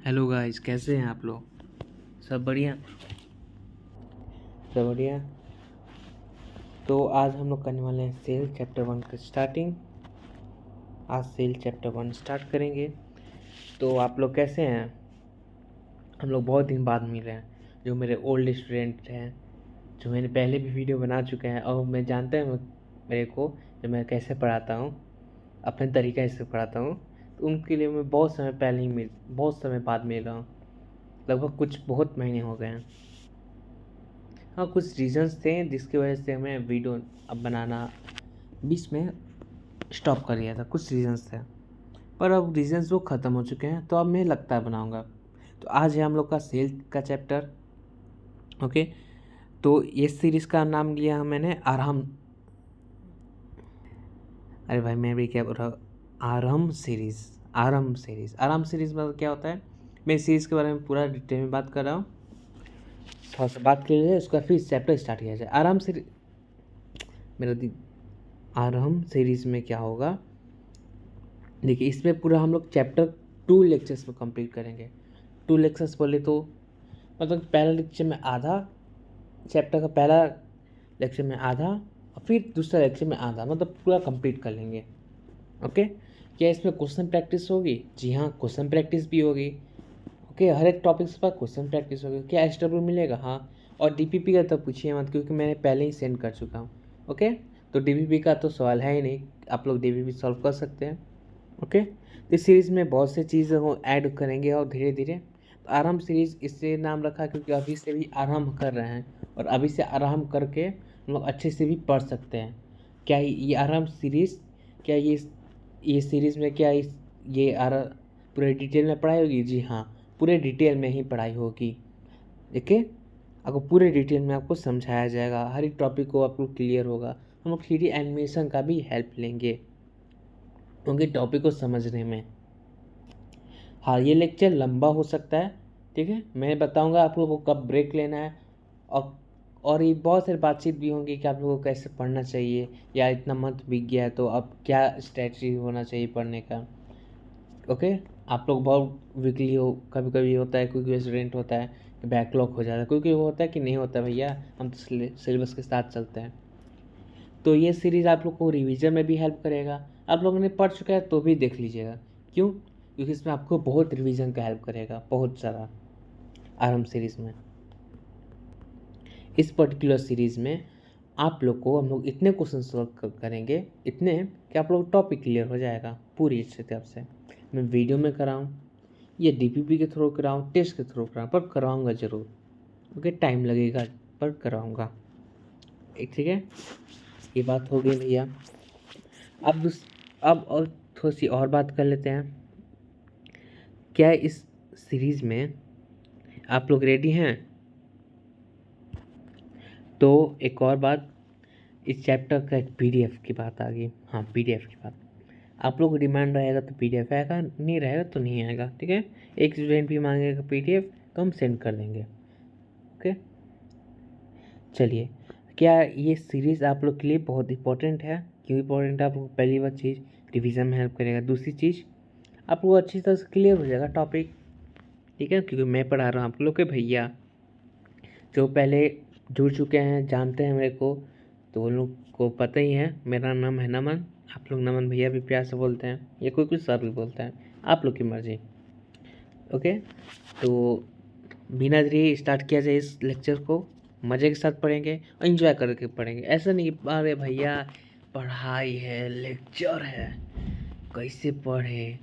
Hello guys, कैसे हैं आप लोग? सब बढ़िया। सब बढ़िया। तो आज हम लोग करने वाले हैं सेल चैप्टर 1 का स्टार्टिंग। आज सेल चैप्टर 1 स्टार्ट करेंगे। तो आप लोग कैसे हैं? हम लोग बहुत दिन बाद मिले हैं। जो मेरे ओल्ड स्टूडेंट हैं, जो मैंने पहले भी वीडियो बना चुके हैं और मैं जानते हैं मेरे को कि मैं कैसे पढ़ाता हूँ, अपने तरीके से पढ़ाता हूँ। तो उनके लिए मैं बहुत समय बाद मिल रहा हूँ। लगभग कुछ बहुत महीने हो गए हैं। हाँ, कुछ रीजंस थे जिसकी वजह से हमें वीडियो अब बनाना बीच में स्टॉप कर दिया था। कुछ रीजंस थे, पर अब रीजंस वो ख़त्म हो चुके हैं, तो अब मैं लगता है बनाऊंगा। तो आज है हम लोग का सेल का चैप्टर। ओके, तो ये सीरीज़ का नाम लिया है मैंने आराम। अरे भाई, मैं भी क्या बोल रहा हूँ? आराम सीरीज़ मतलब क्या होता है? मैं इस सीरीज़ के बारे में पूरा डिटेल में बात कर रहा हूँ। थोड़ा सा बात कर लीजिए, उसका फिर चैप्टर स्टार्ट किया जाए। आराम सीरीज़ में क्या होगा, देखिए इसमें पूरा हम लोग चैप्टर 2 लेक्चर्स में कंप्लीट करेंगे। 2 लेक्चर्स बोले तो मतलब पहला लेक्चर में आधा, चैप्टर का पहला लेक्चर में आधा और फिर दूसरा लेक्चर में आधा, मतलब पूरा कंप्लीट कर लेंगे। ओके, क्या इसमें क्वेश्चन प्रैक्टिस होगी? जी हाँ, क्वेश्चन प्रैक्टिस भी होगी। ओके, हर एक टॉपिक पर क्वेश्चन प्रैक्टिस होगी। क्या एसडब्ल्यू मिलेगा? हाँ। और डीपीपी का तो पूछिए मत, क्योंकि मैंने पहले ही सेंड कर चुका हूँ। ओके, तो डीपीपी का तो सवाल है ही नहीं, आप लोग डीपीपी सॉल्व कर सकते हैं। ओके, तो इस सीरीज़ में बहुत से चीज़ें वो ऐड करेंगे और धीरे धीरे। तो आराम सीरीज़ इससे नाम रखा क्योंकि अभी से भी आराम कर रहे हैं और अभी से आराम करके हम लोग अच्छे से भी पढ़ सकते हैं। क्या ये आराम सीरीज़, क्या ये सीरीज़ में क्या ये पूरे डिटेल में पढ़ाई होगी? जी हाँ, पूरे डिटेल में ही पढ़ाई होगी। देखिए, आपको पूरे डिटेल में आपको समझाया जाएगा, हर एक टॉपिक को आपको क्लियर होगा। हम लोग 3D एनिमेशन का भी हेल्प लेंगे क्योंकि टॉपिक को समझने में। हाँ, ये लेक्चर लंबा हो सकता है, ठीक है। मैं बताऊंगा आप लोगों को कब ब्रेक लेना है। और ये बहुत सारी बातचीत भी होंगी कि आप लोगों को कैसे पढ़ना चाहिए, या इतना मंथ बीत गया है तो अब क्या स्ट्रेटजी होना चाहिए पढ़ने का। ओके, आप लोग बहुत वीकली हो, कभी कभी होता है क्योंकि स्टूडेंट होता है कि बैकलॉग हो जाता है, क्योंकि वो होता है कि नहीं होता भैया, हम तो सिलेबस के साथ चलते हैं। तो ये सीरीज़ आप लोग को रिवीजन में भी हेल्प करेगा। आप लोगों ने पढ़ चुका है तो भी देख लीजिएगा। क्यों? क्योंकि इसमें आपको बहुत रिवीजन का हेल्प करेगा, बहुत ज़्यादा। आराम सीरीज़ में, इस पर्टिकुलर सीरीज़ में आप लोग को हम लोग इतने क्वेश्चन सॉल्व करेंगे, इतने कि आप लोग टॉपिक क्लियर हो जाएगा पूरी अच्छी तरह से। मैं वीडियो में कराऊँ या डीपीपी के थ्रू कराऊँ, टेस्ट के थ्रू कराऊँ, पर कराऊँगा ज़रूर। ओके, टाइम लगेगा पर कराऊँगा। ठीक है, ये बात हो गई भैया। अब और थोड़ी सी और बात कर लेते हैं। क्या इस सीरीज़ में आप लोग रेडी हैं? तो एक और बात, इस चैप्टर का एक पीडीएफ की बात आ गई। हाँ, पीडीएफ की बात। आप लोग डिमांड रहेगा तो पीडीएफ आएगा, नहीं रहेगा तो नहीं आएगा, ठीक है। एक स्टूडेंट भी मांगेगा पीडीएफ तो हम सेंड कर देंगे। ओके, चलिए। क्या ये सीरीज़ आप लोग के लिए बहुत इंपॉर्टेंट है? क्यों इंपॉर्टेंट है? आप लोग पहली बात चीज़, रिवीजन में हेल्प करेगा। दूसरी चीज़, आप लोग अच्छी तरह से क्लियर हो जाएगा टॉपिक, ठीक है, क्योंकि मैं पढ़ा रहा हूँ आप लोग के भैया जो पहले जुड़ चुके हैं, जानते हैं मेरे को, तो उन लोग को पता ही है। मेरा नाम है नमन, आप लोग नमन भैया भी प्यार से बोलते हैं, या कोई कुछ सर भी बोलता है, आप लोग की मर्ज़ी। ओके, तो बिना देरी स्टार्ट किया जाए इस लेक्चर को। मज़े के साथ पढ़ेंगे और इन्जॉय करके पढ़ेंगे। ऐसा नहीं कि अरे भैया पढ़ाई है, लेक्चर है, कैसे पढ़े,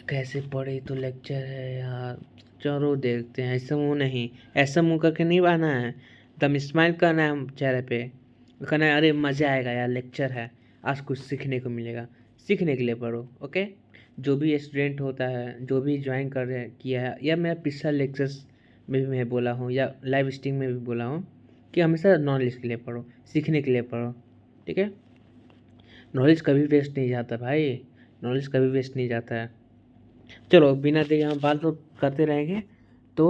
कैसे पढ़े तो लेक्चर है यार, चलो देखते हैं। ऐसा मुंह नहीं, ऐसा मुंह करके नहीं बहाना है, एकदम स्माइल करना है चेहरे पे, कहना है अरे मज़ा आएगा यार, लेक्चर है, आज कुछ सीखने को मिलेगा। सीखने के लिए पढ़ो। ओके, जो भी स्टूडेंट होता है, जो भी ज्वाइन कर रहे किया है, या मैं पिछला लेक्चर्स में भी मैं बोला हूँ या लाइव स्ट्रीम में भी बोला हूँ कि हमेशा नॉलेज के लिए पढ़ो, सीखने के लिए पढ़ो, ठीक है। नॉलेज कभी वेस्ट नहीं जाता भाई, नॉलेज कभी वेस्ट नहीं जाता है। चलो, बिना देखे हम बात तो करते रहेंगे तो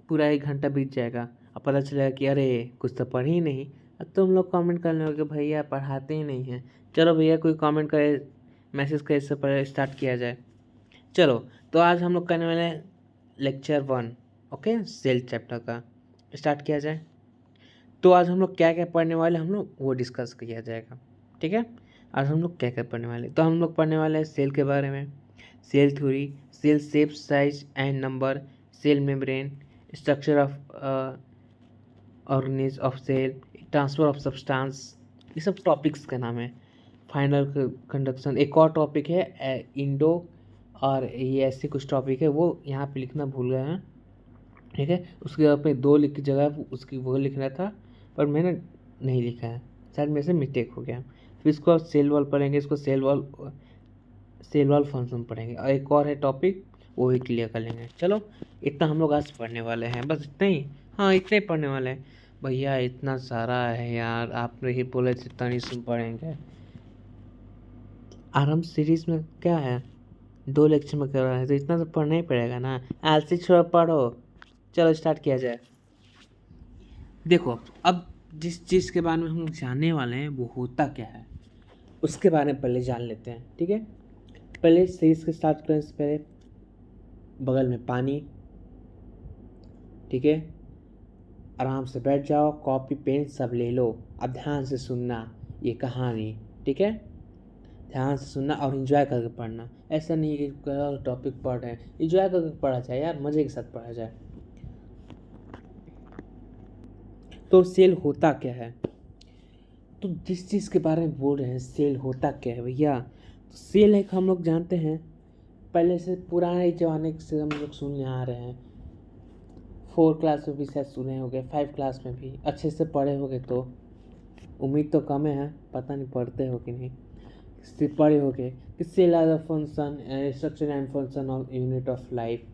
पूरा 1 घंटा बीत जाएगा। अब पता चलेगा कि अरे कुछ तो पढ़ ही नहीं। अब तुम लोग कमेंट करने लगे भैया पढ़ाते ही नहीं हैं। चलो भैया, कोई कमेंट करे, मैसेज करे, इससे पहले स्टार्ट किया जाए। चलो, तो आज हम लोग करने वाले हैं लेक्चर 1, ओके, सेल चैप्टर का। स्टार्ट किया जाए। तो आज हम लोग क्या क्या पढ़ने वाले हम लोग वो डिस्कस किया जाएगा, ठीक है। आज हम लोग क्या क्या पढ़ने वाले, तो हम लोग पढ़ने वाले हैं सेल के बारे में, cell theory, cell shape, size and number, cell membrane, structure of organism of cell, transfer of substance, ये सब टॉपिक्स का नाम है। फाइनल कंडक्शन एक और टॉपिक है, इंडो, और ये ऐसे कुछ टॉपिक है वो यहाँ पे लिखना भूल गए हैं, ठीक है। उसके बाद पे 2 लिख की जगह उसकी वो लिखना था, पर मैंने नहीं लिखा है, शायद मेरे से मिस्टेक हो गया। फिर इसको सेल वॉल पढ़ेंगे, इसको सेल वॉल फंक्शन पढ़ेंगे, और एक और है टॉपिक वो भी क्लियर कर लेंगे। चलो इतना हम लोग आज पढ़ने वाले हैं, बस इतना ही। हाँ, इतना ही पढ़ने वाले हैं भैया, इतना सारा है यार, आपने ही बोले इतना नहीं सुन पढ़ेंगे। आरंभ सीरीज में क्या है, 2 लेक्चर में कर रहा है, तो इतना तो पढ़ना ही पड़ेगा ना। आलसी छोड़ पढ़ो। चलो स्टार्ट किया जाए। देखो, अब जिस चीज़ के बारे में हम लोग जानने वाले हैं वो होता क्या है, उसके बारे में पहले जान लेते हैं, ठीक है। पहले सीरीज के स्टार्ट करने से पहले बगल में पानी, ठीक है, आराम से बैठ जाओ, कॉपी पेन सब ले लो, अब ध्यान से सुनना ये कहानी, ठीक है। ध्यान से सुनना और इन्जॉय करके पढ़ना। ऐसा नहीं है कि टॉपिक पढ़ रहे हैं, इन्जॉय करके पढ़ा जाए यार, मज़े के साथ पढ़ा जाए। तो सेल होता क्या है, तो जिस चीज़ के बारे में बोल रहे हैं सेल होता क्या है भैया, तो सेल एक हम लोग जानते हैं पहले से, पुराने ज़माने से हम लोग सुनने आ रहे हैं। 4 क्लास में भी शायद सुने होंगे, 5 क्लास में भी अच्छे से पढ़े होंगे, तो उम्मीद तो कम है, पता नहीं पढ़ते हो कि नहीं, पढ़े होंगे कि cell are the function and structure and function of unit of life.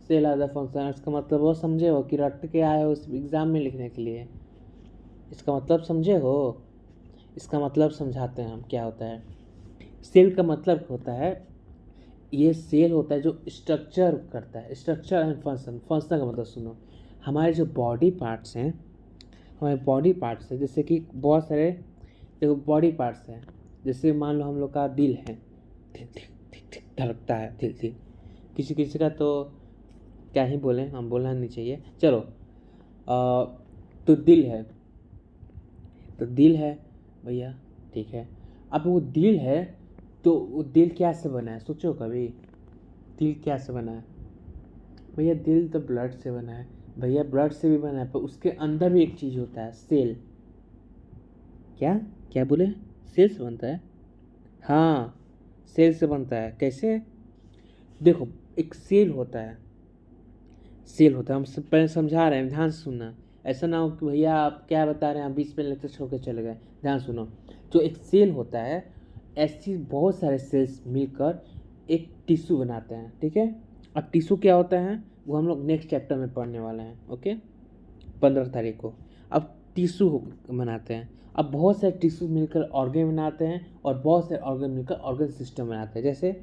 Cell are the function, इसका मतलब वो समझे हो कि रट के आए हो उस एग्ज़ाम में लिखने के लिए, इसका मतलब समझे हो। इसका मतलब समझाते हैं हम क्या होता है। सेल का मतलब होता है, ये सेल होता है जो स्ट्रक्चर करता है, स्ट्रक्चर एंड फंक्शन। फंक्शन का मतलब सुनो, हमारे जो बॉडी पार्ट्स हैं, हमारे बॉडी पार्ट्स हैं, जैसे कि बहुत सारे देखो बॉडी पार्ट्स हैं, जैसे मान लो हम लोग का दिल है, दिल दिल दिल दिल धड़कता है, दिल दिल। किसी किसी का तो क्या ही बोलें, हम बोलना नहीं चाहिए, चलो। तो दिल है, तो दिल है भैया, ठीक है। अब वो दिल है, तो वो दिल क्या से बना है, सोचो कभी, दिल क्या से बना है भैया। दिल तो ब्लड से बना है भैया, ब्लड से भी बना है, पर उसके अंदर भी एक चीज़ होता है, सेल। क्या क्या बोले, सेल से बनता है, हाँ सेल से बनता है। कैसे, देखो एक सेल होता है, सेल होता है, हम सब पहले समझा रहे हैं, ध्यान से सुनना। ऐसा ना हो कि भैया आप क्या बता रहे हैं, आप 20 मिनट लेक्चर छोड़ के चले गए, ध्यान सुनो। जो एक सेल होता है, ऐसी बहुत सारे सेल्स मिलकर एक टिश्यू बनाते हैं, ठीक है। अब टिश्यू क्या होता है वो हम लोग नेक्स्ट चैप्टर में पढ़ने वाले हैं, ओके, 15 तारीख को। अब टिश्यू बनाते हैं, अब बहुत सारे टिश्यू मिलकर ऑर्गन बनाते हैं, और बहुत सारे ऑर्गन मिलकर ऑर्गन सिस्टम बनाते हैं। जैसे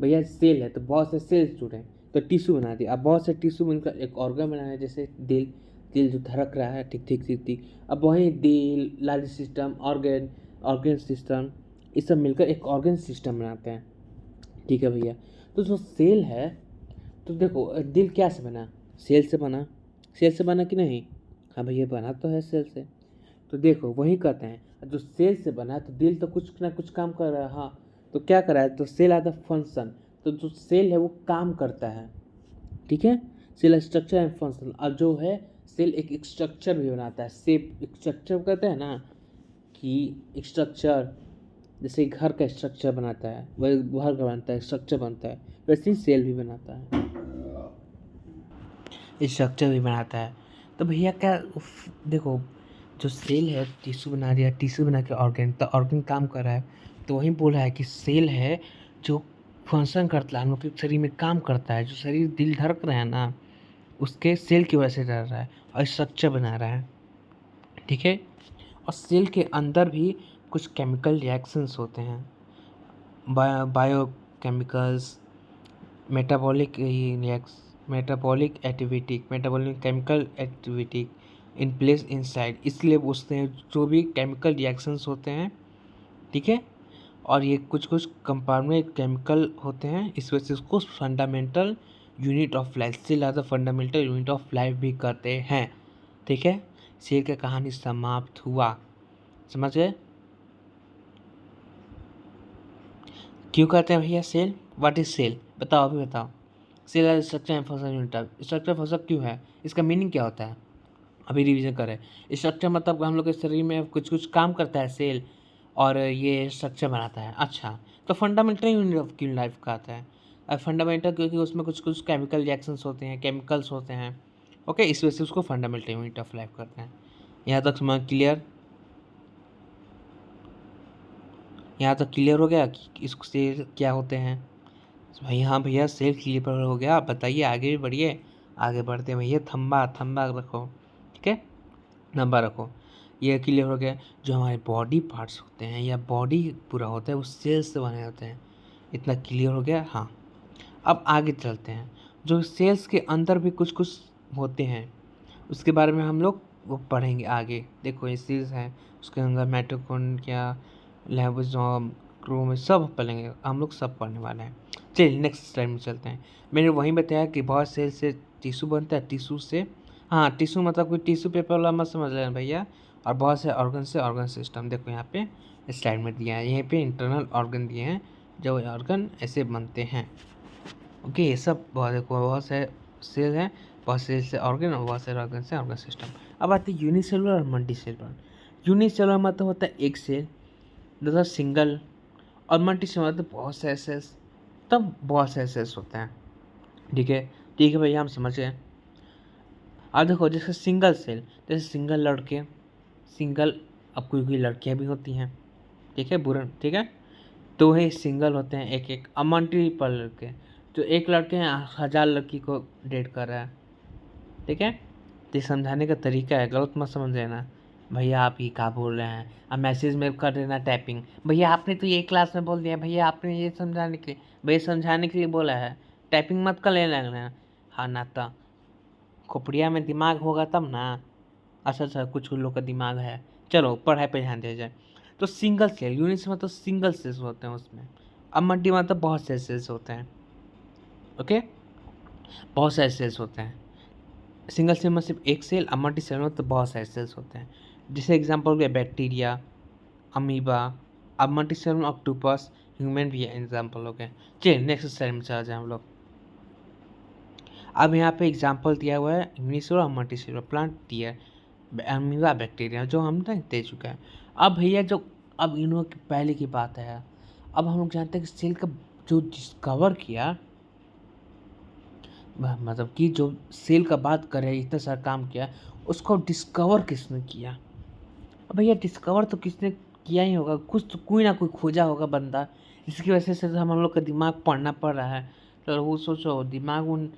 भैया सेल है तो बहुत से सेल्स जुड़े हैं तो टिश्यू बना दिया, अब बहुत से टिश्यू मिलकर एक ऑर्गन बनाया है, जैसे दिल, दिल जो धड़क रहा है, ठीक ठीक ठीक ठीक। अब वहीं दिल, लाली सिस्टम, ऑर्गन, ऑर्गन सिस्टम, ये सब मिलकर एक ऑर्गन सिस्टम बनाते हैं, ठीक है भैया। तो जो सेल है, तो देखो दिल क्या से बना, सेल से बना, सेल से बना कि नहीं, हाँ भैया बना तो है सेल से। तो देखो वही कहते हैं, जो सेल से बना तो दिल तो कुछ ना कुछ काम कर रहा है, हाँ तो क्या कर रहा है, तो सेल आर द फंक्शन, तो जो सेल है वो काम करता है, ठीक है। सेल स्ट्रक्चर एंड फंक्शन, और जो है सेल एक स्ट्रक्चर भी बनाता है, सेप स्ट्रक्चर कहते हैं ना, कि स्ट्रक्चर जैसे घर का स्ट्रक्चर बनाता है, वही घर का बनता है, स्ट्रक्चर बनता है, वैसे ही सेल भी बनाता है, स्ट्रक्चर भी बनाता है। तो भैया क्या देखो, जो सेल है टिश्यू बना दिया, टिश्यू बना के ऑर्गन, तो ऑर्गन काम कर रहा है, तो वही बोला है कि सेल है जो फंक्शन करता है, हम लोग के शरीर में काम करता है, जो शरीर दिल धड़क रहा है ना, उसके सेल की वजह से डर रहा है और स्ट्रक्चर बना रहा है, ठीक है। और सेल के अंदर भी कुछ केमिकल रिएक्शंस होते हैं, biochemicals, metabolic metabolic chemical activity in inside, इसलिए पूछते हैं जो भी केमिकल रिएक्शंस होते हैं, ठीक है, और ये कुछ कुछ कंपाउंड में केमिकल होते हैं, इस वजह से उसको फंडामेंटल यूनिट ऑफ लाइफ से ज़्यादा फंडामेंटल यूनिट ऑफ लाइफ भी कहते हैं। ठीक है, सेल का कहानी समाप्त हुआ। समझ गए? क्यों कहते हैं भैया सेल? What is cell? बताओ, अभी बताओ। Cell as structure and function unit of. Structure function क्यों है, इसका मीनिंग क्या होता है? अभी रिवीजन करें। स्ट्रक्चर मतलब हम लोग के शरीर में कुछ कुछ काम करता है सेल, और ये स्ट्रक्चर बनाता है। अच्छा, तो फंडामेंटल यूनिट ऑफ लाइफ का आता है। अब फंडामेंटल क्योंकि उसमें कुछ कुछ केमिकल रिएक्शंस होते हैं, केमिकल्स होते हैं। ओके, इस वजह से उसको फंडामेंटल यूनिट ऑफ लाइफ करते हैं। यहाँ तक समझ क्लियर? यहाँ तक क्लियर हो गया कि इसको सेल क्या होते हैं? भाई हाँ भैया, सेल क्लियर हो गया। आप बताइए, आगे भी बढ़िए। आगे बढ़ते हैं भैया। थंबा थंबा रखो, ठीक है, नंबर रखो। ये क्लियर हो गया। जो हमारे बॉडी पार्ट्स होते हैं या बॉडी पूरा होता है वो सेल्स से बने होते हैं। इतना क्लियर हो गया? हाँ। अब आगे चलते हैं। जो सेल्स के अंदर भी कुछ कुछ होते हैं, उसके बारे में हम लोग वो पढ़ेंगे आगे। देखो ये सेल्स हैं, उसके अंदर माइटोकॉन्ड्रिया, लाइसोसोम, क्रोम, सब पढ़ेंगे हम लोग, सब पढ़ने वाले हैं। चलिए नेक्स्ट स्लाइड में चलते हैं। मैंने वहीं बताया कि बहुत सेल से टिश्यू बनता है, टिश्यू से, हाँ टिश्यू मतलब कोई टिश्यू पेपर वाला मत समझ लेना भैया। और बहुत से ऑर्गन से ऑर्गन सिस्टम, देखो यहाँ पे स्लाइड में दिया है, यहीं पे इंटरनल ऑर्गन दिए हैं, जो ऑर्गन ऐसे बनते हैं। ओके, ये सब बहुत, देखो बहुत से सेल हैं, बहुत सेल से ऑर्गन और बहुत से ऑर्गन से ऑर्गन सिस्टम। अब आते हैं यूनिसेलुलर और मल्टीसेलुलर। यूनिसेलुलर मतलब होता है एक सेल, दूसरा सिंगल, और मल्टीसेलुलर मतलब बहुत से सेल्स, तब बहुत से सेल्स होते हैं। ठीक है, ठीक है भैया, हम समझ गए। अब देखो जैसे सिंगल सेल, जैसे सिंगल लड़के, सिंगल, अब कोई कोई लड़कियाँ भी होती हैं, ठीक है, बुरा, ठीक है, तो वही सिंगल होते हैं एक एक। अब मल्टीपल लड़के, जो एक लड़के हैं 1000 लड़की को डेट कर रहा है, ठीक है। तो ये समझाने का तरीका है, गलत मत समझ लेना। भैया आप ही क्या बोल रहे हैं, अब मैसेज में कर देना टाइपिंग, भैया आपने तो ये क्लास में बोल दिया, भैया आपने ये समझाने के लिए, भैया समझाने के लिए बोला है, टाइपिंग मत कर लेना। हाँ ना, तो खोपड़िया में दिमाग होगा तब ना। अच्छा अच्छा, कुछ कुछ लोग का दिमाग है। चलो पढ़ाई पे ध्यान दिया जाए। तो सिंगल सेल, यूनिट से मतलब सिंगल सेल्स होते हैं उसमें। अब मल्टी मतलब बहुत से सेल्स होते हैं। ओके, बहुत सारे सेल्स होते हैं। सिंगल सेल में सिर्फ एक सेल, अब मल्टी सेल में तो बहुत सारे सेल्स होते हैं। जैसे एग्जांपल हो गया बैक्टीरिया, अमीबा, अब मल्टी सेल में ऑक्टोपस, ह्यूमन भी एग्जाम्पल हो गए। चलिए नेक्स्ट स्लाइड में चला जाए हम लोग। अब यहाँ पे एग्जाम्पल दिया हुआ है यूनिसेलुलर और मल्टीसेलुलर प्लांट दिया, अमीबा, बैक्टीरिया, जो हम तक दे चुका है। अब भैया जो, अब इन लोगों की पहले की बात है, अब हम लोग जानते हैं कि सेल का जो डिस्कवर किया, मतलब कि जो सेल का बात करे, इतना सारा काम किया, उसको डिस्कवर किसने किया? अब भैया डिस्कवर तो किसने किया ही होगा, कुछ तो कोई ना कोई खोजा होगा बंदा, इसकी वजह से तो हम लोग का दिमाग पढ़ना पड़ रहा है। तो वो सोचो, दिमाग उन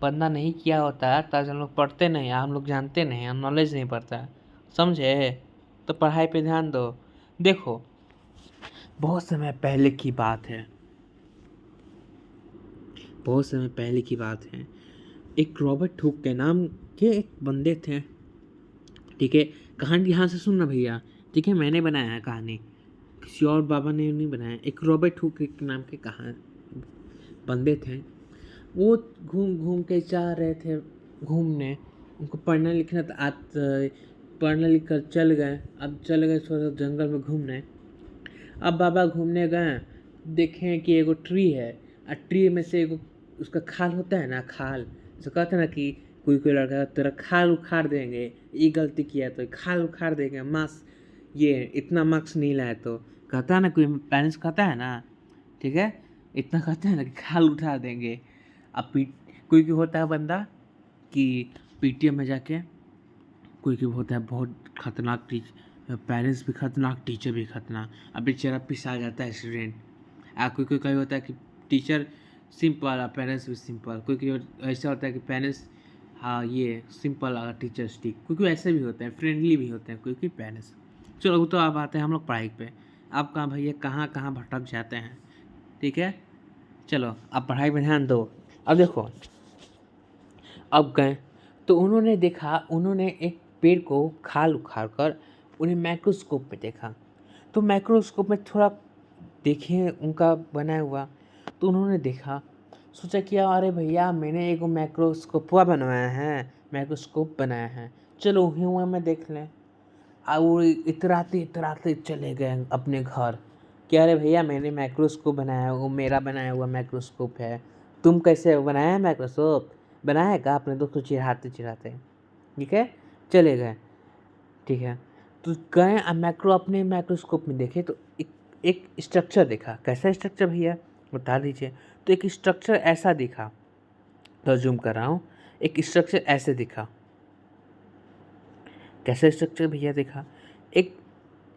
बंदा नहीं किया होता है तो हम लोग पढ़ते नहीं, हम लोग जानते नहीं, हम नॉलेज नहीं पढ़ता है, समझे? तो पढ़ाई पे ध्यान दो। देखो बहुत समय पहले की बात है, बहुत समय पहले की बात है, एक रॉबर्ट हुक के नाम के एक बंदे थे, ठीक है। कहानी ध्यान से सुनना भैया, ठीक है, मैंने बनाया है कहानी, किसी और बाबा ने नहीं बनाया। एक रॉबर्ट हुक के नाम के बंदे थे, वो घूम घूम के जा रहे थे घूमने, उनको पढ़ना लिखना था, पढ़ना लिख कर चल गए। अब चल गए थोड़ा जंगल में घूमने। अब बाबा घूमने गए, देखें कि एगो ट्री है, और ट्री में से एगो उसका खाल होता है ना, खाल, जो कहते हैं ना कि कोई कोई लड़का तेरा खाल उखाड़ देंगे, ये गलती किया तो खाल उखाड़ देंगे, मार्क्स ये इतना मार्क्स नहीं लाया तो, कहता है ना कोई पेरेंट्स, कहता है ना, ठीक है, इतना कहते हैं ना कि खाल उठा देंगे। अब कोई कोई होता है बंदा कि पीटीएम में जाके, कोई कोई होता है बहुत खतरनाक पेरेंट्स भी खतरनाक, टीचर भी खतरनाक, अब बेचारा पिसा जाता है स्टूडेंट। कोई कोई कहीं होता है कि टीचर सिंपल और पेरेंट्स भी सिंपल, कोई कोई ऐसा होता है कि पेरेंट्स हाँ ये सिंपल और टीचर स्टिक, कोई कोई ऐसे भी होते हैं, फ्रेंडली भी होते हैं कोई कोई पेरेंट्स। चलो वो तो अब आते हैं हम लोग पढ़ाई पे। आप कहाँ भैया, कहाँ कहाँ भटक जाते हैं, ठीक है। चलो अब पढ़ाई पे ध्यान दो। अब देखो, अब गए तो उन्होंने देखा, उन्होंने एक पेड़ को खाल उखाड़ कर उन्हें माइक्रोस्कोप पे देखा। तो माइक्रोस्कोप में थोड़ा देखे उनका बनाया हुआ, तो उन्होंने देखा, सोचा कि अरे भैया मैंने एक माइक्रोस्कोपवा बनवाया है, माइक्रोस्कोप बनाया है, चलो वहीं हुआ मैं देख लें। और वो इतराते इतराते चले गए अपने घर कि अरे भैया मैंने माइक्रोस्कोप बनाया है, वो मेरा बनाया हुआ माइक्रोस्कोप है, तुम कैसे बनाया है माइक्रोस्कोप, बनाया है का अपने दोस्त को चिढ़ाते चिढ़ाते। ठीक है, चले गए। ठीक है, तो गए अपने माइक्रोस्कोप में देखे तो एक स्ट्रक्चर देखा। कैसा स्ट्रक्चर भैया बता दीजिए। तो एक स्ट्रक्चर ऐसा दिखा, तो जूम कर रहा हूँ, एक स्ट्रक्चर ऐसे दिखा। कैसा स्ट्रक्चर भैया देखा, एक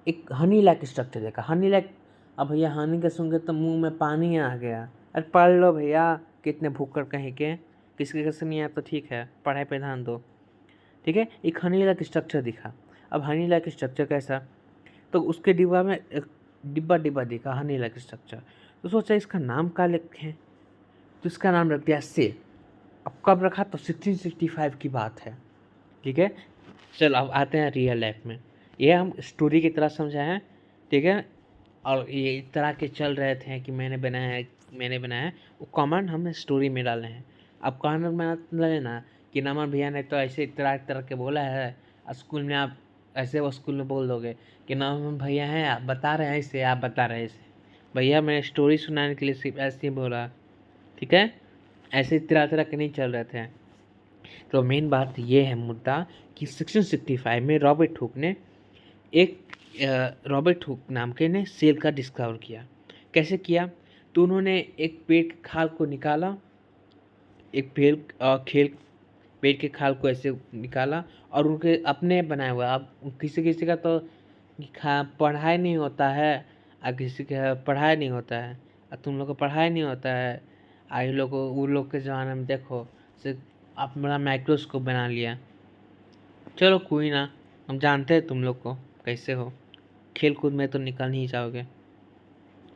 एक हनी लाइक स्ट्रक्चर देखा। हनी लाइक, अब भैया हनी का सुन के तो मुंह में पानी आ गया। अरे पढ़ लो भैया, कितने भूखड़ कहीं के, किसके कैसे नहीं आया तो ठीक है, पढ़ाई पे ध्यान दो। ठीक है, एक हनी लाइक स्ट्रक्चर दिखा। अब हनी लाइक स्ट्रक्चर कैसा, तो उसके डिब्बा में एक डिब्बा डिब्बा दिखा हनी लाइक स्ट्रक्चर। तो सोचा इसका नाम क्या लिखें, तो इसका नाम रख दिया सेल। अब कब रखा, तो 1665 की बात है। ठीक है, चलो अब आते हैं रियल लाइफ में। ये हम स्टोरी की तरह समझा है। ठीक है, और ये इस तरह के चल रहे थे कि मैंने बनाया है, वो कमेंट हम स्टोरी में डाले हैं। अब कमेंट में लेना कि नमन भैया ने तो ऐसे इस तरह के बोला है, स्कूल में आप ऐसे वो स्कूल में बोल दोगे कि नमन भैया हैं, आप बता रहे हैं इसे, आप बता रहे हैं इसे, भैया मैंने स्टोरी सुनाने के लिए सिर्फ ऐसे ही बोला। ठीक है, ऐसे तरह तरह के नहीं चल रहे थे। तो मेन बात ये है मुद्दा कि 1665 में रॉबर्ट हुक ने रॉबर्ट हुक नाम के ने सेल का डिस्कवर किया। कैसे किया, तो उन्होंने एक पेड़ के खाल को निकाला, एक पेड़ के खाल को ऐसे निकाला और उनके अपने बनाया हुआ। अब किसी किसी का तो पढ़ाई नहीं होता है, और किसी का पढ़ाई नहीं होता है, और तुम लोग को पढ़ाई नहीं होता है, आई लोग को उन लोग के ज़माने में देखो सिर्फ अपना माइक्रोस्कोप बना लिया। चलो कोई ना, हम जानते हैं तुम लोग को कैसे हो, खेल कूद में तो निकल नहीं जाओगे,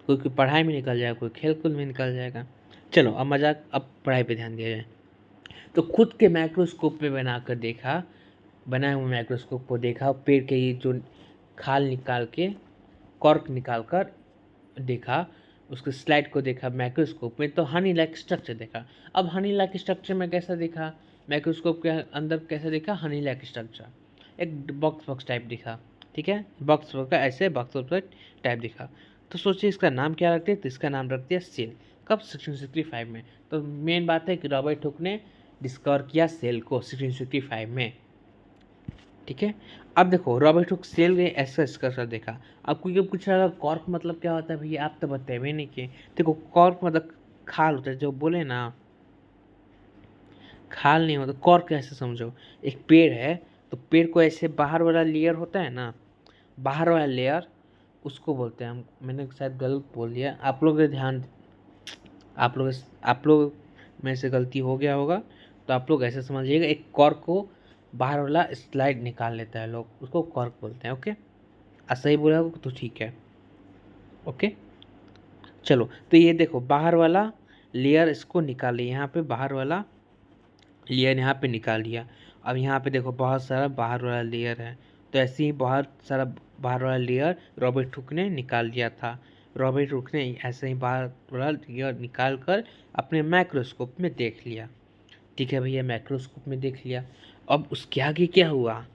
कोई पढ़ाई में निकल जाएगा, कोई खेल कूद में निकल जाएगा। चलो अब मजाक, अब पढ़ाई पे ध्यान दिया जाए। तो खुद के माइक्रोस्कोप में बनाकर देखा, बनाए हुए माइक्रोस्कोप को देखा, पेड़ के ये जो खाल निकाल के कॉर्क निकाल कर देखा, उसके स्लाइड को देखा माइक्रोस्कोप में, तो हनी लाइक स्ट्रक्चर देखा। अब हनी लाइक स्ट्रक्चर में कैसा दिखा, माइक्रोस्कोप के अंदर कैसा दिखा, हनी लाइक स्ट्रक्चर एक बॉक्स बॉक्स टाइप दिखा। ठीक है, बॉक्स का ऐसे बॉक्स टाइप दिखा। तो सोचिए इसका नाम क्या रखते, तो इसका नाम रख दिया सेल। कब, 1665 में। तो मेन बात है कि रॉबर्ट हुक ने डिस्कवर किया सेल को 1665 में। ठीक है, अब देखो रॉबर्ट हुक सेल ने ऐसा कर देखा। अब कोई पूछ रहा है कॉर्क मतलब क्या होता है भैया, आप तो बताए नहीं किए। देखो कॉर्क मतलब खाल होता है, जो बोले ना, खाल नहीं होता, कॉर्क ऐसे समझो। एक पेड़ है, तो पेड़ को ऐसे बाहर वाला लेयर होता है ना, बाहर वाला लेयर उसको बोलते हैं हम, मैंने शायद गलत बोल दिया, आप लोग ध्यान, आप लोग में से गलती हो गया होगा, तो आप लोग ऐसे समझिएगा, एक कॉर्क को बाहर वाला स्लाइड निकाल लेता है लोग, उसको कॉर्क बोलते हैं। ओके, सही बोला हो तो ठीक है। ओके, चलो तो ये देखो बाहर वाला लेयर इसको निकाल लिया, यहाँ पे बाहर वाला लेयर यहाँ पे निकाल लिया। अब यहाँ पे देखो बहुत सारा बाहर वाला लेयर है, तो ऐसे ही बहुत सारा बाहर वाला लेयर रॉबर्ट हुक ने निकाल लिया था। रॉबर्ट हुक ने ऐसे ही बाहर वाला लेयर निकाल कर अपने माइक्रोस्कोप में देख लिया। ठीक है भैया, माइक्रोस्कोप में देख लिया। अब उसके आगे क्या हुआ,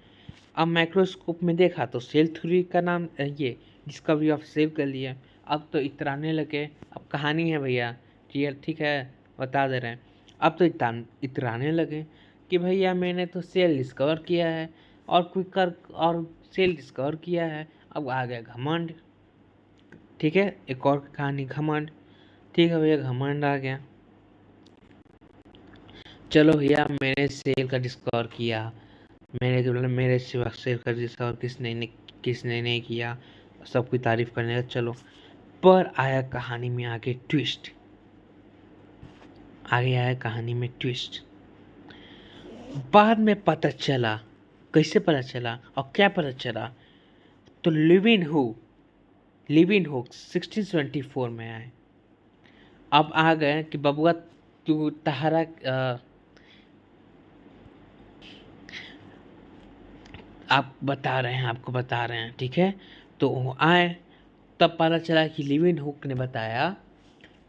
अब माइक्रोस्कोप में देखा तो सेल थ्योरी का नाम ये डिस्कवरी ऑफ सेल कर लिया। अब तो इतराने लगे, अब कहानी है भैया, क्लियर, ठीक है, बता दे रहे हैं। अब तो इतराने लगे कि भैया मैंने तो सेल डिस्कवर किया है, और कोई कर और सेल डिस्कवर किया है। अब आ गया घमंड। ठीक है, एक और कहानी घमंड। ठीक है भैया, घमंड आ गया। चलो भैया मैंने सेल का डिस्कवर किया, मैंने मतलब मेरे सिवा सेल का डिस्कवर किसने नहीं किया, सबकी तारीफ करने का। चलो, पर आया कहानी में आगे ट्विस्ट, आगे आया कहानी में ट्विस्ट। बाद में पता चला, कैसे पता चला और क्या पता चला, तो लिविन हुक 1674 में आए। अब आ गए कि बबुआ तू तहरा आप बता रहे हैं, आपको बता रहे हैं। ठीक है, तो वो आए तब पता चला कि लिविन हुक ने बताया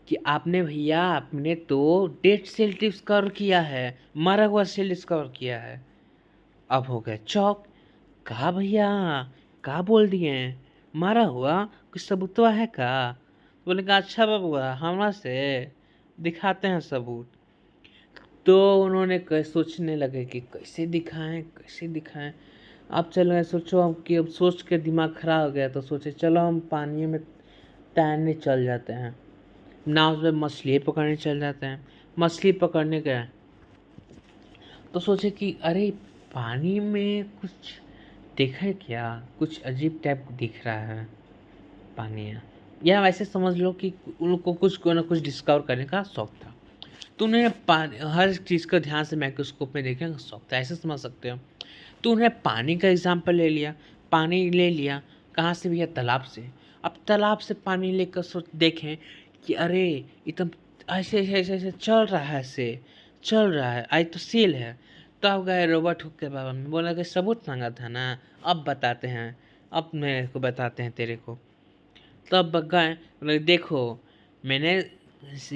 कि आपने तो डेड सेल डिस्कवर किया है, मरा हुआ सेल डिस्कवर किया है। अब हो गए चौक, कहा भैया, कहा बोल दिए हैं, मारा हुआ कुछ सबूतवा है का? बोले कहा अच्छा बाबूआ, हमारा से दिखाते हैं सबूत। तो उन्होंने सोचने लगे कि कैसे दिखाएं, कैसे दिखाएं। अब चल रहे सोचो, अब सोच के दिमाग खराब हो गया, तो सोचे चलो हम पानी में तैरने चल जाते हैं, नाव पे मछली पकड़ने चल जाते हैं। मछली पकड़ने गए तो सोचे कि अरे पानी में कुछ देखा है क्या, कुछ अजीब टाइप दिख रहा है पानी है, या वैसे समझ लो कि उनको कुछ ना कुछ डिस्कवर करने का शौक था। तो उन्हें हर चीज़ का ध्यान से माइक्रोस्कोप में देखने का शौक था, ऐसे समझ सकते हो। तो उन्हें पानी का एग्जाम्पल ले लिया, पानी ले लिया कहाँ से भैया, तालाब से। अब तालाब से पानी लेकर सोच देखें कि अरे एकदम ऐसे ऐसे ऐसे ऐसे चल रहा है, ऐसे चल रहा है, आज तो सील है। तो अब गए रॉबर्ट हुक के बाबा में, बोला कि सबूत मांगा था ना, अब बताते हैं, अब मेरे को बताते हैं तेरे को। तब गए, बोले देखो मैंने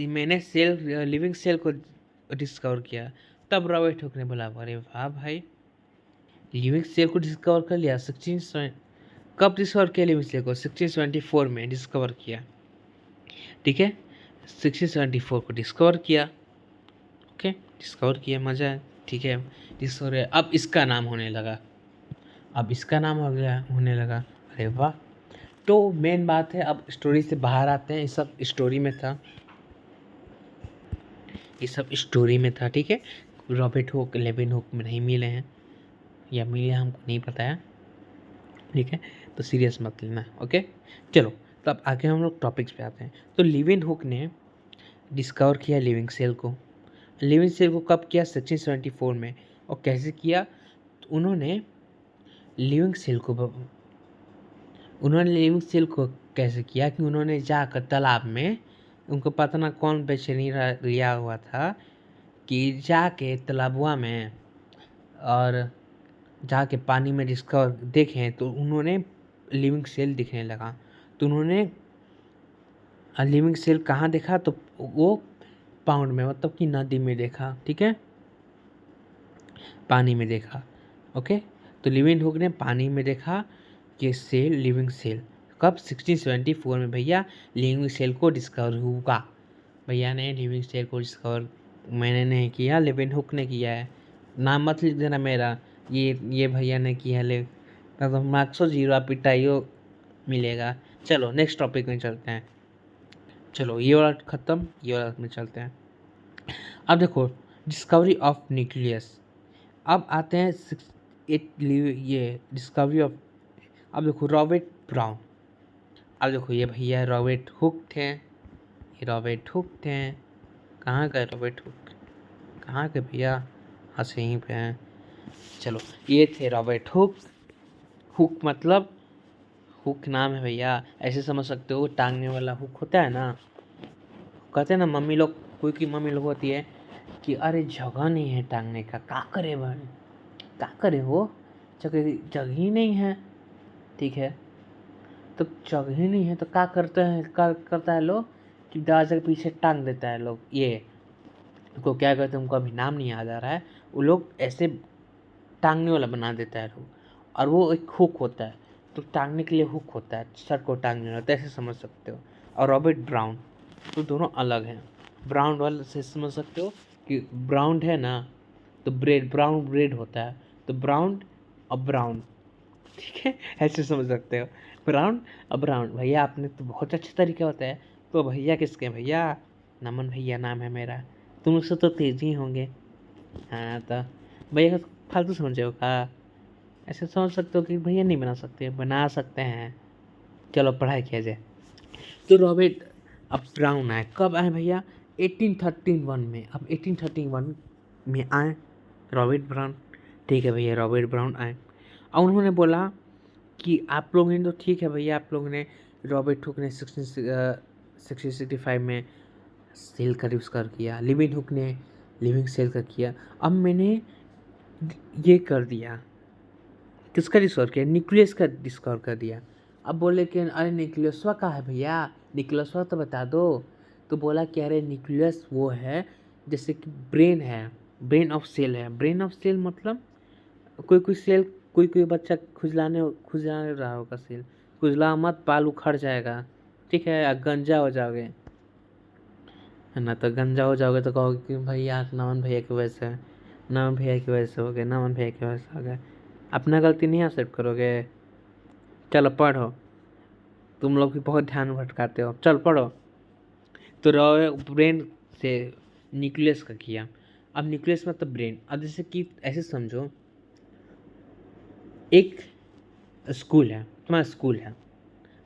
मैंने सेल लिविंग सेल को डिस्कवर किया। तब रॉबर्ट हुक ने बोला अरे वाह भाई, लिविंग सेल को डिस्कवर कर लिया। 16 कब डिस्कवर किया लिविंग सेल को? 1674 में डिस्कवर किया, ठीक है। 1674 को डिस्कवर किया, ओके, डिस्कवर किया, मज़ा है, ठीक है, डिस्कवर है। अब इसका नाम होने लगा, अब इसका नाम हो गया, होने लगा, अरे वाह। तो मेन बात है, अब स्टोरी से बाहर आते हैं। ये सब स्टोरी में था, ये सब स्टोरी में था, ठीक है। रॉबर्ट हुक लेविन हुक में नहीं मिले हैं, या मिले हमको नहीं पता है, ठीक है, तो सीरियस मत लेना, ओके। चलो, तो अब आगे हम लोग टॉपिक्स पे आते हैं। तो लिविन हुक ने डिस्कवर किया लिविंग सेल को। लिविंग सेल को कब किया? 1674 में। और कैसे किया? तो लिविंग सेल को उन्होंने लिविंग सेल को कैसे किया कि उन्होंने जाकर तालाब में, उनको पता ना कौन बेचैनी लिया हुआ था कि जाके तालाबुआ में और जाके पानी में डिस्कवर देखें, तो उन्होंने लिविंग सेल दिखने लगा। तो उन्होंने लिविंग सेल कहाँ देखा? तो वो पाउंड में, मतलब कि नदी में देखा, ठीक है, पानी में देखा, ओके। तो लिविंग हुक ने पानी में देखा कि सेल, लिविंग सेल कब? 1674 में भैया लिविंग सेल को डिस्कवर हुआ। भैया ने लिविंग सेल को डिस्कवर, मैंने नहीं किया, लिविंग हुक ने किया है। नाम मत लिख देना मेरा, ये भैया ने किया, ले तो मार्क्सो 0 पिटाइयो मिलेगा। चलो नेक्स्ट टॉपिक में चलते हैं। चलो ये वाला ख़त्म, ये वाला में चलते हैं। अब देखो, डिस्कवरी ऑफ न्यूक्लियस। अब आते हैं ये डिस्कवरी ऑफ, अब देखो रॉबर्ट ब्राउन। अब देखो ये भैया रॉबर्ट हुक थे, ये रॉबर्ट हुक थे। कहाँ गए रॉबर्ट हुक, कहाँ गए भैया? हाँ से यहीं पे हैं। चलो, ये थे रॉबर्ट हुक। हुक मतलब, हुक नाम है भैया, ऐसे समझ सकते हो, टांगने वाला हुक होता है ना, कहते हैं ना मम्मी लोग, कोई की मम्मी लोग होती है कि अरे जगह नहीं है टांगने का, क्या करे बहन, क्या करे हो, जगह ही नहीं है, ठीक है। तो जगह ही नहीं है तो क्या करते हैं, क्या करता है लोग कि दरवाजे के पीछे टांग देता है लोग, ये को क्या कहते हैं, उनको अभी नाम नहीं याद आ रहा है, वो लोग ऐसे टांगने वाला बना देता है लोग, और वो एक हुक होता है, तो टांगने के लिए हुक होता है, शर्ट को टांगने वाला, तो ऐसे समझ सकते हो। और रॉबर्ट ब्राउन, तो दोनों अलग हैं। ब्राउन वाले से समझ सकते हो कि ब्राउन है ना, तो ब्रेड, ब्राउन ब्रेड होता है, तो ब्राउन और ब्राउन, ठीक है, ऐसे समझ सकते हो। ब्राउन और ब्राउन, भैया आपने तो बहुत अच्छे तरीके होता है। तो भैया किसके? भैया नमन भैया नाम है मेरा, तुम लोग से तो तेज ही होंगे। हाँ, तो भैया को फालतू समझे हो का? ऐसे समझ सकते हो कि भैया नहीं बना सकते, बना सकते हैं। चलो पढ़ाई किया जाए। तो रॉबर्ट अब ब्राउन आए, कब आए भैया? 1831 में। अब 1831 में आए रॉबर्ट ब्राउन, ठीक है भैया, रॉबर्ट ब्राउन आए और उन्होंने बोला कि आप लोग ने तो ठीक है भैया, आप लोगों ने, रॉबर्ट हुक ने 1665 में सेल का डिस्कवर किया, लिविंग हुक ने लिविंग सेल का किया, अब मैंने ये कर दिया, किसका डिस्कवर किया? न्यूक्लियस का डिस्कवर कर दिया। अब बोले कि अरे न्यूक्लियसवा कहाँ है भैया, न्यूक्लियसवा तो बता दो। तो बोला कि अरे न्यूक्लियस वो है जैसे कि ब्रेन है, ब्रेन ऑफ सेल है। ब्रेन ऑफ सेल मतलब कोई सेल, कोई बच्चा खुजलाने रहा होगा सेल, खुजला मत, बाल उखड़ जाएगा, ठीक है, गंजा हो जाओगे, है ना। तो गंजा हो जाओगे तो कहोगे कि भैया नमन भैया की वजह से, नमन भैया की वजह से हो गए, नमन भैया की वजह से हो गए। अपना गलती नहीं एक्सेप्ट करोगे। चलो पढ़ो, तुम लोग भी बहुत ध्यान भटकाते हो, चल पढ़ो। तो रॉय ब्रेन से न्यूक्लियस का किया। अब न्यूक्लियस मतलब ब्रेन। अब जैसे कि ऐसे समझो, एक स्कूल है, तुम्हारा स्कूल है।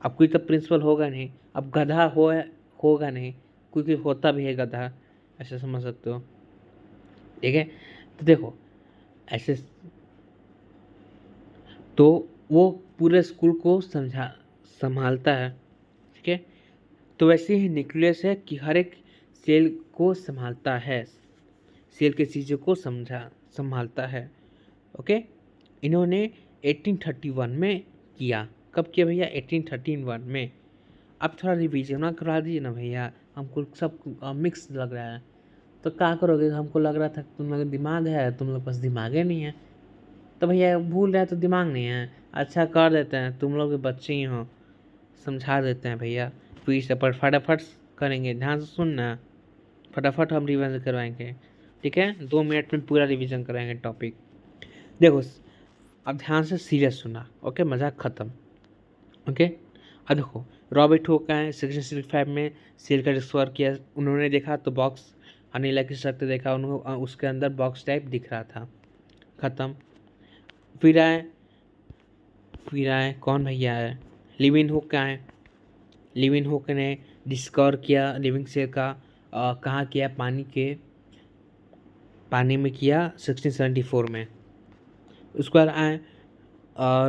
अब कोई तो प्रिंसिपल होगा नहीं, अब गधा होगा नहीं, क्योंकि होता भी है गधा, ऐसे समझ सकते हो, ठीक है। तो देखो ऐसे, तो वो पूरे स्कूल को संभालता है, ठीक है। तो वैसे ही न्यूक्लियस है कि हर एक सेल को संभालता है, सेल के चीज़ों को संभालता है, ओके। इन्होंने 1831 में किया। कब किया भैया? 1831 में। अब थोड़ा रिविजन करा दीजिए ना भैया, हमको सब मिक्स लग रहा है। तो क्या करोगे? हमको लग रहा था तुम लोग दिमाग है, तुम लोग पास दिमाग ही नहीं है। तो भैया भूल रहे तो दिमाग नहीं है, अच्छा कर देते हैं, तुम लोग बच्चे ही हो, समझा देते हैं भैया। फिर से पर फटाफट करेंगे, ध्यान से सुनना, फटाफट हम रिविजन करवाएंगे, ठीक है। 2 मिनट में पूरा रिविजन कराएंगे टॉपिक। देखो अब ध्यान से सीरियस सुनना, ओके, मजाक ख़त्म, ओके। अब देखो रॉबर्ट हुक का है 1665 में सेल का डिस्कवर किया। उन्होंने देखा तो बॉक्स, अनिला की शक्ति देखा, उन्होंने उसके अंदर बॉक्स टाइप दिख रहा था, ख़त्म। फिर आए कौन भैया है? लिविन हुक का है। लिविन हुक ने डिस्कवर किया लिविंग सेल का, कहाँ किया? पानी में किया 1674 में। उसके बाद आए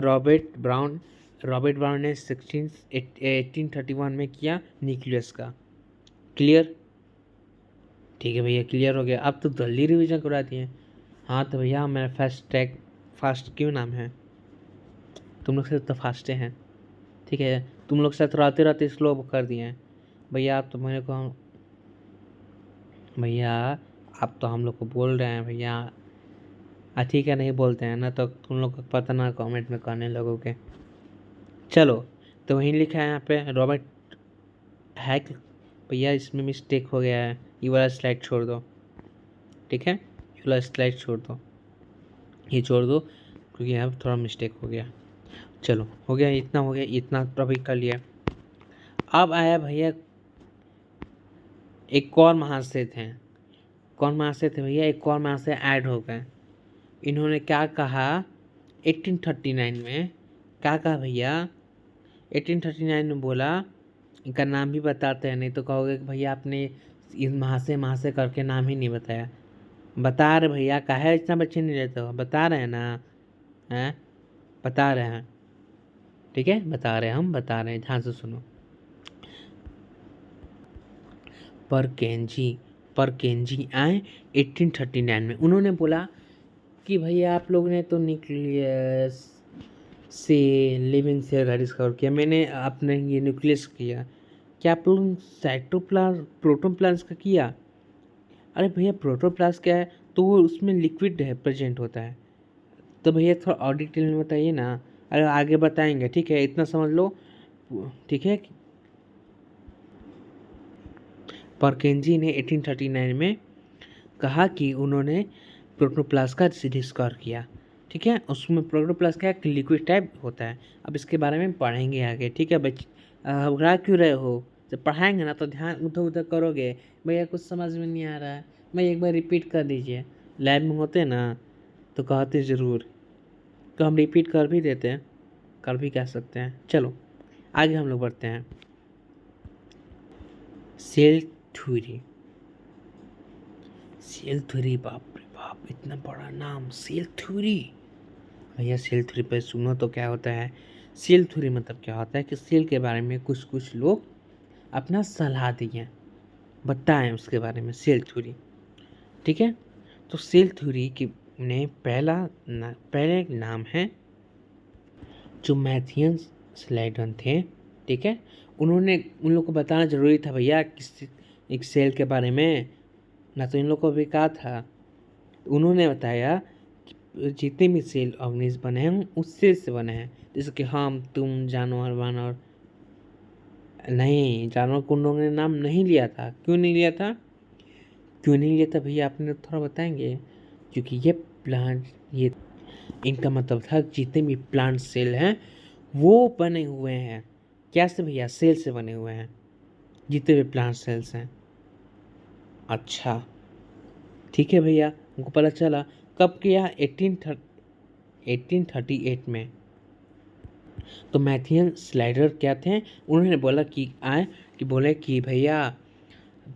रॉबर्ट ब्राउन ने 1831 में किया न्यूक्लियस का। क्लियर? ठीक है भैया, क्लियर हो गया। अब तो जल्दी रिवीजन करा दिए। हाँ तो भैया मेरा फास्ट क्यों नाम है? तुम लोग से तो फास्टे हैं, ठीक है। तुम लोग साथ रहते स्लो कर दिए हैं भैया। आप तो मेरे को भैया आप तो हम लोग को बोल रहे हैं भैया, ठीक है, नहीं बोलते हैं ना तो तुम लोग को पता ना कमेंट में करने लगोगे। चलो तो वहीं लिखा है यहाँ पे रॉबर्ट हैक। भैया इसमें मिस्टेक हो गया है, ये वाला स्लाइड छोड़ दो, ठीक है, ये वाला स्लाइड छोड़ दो, ये छोड़ दो क्योंकि यहाँ पे थोड़ा मिस्टेक हो गया। चलो हो गया, इतना हो गया, इतना टॉपिक कर लिया। अब आया भैया एक और महाशय थे। कौन महाशय थे भैया? एक और महाशय ऐड हो गए। इन्होंने क्या कहा 1839 में? क्या कहा भैया? 1839 में बोला, इनका नाम भी बताते हैं, नहीं तो कहोगे कि भैया आपने इस महाशय करके नाम ही नहीं बताया। बता रहे भैया, काहे इतना बच्चे नहीं लेते हो? बता रहे हैं ना, हैं? बता रहे हैं, ठीक है, बता रहे हैं, हम बता रहे हैं, ध्यान से सुनो। पर केंजी आए 1839 में। उन्होंने बोला कि भैया आप लोग ने तो न्यूक्लियस से लिविंग सेल का डिस्कवर किया, मैंने आपने ये न्यूक्लियस किया, क्या आप लोग साइटोप्लाज्म प्रोटोप्लाज्म का किया? अरे भैया प्रोटोप्लाज्म क्या है? तो वो उसमें लिक्विड है प्रेजेंट होता है। तो भैया थोड़ा और डिटेल में बताइए ना। अरे आगे बताएंगे, ठीक है, इतना समझ लो, ठीक है। परकेंजी ने 1839 में कहा कि उन्होंने प्रोटोप्लाज्म का डिस्कवर किया, ठीक है। उसमें प्रोटोप्लाज्म क्या है? लिक्विड टाइप होता है। अब इसके बारे में पढ़ेंगे आगे, ठीक है। घबरा क्यों रहे हो? जब पढ़ाएंगे ना तो ध्यान उधर उधर करोगे। भैया कुछ समझ में नहीं आ रहा है, मैं एक बार रिपीट कर दीजिए। लैब में होते ना तो कहते ज़रूर, तो हम रिपीट कर भी देते हैं, कर भी कह सकते हैं। चलो आगे हम लोग बढ़ते हैं। Cell theory. सेल थ्योरी, बाप रे बाप, इतना बड़ा नाम, सेल थ्योरी। भैया सेल थ्योरी पर सुनो तो क्या होता है। सेल थ्योरी मतलब क्या होता है कि सेल के बारे में कुछ लोग अपना सलाह दिए, बताएं उसके बारे में, सेल थ्योरी, ठीक है। तो सेल थ्योरी की ने पहले नाम है जो मैथियंस स्लाइडन थे, ठीक है, उन्होंने उन लोग को बताना ज़रूरी था भैया किस एक सेल के बारे में, ना तो इन लोग को भी कहा था। उन्होंने बताया कि जितने भी सेल ऑर्गेनिज्म बने हैं उस सेल से बने हैं, जैसे कि हम, तुम, जानवर वानवर। नहीं, जानवर को उन लोगों ने नाम नहीं लिया था। क्यों नहीं लिया था? क्यों नहीं लिया था भैया, आपने थोड़ा बताएंगे? क्योंकि ये प्लांट, ये इनका मतलब था जितने भी प्लांट सेल हैं वो बने हुए हैं क्या से भैया? सेल से बने हुए हैं, जितने भी प्लांट सेल्स हैं। अच्छा, ठीक है भैया, हमको पता चला। कब किया? 1838 में। तो मैथियन स्लाइडर क्या थे, उन्होंने बोला कि बोले कि भैया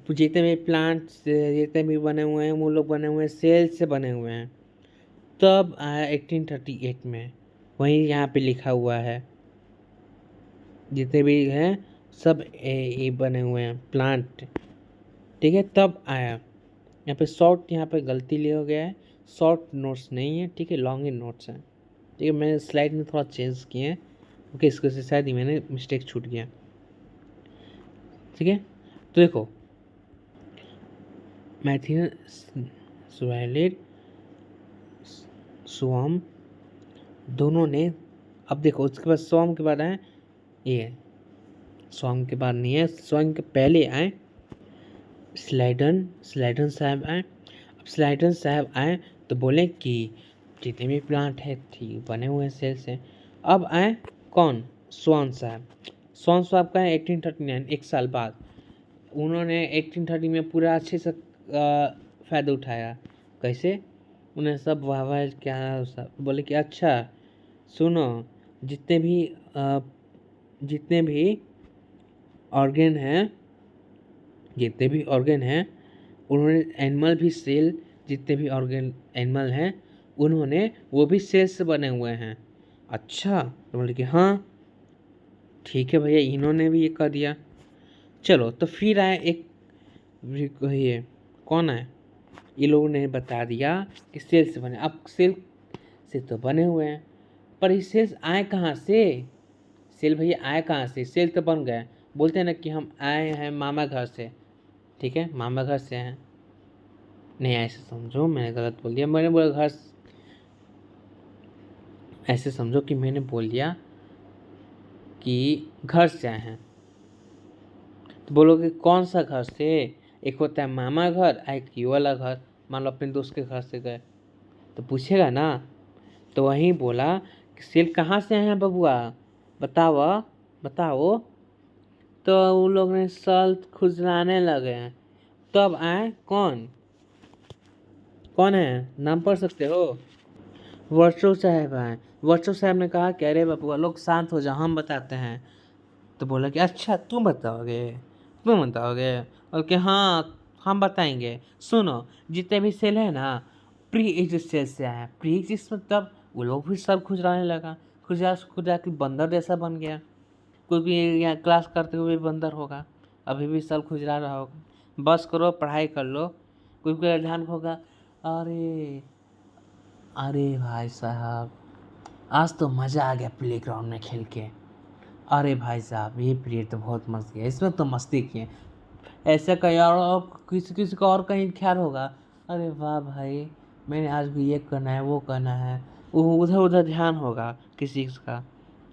जितने भी प्लांट जितने भी बने हुए हैं वो लोग बने हुए हैं सेल से बने हुए हैं। तब आया 1838 में, वहीं यहाँ पे लिखा हुआ है जितने भी हैं सब ये बने हुए हैं प्लांट, ठीक है। तब आया यहाँ पे शॉर्ट, यहाँ पे गलती लिया गया है, शॉर्ट नोट्स नहीं है, ठीक है, लॉन्ग ही नोट्स हैं, ठीक है। मैंने स्लाइड में थोड़ा चेंज किए हैं, ओके, इसको से शायद ही मैंने मिस्टेक छूट गया, ठीक है। तो देखो मैथियन स्वेलिड स्वाम दोनों ने, अब देखो उसके बाद स्वाम के बाद आए ये, स्वाम के बाद नहीं है, स्वाम के पहले आए स्लाइडन साहब आए। अब स्लाइडन साहब आए तो बोले कि जितने भी प्लांट है ठीक बने हुए हैं सेल से। अब आए कौन? स्वान साहब। स्वान साहब का है 1839, एक साल बाद। उन्होंने 1830 में पूरा अच्छे से फ़ायदा उठाया। कैसे? उन्हें सब वाह क्या सब बोले कि अच्छा सुनो, जितने भी जितने भी ऑर्गेन हैं, जितने भी ऑर्गेन हैं उन्होंने एनिमल भी सेल, जितने भी ऑर्गेन एनिमल हैं उन्होंने वो भी सेल से बने हुए हैं। अच्छा, तो बोले कि हाँ ठीक है भैया, इन्होंने भी ये कर दिया। चलो, तो फिर आए एक ये कौन है, ये लोगों ने बता दिया कि सेल से बने। अब सेल से तो बने हुए हैं, पर ये सेल्स आए कहाँ से? सेल भैया आए कहाँ से? सेल तो बन गए। बोलते हैं ना कि हम आए हैं मामा घर से, ठीक है, मामा घर से हैं। नहीं, ऐसे समझो, मैंने गलत बोल दिया, मैंने बोला घर, ऐसे समझो कि मैंने बोल दिया कि घर से आए हैं। तो बोलोगे कौन सा घर से? एक होता है मामा घर, एक ये वाला घर। मान लो अपने दोस्त के घर से गए तो पूछेगा ना, तो वहीं बोला कि सेल कहाँ से आए हैं बबुआ, बताओ बताओ। तो उन लोग ने साल खुजलाने लगे हैं। तब आए कौन? कौन है, नाम पढ़ सकते हो? वर्षो साहब आए। वर्षो साहब ने कहा कि अरे बबुआ लोग शांत हो जाओ, हम बताते हैं। तो बोला कि अच्छा तुम बताओगे, तुम बताओगे? और कि हाँ हम बताएंगे। सुनो, जितने भी सेल है ना प्री एग्जिस्ट सेल से आए हैं। प्री एग्जिस्ट मतलब वो लोग भी सब खुजलाने लगा, खुजा खुजा के बंदर जैसा बन गया। कोई भी यहाँ क्लास करते हुए बंदर होगा, अभी भी सब खुजला रहा होगा। बस करो, पढ़ाई कर लो। कोई कोई ध्यान होगा, अरे अरे भाई साहब आज तो मज़ा आ गया प्लेग्राउंड में खेल के। अरे भाई साहब ये पीरियड तो बहुत मस्त गया, इसमें तो मस्ती किए। ऐसा कहीं और किसी किसी का और कहीं ख्याल होगा, अरे वाह भाई मैंने आज भी ये करना है वो करना है, वो उधर उधर ध्यान होगा किसी का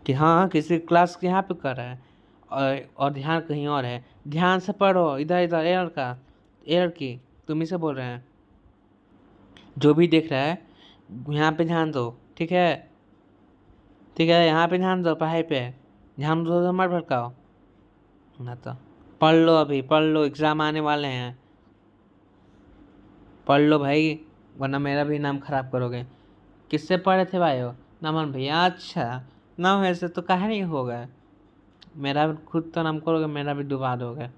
कि हाँ किसी क्लास यहाँ पे कर रहा है और ध्यान कहीं और है। ध्यान से पढ़ो, इधर इधर, ए लड़का ए लड़की तुम ही से बोल रहे हैं, जो भी देख रहा है यहाँ पे ध्यान दो, ठीक है, ठीक है, यहाँ पे ध्यान दो, पढ़ाई पे ध्यान दो, मत भटकाओ ना। तो पढ़ लो, अभी पढ़ लो, एग्ज़ाम आने वाले हैं, पढ़ लो भाई, वरना मेरा भी नाम खराब करोगे। किससे पढ़े थे भाई हो? नमन भैया। अच्छा, नाम ऐसे तो काहे नहीं होगा, मेरा भी खुद तो नाम करोगे, मेरा भी डुबा दोगे।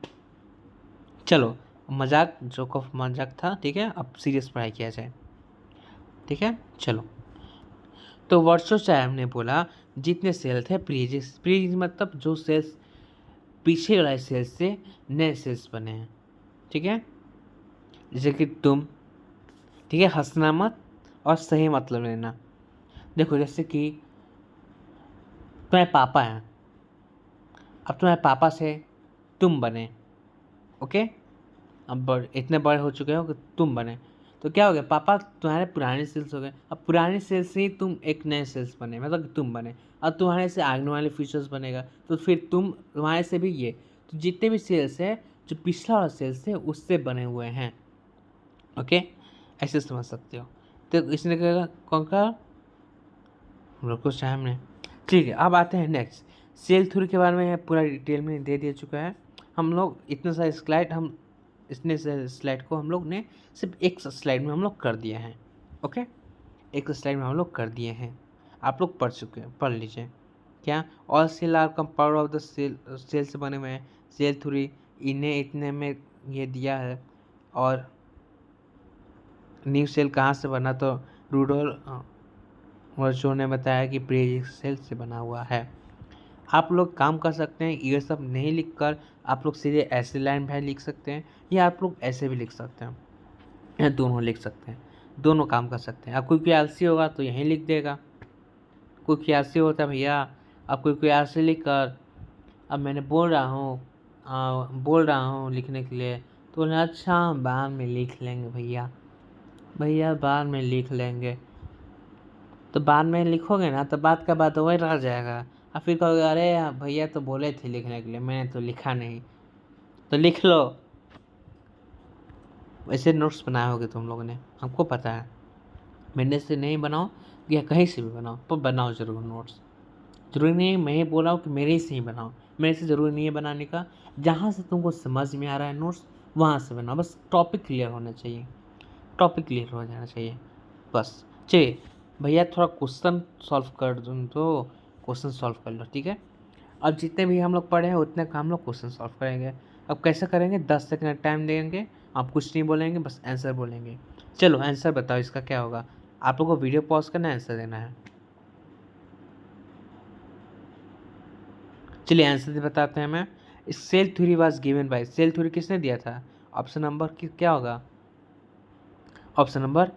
चलो, मजाक जोक ऑफ मजाक था, ठीक है, अब सीरियस पढ़ाई किया जाए, ठीक है। चलो, तो वर्षों साहब ने बोला जितने सेल थे प्रीज मतलब जो सेल्स पीछे वाले सेल्स से नए सेल्स बने हैं, ठीक है। जैसे कि तुम, ठीक है, हंसना मत और सही मतलब लेना। देखो जैसे कि तुम्हारे पापा हैं, अब तुम्हारे पापा से तुम बने, ओके, अब इतने बड़े हो चुके हो कि तुम बने, तो क्या हो गया, पापा तुम्हारे पुराने सेल्स हो गए, अब पुराने सेल्स से ही तुम एक नए सेल्स बने, मतलब कि तुम बने, अब तुम्हारे से आगने वाले फ्यूचर्स बनेगा, तो फिर तुम्हारे से भी ये, तो जितने भी सेल्स है जो पिछला वाला सेल्स है उससे बने हुए हैं, ओके, ऐसे समझ सकते हो। तो इसने कौन का हम लोग को टाइम नहीं, ठीक है। अब आते हैं नेक्स्ट, सेल थ्योरी के बारे में पूरा डिटेल में दे दिया चुका है हम लोग, इतने सारे स्लाइड हम इतने स्लाइड को हम लोग ने सिर्फ एक स्लाइड में हम लोग कर दिए हैं, ओके, एक स्लाइड में हम लोग कर दिए हैं, आप लोग पढ़ लीजिए क्या। All cell are compound of the cell से बने हुए हैं, सेल थ्योरी इन्हें इतने में ये दिया है, और न्यू सेल कहाँ से बना, तो रूडोल्फ वर्चो ने बताया कि प्री सेल से बना हुआ है। आप लोग काम कर सकते हैं, ये सब नहीं लिखकर आप लोग सीधे ऐसे लाइन बाय लिख सकते हैं, या आप लोग ऐसे भी लिख सकते हैं, या दोनों लिख सकते हैं, दोनों काम कर सकते हैं। अब कोई आलसी होगा तो यहीं लिख देगा, कोई आलसी होता है भैया, अब कोई आलसी लिख कर, अब मैंने बोल रहा हूँ लिखने के लिए, तो बोले अच्छा बाद में लिख लेंगे भैया बाद में लिख लेंगे, तो बाद में लिखोगे ना तो बात का बात वही रह जाएगा, और फिर कहोगे अरे भैया तो बोले थे लिखने के लिए, मैंने तो लिखा नहीं, तो लिख लो। वैसे नोट्स बनाए होगे तुम लोगों ने, हमको पता है, मैंने से नहीं बनाओ या कहीं से भी बनाओ, पर बनाओ जरूर नोट्स, जरूरी नहीं है मैं ही बोला हूँ कि मेरे से ही बनाओ, मेरे से ज़रूरी नहीं है बनाने का, जहाँ से तुमको समझ में आ रहा है नोट्स वहाँ से बनाओ, बस टॉपिक क्लियर होना चाहिए, टॉपिक क्लियर हो जाना चाहिए बस। चलिए भैया थोड़ा क्वेश्चन सॉल्व कर दूँ, तो क्वेश्चन सॉल्व कर लो, ठीक है। अब जितने भी हम लोग पढ़े हैं उतने का हम लोग क्वेश्चन सॉल्व करेंगे। अब कैसे करेंगे, 10 सेकंड टाइम देंगे, आप कुछ नहीं बोलेंगे, बस आंसर बोलेंगे। चलो आंसर बताओ इसका क्या होगा, आप लोगों को वीडियो पॉज करना है, आंसर देना है। चलिए आंसर बताते हैं मैं। Cell theory was given by, cell theory किसने दिया था, ऑप्शन नंबर क्या होगा, ऑप्शन नंबर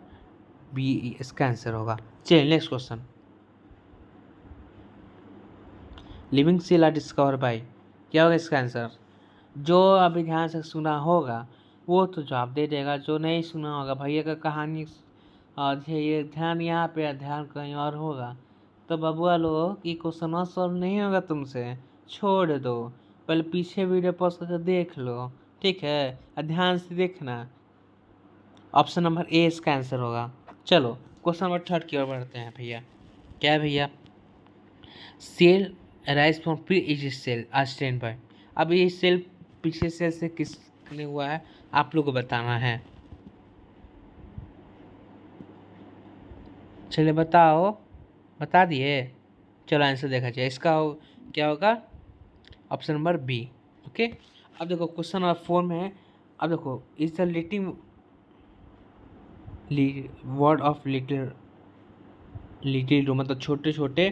बी इसका आंसर होगा। चलिए next question, living cell are discover by, क्या होगा इसका आंसर, जो अभी ध्यान से सुना होगा वो तो जवाब दे देगा, जो नहीं सुना होगा भैया का कहानी ये ध्यान यहाँ पे ध्यान कहीं और होगा, तो बबुआ लोग ये क्वेश्चन सॉल्व नहीं होगा तुमसे, छोड़ दो, पहले पीछे वीडियो पॉज करके देख लो, ठीक है, और ध्यान से देखना, ऑप्शन नंबर ए इसका आंसर होगा। चलो क्वेश्चन नंबर 3 की ओर बढ़ते हैं भैया, क्या है भैया, cell rise from pre exist cell are stand by, अब ये सेल पिछले सेल से किसने हुआ है आप लोग को बताना है, चलिए बताओ, बता दिए, चलो आंसर देखा जाए, इसका क्या होगा, ऑप्शन नंबर बी, ओके। अब देखो क्वेश्चन नंबर 4 में है, अब देखो is the word of little little room, मतलब छोटे छोटे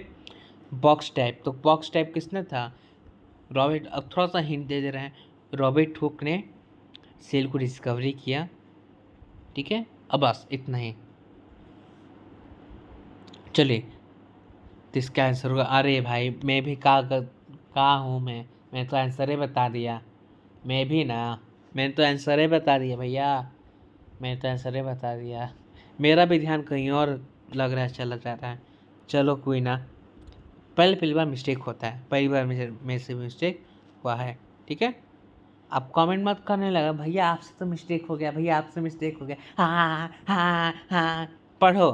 बॉक्स टाइप, तो बॉक्स टाइप किसने था, रॉबर्ट, अब थोड़ा सा हिंट दे रहे हैं, रॉबर्ट हुक ने सेल को डिस्कवरी किया, ठीक है, अब बस इतना ही। चलिए तो इसका आंसर होगा, अरे भाई मैं भी का हूँ मैं तो आंसर ही बता दिया, मैं भी ना, मैंने तो आंसर ही बता दिया भैया, मैंने तो आंसर ही बता दिया, मेरा भी ध्यान कहीं और लग रहा है, चला जा रहा है, चलो कोई ना, पहली बार मिस्टेक होता है, पहली बार मेरे से मिस्टेक हुआ है, ठीक है। आप कमेंट मत करने लगा भैया आपसे तो मिस्टेक हो गया, भैया आपसे मिस्टेक हो गया, हाँ हाँ हाँ, पढ़ो,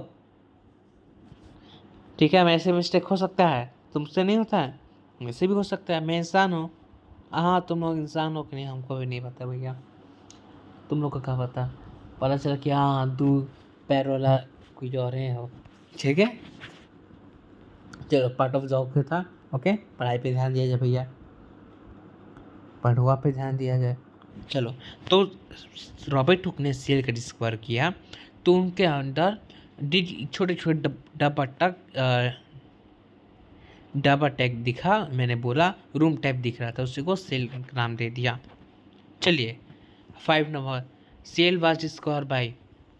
ठीक है, मेरे से मिस्टेक हो सकता है, तुमसे नहीं होता है, मुझसे भी हो सकता है, मैं इंसान हूँ, हाँ तुम लोग इंसान हो कि नहीं हमको भी नहीं पता भैया, तुम लोग को क्या पता, पता चला कि हाँ दूध पैर वाला कोई और है हो, ठीक है। चलो पार्ट ऑफ जॉब था, ओके, पढ़ाई पे ध्यान दिया जाए भैया, पढ़ुआ पे ध्यान दिया जाए। चलो तो रॉबर्ट हुक ने सेल का डिस्कवर किया, तो उनके अंदर छोटे छोटे डब्बा टाइप दिखा, मैंने बोला रूम टाइप दिख रहा था, उसी को सेल का नाम दे दिया। चलिए 5 number, cell was discover by,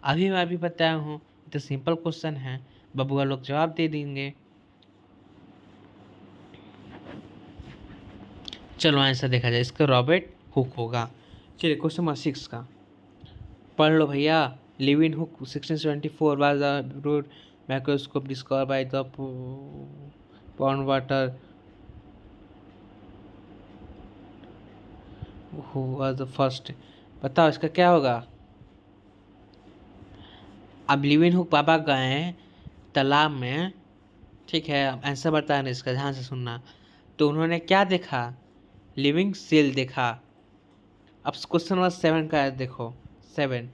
अभी मैं अभी बताया हूँ, तो सिंपल क्वेश्चन है, बबुआ लोग जवाब दे देंगे। चलो आंसर देखा जाए, इसका रॉबर्ट हुक होगा। चलिए क्वेश्चन नंबर 6 का पढ़ लो भैया। Living hook 1674 was the brood microscope discover by the pond water who was the first. बताओ इसका क्या होगा। अब लिविन हुक पापा गए हैं तालाब में, ठीक है, अब आंसर बताना इसका, ध्यान से सुनना। तो उन्होंने क्या देखा, लिविंग सेल देखा। अब क्वेश्चन नंबर 7 का देखो, 7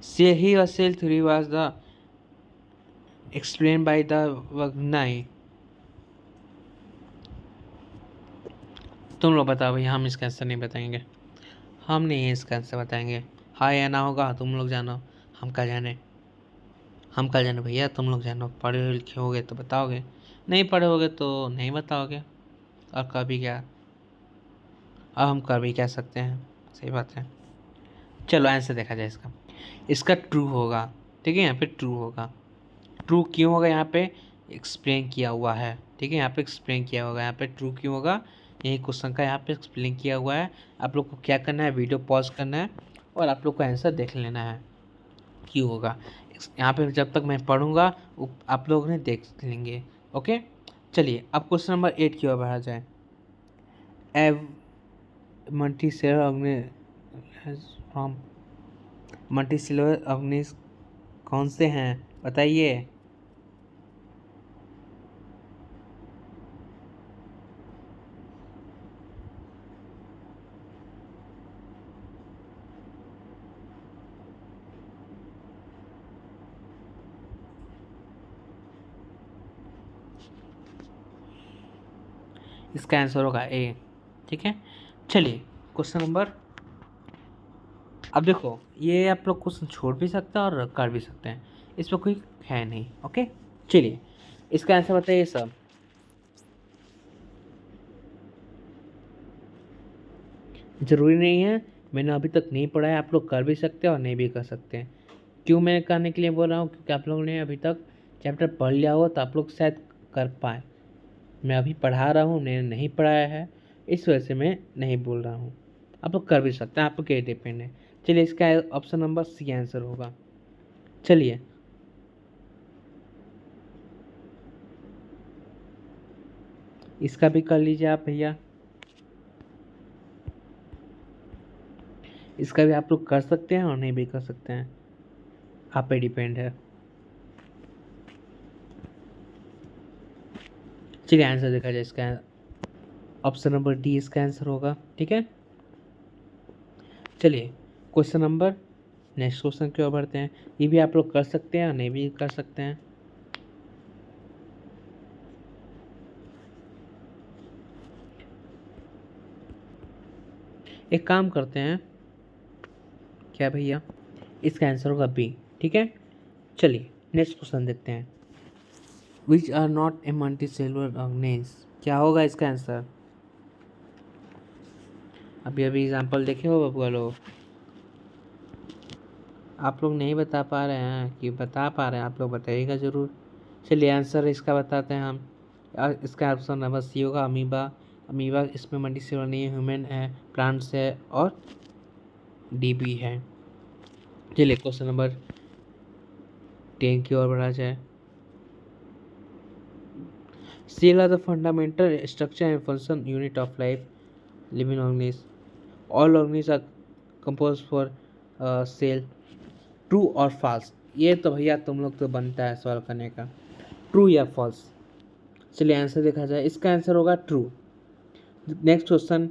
से ही और cell theory was the explain by the वग्नाई। तुम लोग बताओ भैया, हम इसका आंसर नहीं बताएंगे, हम नहीं इसका आंसर बताएंगे। हाँ या ना होगा, तुम लोग जानो, हम क्या जाने, हम क्या जाने भैया, तुम लोग जानो। पढ़े लिखे होगे तो बताओगे, नहीं पढ़े होगे तो नहीं बताओगे। और कभी क्या, अब हम कर भी कह सकते हैं, सही बात है। चलो आंसर देखा जाए इसका, इसका ट्रू होगा, ठीक है, यहाँ पे ट्रू होगा। ट्रू क्यों होगा, यहाँ पे एक्सप्लेन किया हुआ है, ठीक है, यहाँ पे एक्सप्लेन किया होगा। यहाँ पे ट्रू क्यों होगा, यही क्वेश्चन का यहाँ पे एक्सप्लेन किया हुआ है। आप लोग को क्या करना है, वीडियो पॉज करना है और आप लोग को आंसर देख लेना है क्यों होगा। यहाँ पे जब तक मैं पढ़ूंगा आप लोग ने देख लेंगे। ओके, चलिए अब क्वेश्चन नंबर 8 की ओर बढ़ा जाए। एव multicellular organism from, multicellular organism कौन से हैं बताइए। इसका आंसर होगा ए, ठीक है। चलिए क्वेश्चन नंबर, अब देखो ये आप लोग क्वेश्चन छोड़ भी सकते हैं और कर भी सकते हैं, इस पर कोई है नहीं। ओके, चलिए इसका आंसर बताइए सब। ज़रूरी नहीं है, मैंने अभी तक नहीं पढ़ा है, आप लोग कर भी सकते हैं और नहीं भी कर सकते हैं। क्यों मैं करने के लिए बोल रहा हूँ, क्योंकि आप लोगों ने अभी तक चैप्टर पढ़ लिया हो तो आप लोग शायद कर पाए। मैं अभी पढ़ा रहा हूँ, मैंने नहीं पढ़ाया है, इस वजह से मैं नहीं बोल रहा हूँ। आप लोग कर भी सकते हैं, आप लोग के डिपेंड है। चलिए इसका ऑप्शन नंबर सी आंसर होगा। चलिए इसका भी कर लीजिए आप भैया, इसका भी आप लोग कर सकते हैं और नहीं भी कर सकते हैं, आप पे डिपेंड है। चलिए आंसर देखा जाए, इसका ऑप्शन नंबर डी इसका आंसर होगा, ठीक है। चलिए क्वेश्चन नंबर, नेक्स्ट क्वेश्चन की ओर बढ़ते हैं। ये भी आप लोग कर सकते हैं और नहीं भी कर सकते हैं। एक काम करते हैं, क्या भैया, इसका आंसर होगा बी, ठीक है। चलिए नेक्स्ट क्वेश्चन देखते हैं। Which are not a multicellular organism, क्या होगा इसका आंसर। अभी अभी एग्जाम्पल देखे हो बबुआ लोग, आप लोग नहीं बता पा रहे हैं कि बता पा रहे हैं, आप लोग बताइएगा ज़रूर। चलिए आंसर इसका बताते हैं हम। इसका ऑप्शन नंबर सी होगा, अमीबा। अमीबा इसमें मल्टीसेलुलर नहीं है, ह्यूमन है, प्लांट्स है और डीबी है। चलिए क्वेश्चन नंबर 10 की ओर बढ़ा जाए। Cell are the fundamental structure and function unit of life living organism, all organism are compose for cell, true और फॉल्स। ये तो भैया तुम लोग तो बनता है सवाल करने का, ट्रू या फॉल्स। चलिए आंसर देखा जाए, इसका आंसर होगा ट्रू। नेक्स्ट क्वेश्चन,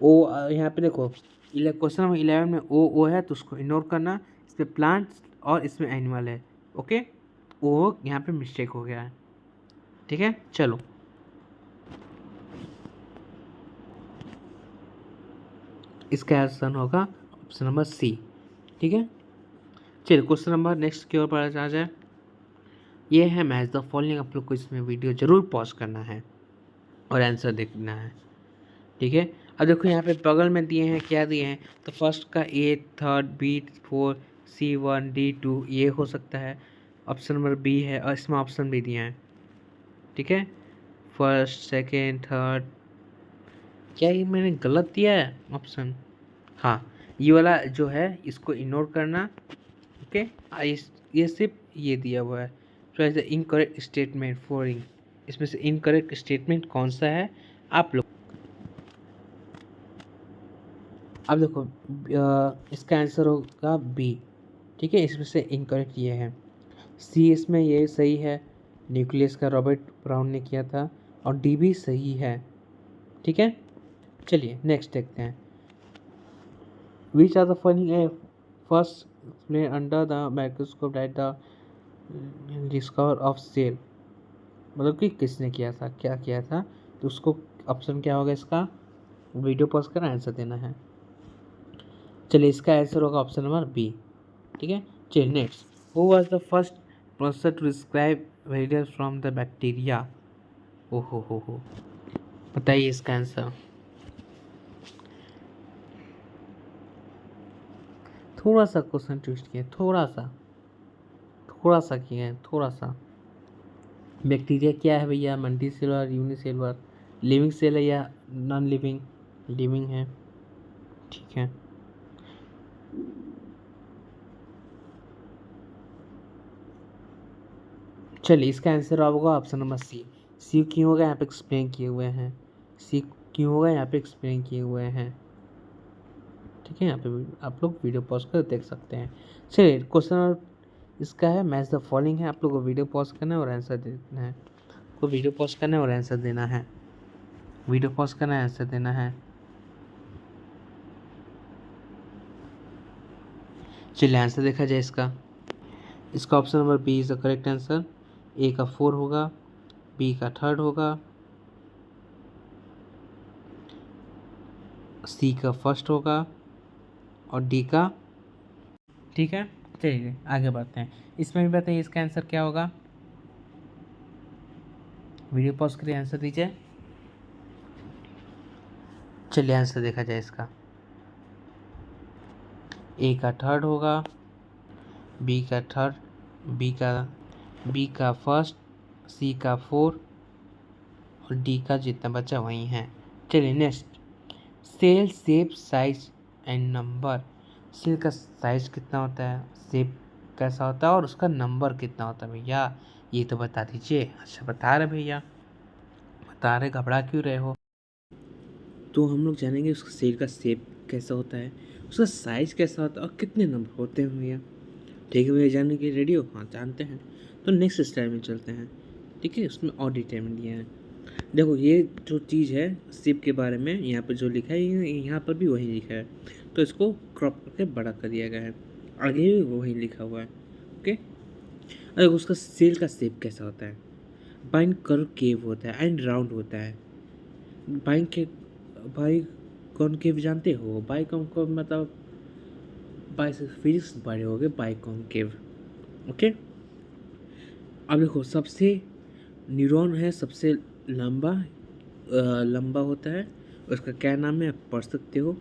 ओ यहाँ पे देखो, क्वेश्चन नंबर 11 में ओ है तो उसको इग्नोर करना, इसमें प्लांट्स और इसमें एनिमल है। ओके, ओ यहाँ पे मिस्टेक हो गया है, ठीक है। चलो इसका आंसर होगा ऑप्शन नंबर सी, ठीक है। चलिए क्वेश्चन नंबर नेक्स्ट की ओर बढ़ा जाए। ये है मैच द फॉलोइंग, आप लोग को इसमें वीडियो जरूर पॉज करना है और आंसर देखना है, ठीक है। अब देखो यहाँ पे बगल में दिए हैं, क्या दिए हैं, तो फर्स्ट का ए, थर्ड बी, 4, C1, D2 ये हो सकता है। ऑप्शन नंबर बी है और इसमें ऑप्शन भी दिए हैं, ठीक है। First, second, third. क्या ये मैंने गलत दिया है ऑप्शन? हाँ, ये वाला जो है इसको इग्नोर करना। ओके, ये सिर्फ ये दिया हुआ है। So as the incorrect statement following, इसमें से इनकरेक्ट स्टेटमेंट कौन सा है आप लोग। अब देखो इसका आंसर होगा बी। ठीक है, इसमें से इनकरेक्ट ये है। सी इसमें ये सही है, न्यूक्लियस का रॉबर्ट ब्राउन ने किया था, और डी भी सही है। ठीक है, चलिए नेक्स्ट देखते हैं। Which are the following first explain under the microscope that the discover of cell, मतलब कि किसने किया था, क्या किया था, तो उसको ऑप्शन क्या होगा इसका, वीडियो पॉज कर आंसर देना है। चलिए इसका आंसर होगा ऑप्शन नंबर बी। ठीक है, चलिए next. Who was the first person to describe virus from the bacteria? ओहो हो, बताइए इसका आंसर। थोड़ा सा क्वेश्चन ट्विस्ट किया, थोड़ा सा किया है, थोड़ा सा। बैक्टीरिया क्या है भैया? मल्टीसेलुलर, यूनिसेलुलर, लिविंग सेल है या नॉन लिविंग? लिविंग है। ठीक है, चलिए इसका आंसर होगा ऑप्शन नंबर सी। सी क्यों होगा यहाँ पे एक्सप्लेन किए हुए हैं, सी क्यों होगा यहाँ पे एक्सप्लेन किए हुए हैं। ठीक है, यहाँ पे आप लोग वीडियो पॉज कर देख सकते हैं। चलिए क्वेश्चन इसका है मैच द फॉलोइंग है, आप लोग को वीडियो पॉज करना है और आंसर देना है। को वीडियो पॉज करना है और आंसर देना है, वीडियो पॉज करना है, आंसर देना है। चलिए आंसर देखा जाए इसका। इसका option number B is the correct answer. A का 4 होगा, बी का 3rd होगा, सी का 1st होगा और डी का। ठीक है, चलिए आगे बढ़ते हैं। इसमें भी बताइए इसका आंसर क्या होगा। वीडियो पॉज करिए, आंसर दीजिए। चलिए आंसर देखा जाए इसका। ए का 3rd होगा, बी का 3rd, बी का 1st, सी का 4 और डी का जितना बचा वही है। चलिए next. Cell shape, size and number. Cell का साइज कितना होता है, शेप कैसा होता है और उसका नंबर कितना होता है भैया, ये तो बता दीजिए। अच्छा बता रहे भैया, बता रहे, घबरा क्यों रहे हो। तो हम लोग जानेंगे उसका सेल का शेप कैसा होता है, उसका साइज कैसा होता है और कितने नंबर होते हैं भैया। ठीक है भैया, जानने के रेडी हो? हाँ जानते हैं। तो नेक्स्ट स्टाइल में चलते हैं। ठीक है, उसमें और डिटेल में दिया है। देखो ये जो चीज़ है शेप के बारे में, यहाँ पर जो लिखा है यहाँ पर भी वही लिखा है, तो इसको क्रॉप करके बड़ा कर दिया गया है, आगे भी वही लिखा हुआ है। ओके, अगर उसका सेल का शेप कैसा होता है, बाइन कर्व केव होता है एंड राउंड होता है। बाई कॉनकेव जानते हो? बाई कॉनकेव मतलब बाई से फिजिक्स पढ़े होगे, बाई कॉनकेव। ओके, अब देखो सबसे न्यूरॉन है सबसे लंबा होता है, उसका क्या नाम है आप पढ़ सकते हो।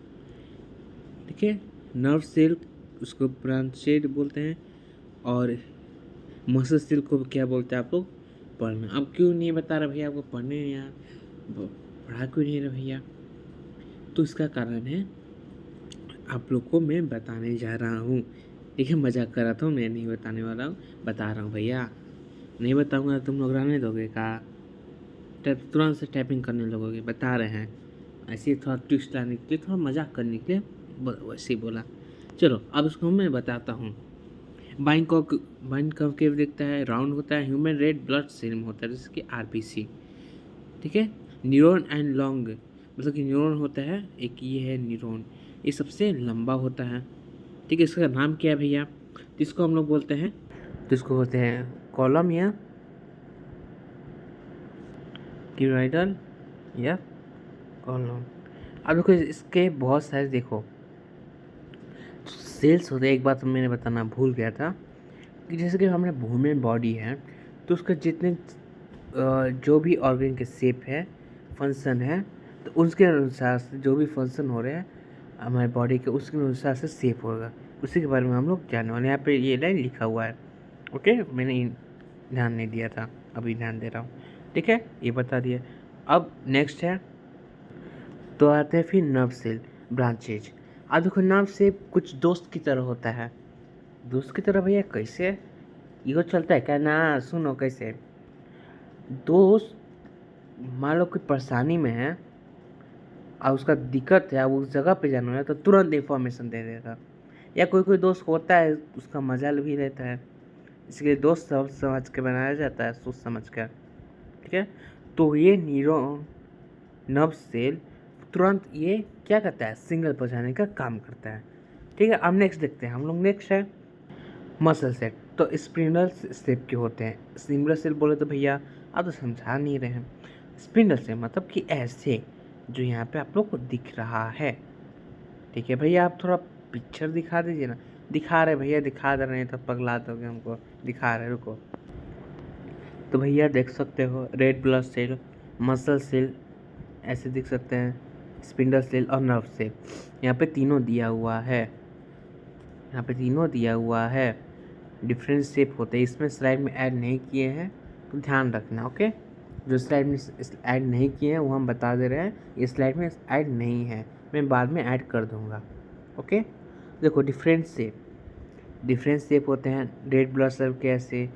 ठीक है, नर्व सेल उसको ब्रांचेड बोलते हैं, और मसल सेल को क्या बोलते हैं आप लोग पढ़ना। अब क्यों नहीं बता रहा भैया आपको, पढ़ने यहाँ पढ़ा क्यों नहीं रहा भैया, तो इसका कारण है आप लोग को मैं बताने जा रहा हूँ। ठीक है, मजाक कर रहा था, मैं नहीं बताने वाला हूँ, बता रहा हूँ भैया। नहीं बताऊँगा तुम लोग रहने दोगे का, तुरंत से टाइपिंग करने लगोगे। बता रहे हैं ऐसे ही, थोड़ा ट्विस्ट लाने के लिए, थोड़ा मजाक करने के लिए वैसे ही बोला। चलो अब इसको मैं बताता हूँ। बाइन कॉन्केव दिखता है, राउंड होता है, ह्यूमन रेड ब्लड सेल में होता है जैसे कि आरबीसी। ठीक है, न्यूरॉन एंड लॉन्ग, मतलब कि न्यूरॉन होता है एक, ये है न्यूरॉन, ये सबसे लंबा होता है। ठीक है, इसका नाम क्या है भैया, जिसको हम लोग बोलते हैं, जिसको बोलते हैं कॉलम या क्यूराइडल या कॉलम। अब देखो इसके बहुत सारे देखो सेल्स होते हैं। एक बात मैंने बताना भूल गया था कि जैसे कि हमारे ह्यूमन बॉडी है, तो उसका जितने जो भी ऑर्गन के शेप है, फंक्शन है, तो उसके अनुसार से जो भी फंक्शन हो रहे हैं हमारे बॉडी के, उसके अनुसार से शेप होगा। उसी के बारे में हम लोग जानने वाले। यहाँ पे ये लाइन लिखा हुआ है। ओके, मैंने ध्यान नहीं दिया था, अभी ध्यान दे रहा हूँ। ठीक है, ये बता दिया। अब नेक्स्ट है, तो आते हैं फिर नर्व सेल ब्रांचेज। अब देखो नर्व से कुछ दोस्त की तरह होता है। दोस्त की तरह भैया कैसे? ये चलता है क्या ना, सुनो कैसे। दोस्त मान लो कोई परेशानी में है और उसका दिक्कत है, वो उस जगह पे जाना है तो तुरंत इन्फॉर्मेशन दे देगा। या कोई कोई दोस्त होता है उसका मजाल भी रहता है, इसलिए दोस्त सोच समझ के बनाया जाता है, सोच समझ कर। ठीक है, तो ये न्यूरॉन नर्व सेल तुरंत ये क्या करता है, सिग्नल पहुंचाने का काम करता है। ठीक है, अब नेक्स्ट देखते हैं हम लोग। नेक्स्ट है मसल सेल। तो स्पिंडल शेप के होते हैं। सिंगल सेल बोले तो भैया आप तो समझा नहीं रहे हैं। स्पिंडल सेल मतलब कि ऐसे जो यहाँ पे आप लोग को दिख रहा है। ठीक है भैया, आप थोड़ा पिक्चर दिखा दीजिए ना। दिखा रहे भैया, दिखा दे रहे हैं, तो पगला दोगे हमको। दिखा रहे, रुको। तो भैया देख सकते हो red blood cell, muscle cell ऐसे दिख सकते हैं, स्पिंडल सेल और नर्व सेल। यहाँ पे तीनों दिया हुआ है, यहाँ पे तीनों दिया हुआ है। डिफरेंट शेप होते हैं, इसमें स्लाइड में ऐड नहीं किए हैं तो ध्यान रखना। ओके, जो स्लाइड में ऐड नहीं किए हैं वो हम बता दे रहे हैं, ये स्लाइड में ऐड नहीं है, मैं बाद में ऐड कर दूंगा। ओके, देखो डिफरेंट शेप होते हैं। रेड ब्लड सेल के ऐसे,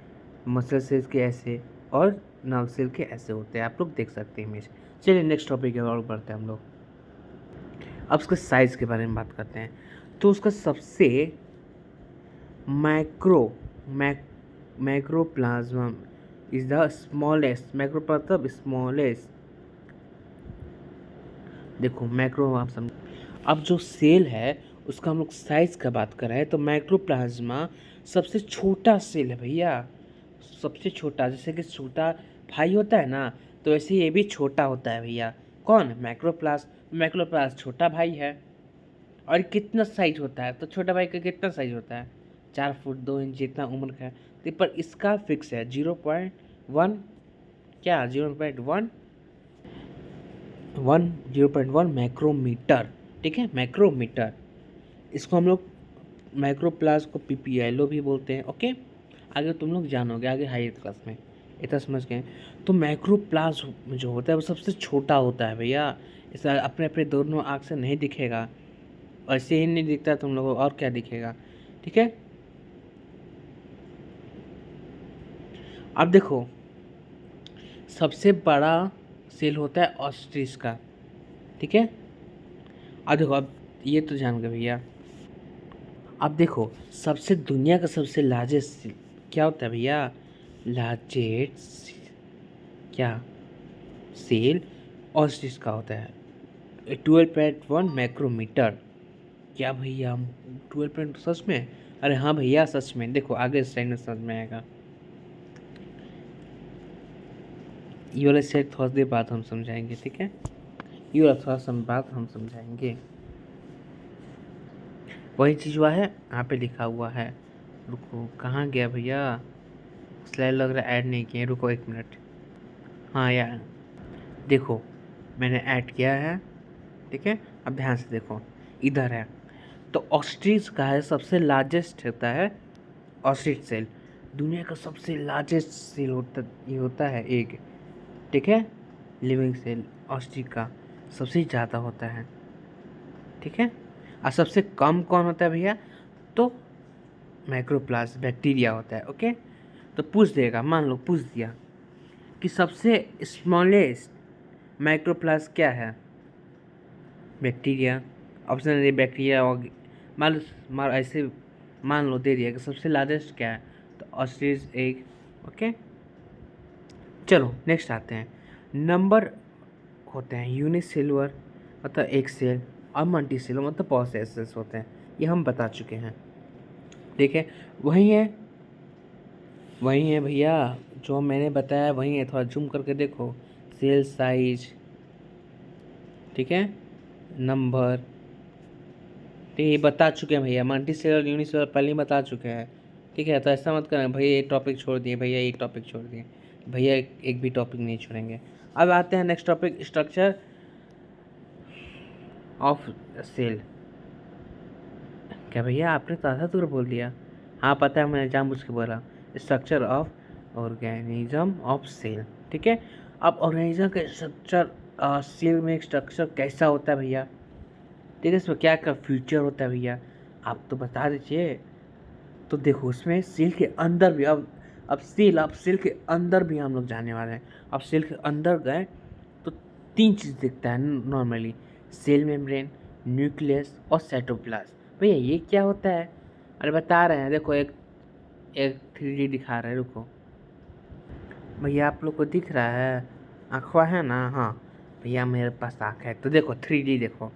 मसल सेल के ऐसे और नर्व सेल के ऐसे होते हैं, आप लोग देख सकते हैं इमेज। चलिए नेक्स्ट टॉपिक की ओर बढ़ते हैं हम लोग। अब उसके साइज़ के बारे में बात करते हैं। तो उसका सबसे मैक्रोप्लाज्म इज द स्मॉलेस्ट। मैक्रो मतलब स्मॉलेस्ट। देखो मैक्रो आप समझ। अब जो सेल है उसका हम लोग साइज का बात कर रहे हैं, तो मैक्रोप्लाज्मा सबसे छोटा सेल है भैया, सबसे छोटा। जैसे कि छोटा भाई होता है ना, तो वैसे ये भी छोटा होता है भैया। कौन? मैक्रोप्लास्ट छोटा भाई है। और कितना साइज होता है, तो छोटा भाई का कितना साइज होता है? 4 फुट 2 इंच जितना उम्र का है। तो पर इसका फिक्स है 0.1, क्या 0.1 मैक्रोमीटर। ठीक है, मैक्रोमीटर। इसको हम लोग माइक्रोप्लास्ट को पीपीएलओ भी बोलते हैं। ओके, आगे तुम लोग जानोगे आगे हायर क्लास में, इतना समझ गए। तो माइक्रोप्लास्ट जो होता है वो सबसे छोटा होता है भैया। इसे अपने अपने दोनों आँख से नहीं दिखेगा, ऐसे ही नहीं दिखता तुम लोगों को, और क्या दिखेगा। ठीक है, अब देखो सबसे बड़ा सेल होता है ऑस्ट्रिच का। ठीक है, अब देखो, अब ये तो जान गए भैया। अब देखो सबसे दुनिया का सबसे लार्जेस्ट क्या होता है भैया? लार्जेस्ट क्या सेल ऑस्ट्रिच का होता है 12.1 मैक्रोमीटर। क्या भैया 12 सच में? अरे हाँ भैया सच में। देखो आगे स्लाइड में समझ में आएगा, ये वाला सेट थोड़ा देर बाद हम समझाएंगे। ठीक है, ये वाला थोड़ा सा बात हम समझाएंगे। वही चीज़ हुआ है, यहाँ पे लिखा हुआ है। रुको कहाँ गया भैया, स्लाइड लग रहा है ऐड नहीं किए। रुको 1 मिनट। हाँ यार देखो मैंने ऐड किया है। ठीक है, अब ध्यान से देखो, इधर है। तो ऑस्ट्रिच का है सबसे लार्जेस्ट होता है ऑस्ट्रिच सेल। दुनिया का सबसे लार्जेस्ट सेल होता है एक। ठीक है, लिविंग सेल ऑस्ट्रिच का सबसे ज़्यादा होता है। ठीक है, और सबसे कम कौन होता है भैया? तो माइक्रोप्लास्ट बैक्टीरिया होता है। ओके, तो पूछ देगा, मान लो पूछ दिया कि सबसे स्मॉलेस्ट माइक्रोप्लास्ट क्या है? बैक्टीरिया। ऑप्शन है बैक्टीरिया और मान ऐसे मान लो दे दिया कि सबसे लार्जेस्ट क्या है, तो ऑस्ट्रिच एग। ओके, चलो नेक्स्ट आते हैं। नंबर होते हैं यूनिसेलुलर मतलब एक सेल, और मल्टी सेलुलर मतलब बहुत से सेल्स होते हैं, ये हम बता चुके हैं। ठीक है, वही है भैया जो मैंने बताया, वही है। थोड़ा जूम करके देखो, सेल साइज। ठीक है, नंबर, ठीक है ये बता चुके हैं भैया। मल्टी सेलुलर यूनिसेलुलर पहले ही बता चुके हैं। ठीक है, तो ऐसा मत करना भैया ये टॉपिक छोड़ दिए, भैया ये टॉपिक छोड़ दिए, भैया एक भी टॉपिक नहीं छोड़ेंगे। अब आते हैं next topic, structure of cell. क्या भैया आपने तो आधा दूर बोल दिया? हाँ पता है, मैंने जानबूझ के बोला। Structure of organism of cell. ठीक है, अब ऑर्गेनिज्म का स्ट्रक्चर, सेल में स्ट्रक्चर कैसा होता है भैया, ठीक है, इसमें क्या क्या फ्यूचर होता है भैया, आप तो बता दीजिए। तो देखो उसमें सेल के अंदर भी, अब सेल के अंदर भी हम लोग जाने वाले हैं। अब सेल के अंदर गए तो 3 चीज़ दिखता है नॉर्मली, सेल मेम्ब्रेन, न्यूक्लियस और साइटोप्लाज्म। भैया ये क्या होता है? अरे बता रहे हैं, देखो एक एक 3D दिखा रहे हैं, रुको भैया, आप लोग को दिख रहा है? आँखवा है ना? हाँ भैया मेरे पास आँख है, तो देखो 3D देखो।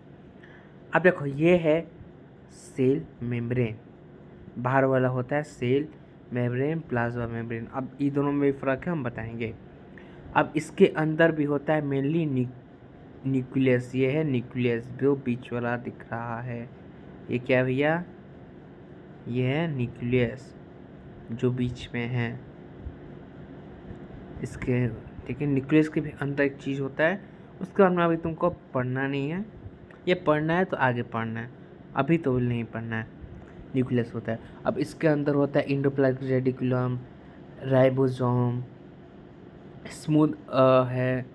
अब देखो ये है सेल मेम्ब्रेन, बाहर वाला होता है सेल मेम्ब्रेन, प्लाज्मा मेम्ब्रेन। अब ये दोनों में फ़र्क है, हम बताएंगे। अब इसके अंदर भी होता है मेनली न्यूक्लियस, ये है न्यूक्लियस जो बीच वाला दिख रहा है, ये क्या भैया? ये है न्यूक्लियस जो बीच में है इसके, ठीक है। न्यूक्लियस के भी अंदर एक चीज़ होता है, उसके बारे में अभी तुमको पढ़ना नहीं है, ये पढ़ना है तो आगे पढ़ना है, अभी तो नहीं पढ़ना है। न्यूक्लियस होता है, अब इसके अंदर होता है एंडोप्लाज्मिक रेटिकुलम, राइबोसोम, स्मूथ है,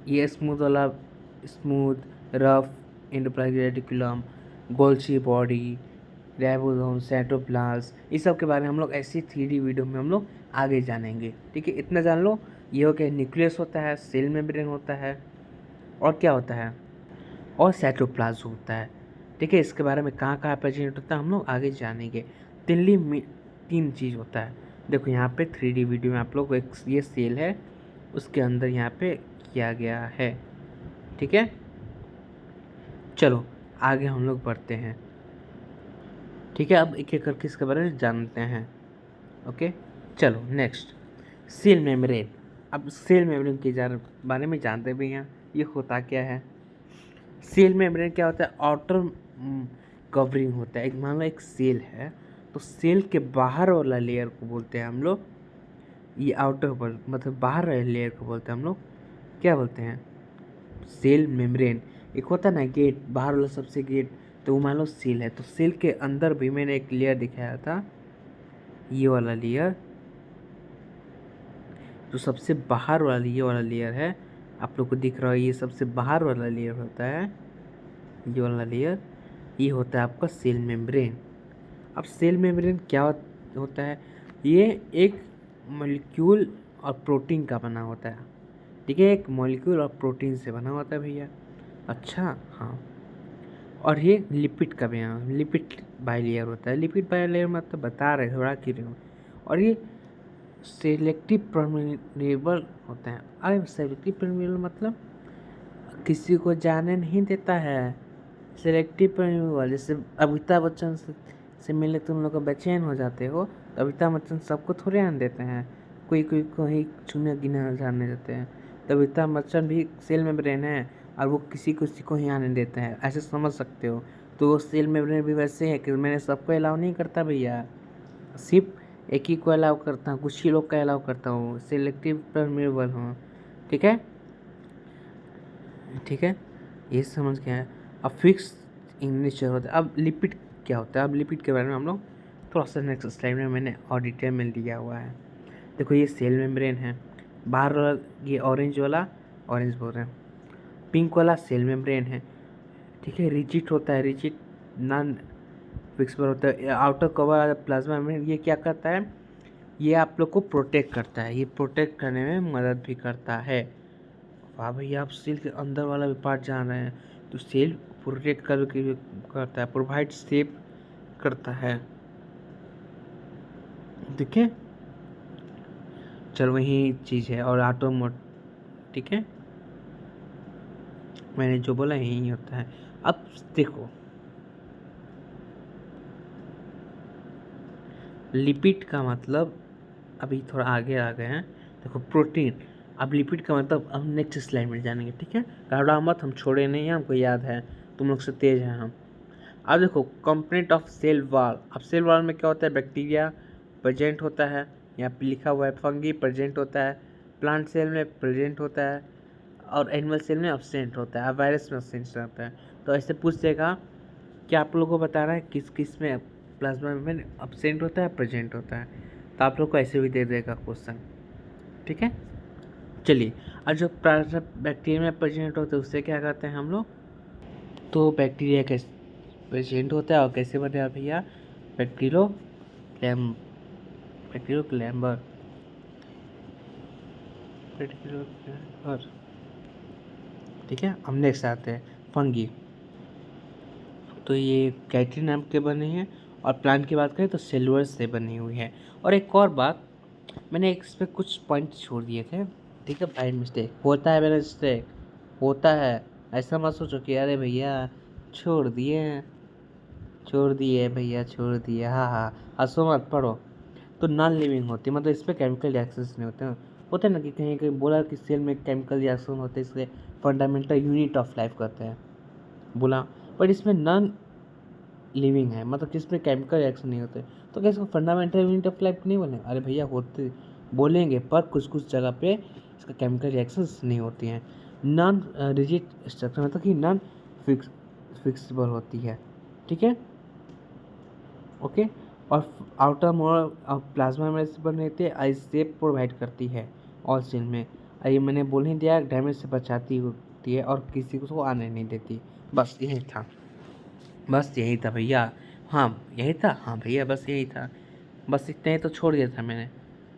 ये स्मूथ वाला, smooth rough endoplasmic reticulum, Golgi body, ribosome, cytoplasm, इस सब के बारे में हम लोग ऐसी 3D वीडियो में हम लोग आगे जानेंगे, ठीक है। इतना जान लो, ये हो गया न्यूक्लियस होता है, सेल मेम्ब्रेन होता है, और क्या होता है, और साइटोप्लाज्म होता है, ठीक है। इसके बारे में कहाँ कहाँ प्रेजेंट होता है हम लोग आगे जानेंगे। दिल्ली में 3 चीज़ होता है, देखो यहाँ पे 3D वीडियो में आप लोग, एक ये सेल है, उसके अंदर यहाँ पे किया गया है, ठीक है। चलो आगे हम लोग बढ़ते हैं, ठीक है। अब एक एक करके इसके बारे में जानते हैं, ओके। चलो नेक्स्ट, सेल मेम्ब्रेन। अब सेल मेम्ब्रेन के बारे में जानते भी हैं, ये होता क्या है। सेल मेम्ब्रेन क्या होता है? आउटर कवरिंग होता है, एक मान लो एक सेल है, तो सेल के बाहर वाला लेयर को बोलते हैं हम लोग, ये आउटर मतलब बाहर वाले लेयर को बोलते हैं हम लोग, क्या बोलते हैं? Cell membrane. एक होता है ना गेट, बाहर वाला सबसे गेट, तो वो मान लो सेल है, तो सेल के अंदर भी मैंने एक लेयर दिखाया था, ये वाला लेयर, जो सबसे बाहर वाला ये वाला लेयर है, आप लोग को दिख रहा है, ये सबसे बाहर वाला लेयर होता है, ये वाला लेयर, ये होता है आपका सेल मेम्ब्रेन। अब सेल मेम्ब्रेन क्या होता है? ये एक मॉलिक्यूल और प्रोटीन का बना होता है, ठीक है, एक मॉलिक्यूल और प्रोटीन से बना होता है भैया। अच्छा हाँ, और ये लिपिड का भी, लिपिड बाइलेयर होता है। लिपिड बाइलेयर मतलब बता रहे थोड़ा क्यों, और ये सेलेक्टिव परमेबल होते हैं। अरे सेलेक्टिव परमेबल मतलब किसी को जाने नहीं देता है, सेलेक्टिव परमेबल, जैसे अमिताभ बच्चन से मिले तुम लोग बेचैन हो जाते हो, तो अमिताभ बच्चन सबको थोड़े आने देते हैं, कोई कोई को ही चुने गिने जाने देते हैं, तो अमिताभ बच्चन भी सेल मेम्ब्रेन है, और वो किसी को ही आने देते हैं, ऐसे समझ सकते हो। तो वो सेल मेम्ब्रेन भी वैसे है कि मैंने सबको अलाउ नहीं करता भैया, सिर्फ एक ही को अलाउ करता हूँ, कुछ ही लोग का अलाउ करता हूँ, सिलेक्टिव परमेबल हूँ, ठीक है, ठीक है, ये समझ गया है। अब फिक्स इन नेचर होता है। अब लिपिड क्या होता है? अब लिपिड के बारे में हम लोग थोड़ा सा नेक्स्ट स्लाइड में मैंने और डिटेल में दिया हुआ है। देखो ये सेल मेम्ब्रेन है, बाहर वाला ये ऑरेंज वाला, ऑरेंज बोल रहे हैं, पिंक वाला सेल मेम्ब्रेन है, ठीक है। रिजिड होता है, रिजिड नॉन फिक्सिबल होता है। आउटर कवर प्लाज्मा मेम्ब्रेन, ये क्या करता है? ये आप लोग को प्रोटेक्ट करता है, ये प्रोटेक्ट करने में मदद भी करता है। वाह भैया, आप सेल के अंदर वाला भी पार्ट जान रहे हैं, तो सेल प्रोटेक्ट करता है, प्रोवाइड शेप करता है, देखिए। चलो वही चीज़ है, और ऑटोमोट, ठीक है, मैंने जो बोला यही होता है। अब देखो लिपिड का मतलब, अभी थोड़ा आगे आ गए हैं, देखो प्रोटीन। अब लिपिड का मतलब हम नेक्स्ट स्लाइड में जानेंगे, ठीक है। घबराओ मत, हम छोड़े नहीं हैं, हमको याद है, तुम लोग से तेज हैं हम। अब देखो कंपोनेंट ऑफ सेल वॉल। अब सेल वॉल में क्या होता है? बैक्टीरिया प्रेजेंट होता है, यहाँ पे लिखा हुआ है, फंगी प्रेजेंट होता है, प्लांट सेल में प्रेजेंट होता है, और एनिमल सेल में अब्सेंट होता है, वायरस में अब्सेंट रहता है। तो ऐसे पूछ देगा कि आप लोगों को बता रहा है किस किस में प्लाज्मा में अब्सेंट होता है, प्रेजेंट होता है, तो आप लोग को ऐसे भी दे देगा क्वेश्चन, ठीक है। चलिए, और जो बैक्टीरिया में प्रेजेंट होते हैं उससे क्या करते हैं हम लोग, तो बैक्टीरिया कैसे प्रेजेंट होता है और कैसे बने भैया, बैक्टीरियोक्लैम बैक्टीरियोक्लैम्बर बैक्टीरियोक्लैम्बर। ठीक है, हम नेक्स्ट आते हैं फंगी। तो ये कैटरी नाम के बने हैं, और प्लांट की बात करें तो सेलुलर से बनी हुई है। और एक और बात, मैंने इस पर कुछ पॉइंट छोड़ दिए थे, ठीक है, बाई मिस्टेक होता है, मेरा मिस्टेक होता है, ऐसा मत सोचो कि अरे भैया छोड़ दिए भैया, छोड़ दिए, हाँ हाँ, हंसो मत, पढ़ो। तो नॉन लिविंग होती है, मतलब इस पर केमिकल रिएक्शंस नहीं होते हैं ना, कि कहीं कहीं बोला कि सेल में केमिकल रिएक्शन होते हैं, इसलिए फंडामेंटल यूनिट ऑफ लाइफ कहते हैं बोला। पर इसमें नॉन लिविंग है, मतलब जिसमें केमिकल रिएक्शन नहीं होते, तो क्या इसको फंडामेंटल यूनिट ऑफ लाइफ नहीं बोलेंगे? अरे भैया होते बोलेंगे, पर कुछ कुछ जगह पे इसका केमिकल रिएक्शंस नहीं होती हैं। नॉन रिजिड स्ट्रक्चर, मतलब कि नॉन फिक्सिबल होती है, ठीक है, ओके। और आउटर मोर प्लाज्मा में से बन रहती है, आई शेप प्रोवाइड करती है ऑल सेल में। ये मैंने बोल ही दिया, डैमेज से बचाती होती है और किसी को आने नहीं देती। बस यही था भैया। हाँ यही था, हाँ भैया बस यही था, बस इतना ही तो छोड़ दिया था मैंने,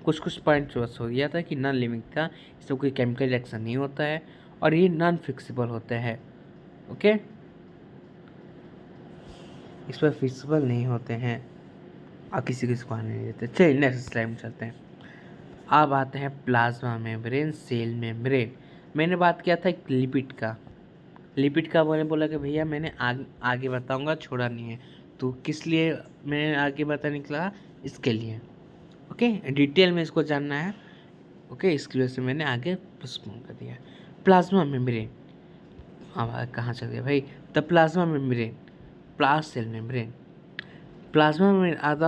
कुछ कुछ पॉइंट जो छोड़ दिया था कि नॉन लिविंग था, इसमें कोई केमिकल रिएक्शन नहीं होता है, और ये नॉन फिक्सिबल होते हैं, ओके, इस पर फिक्सिबल नहीं होते हैं और किसी को आने नहीं देते। चलिए नेक्स्ट स्लाइड में चलते हैं। अब आते हैं प्लाज्मा मेम्ब्रेन, सेल मेम्ब्रेन। मैंने बात किया था एक लिपिड का मैंने बोला कि भैया मैंने आगे बताऊंगा, छोड़ा नहीं है। तो किस लिए मैंने आगे बता निकला, इसके लिए, ओके, डिटेल में इसको जानना है, ओके, इसकी वजह से मैंने आगे पोस्टपोन कर दिया। प्लाज्मा मेम्ब्रेन, हाँ कहाँ चल गया भाई, the plasma membrane, plasma cell membrane, plasma में are the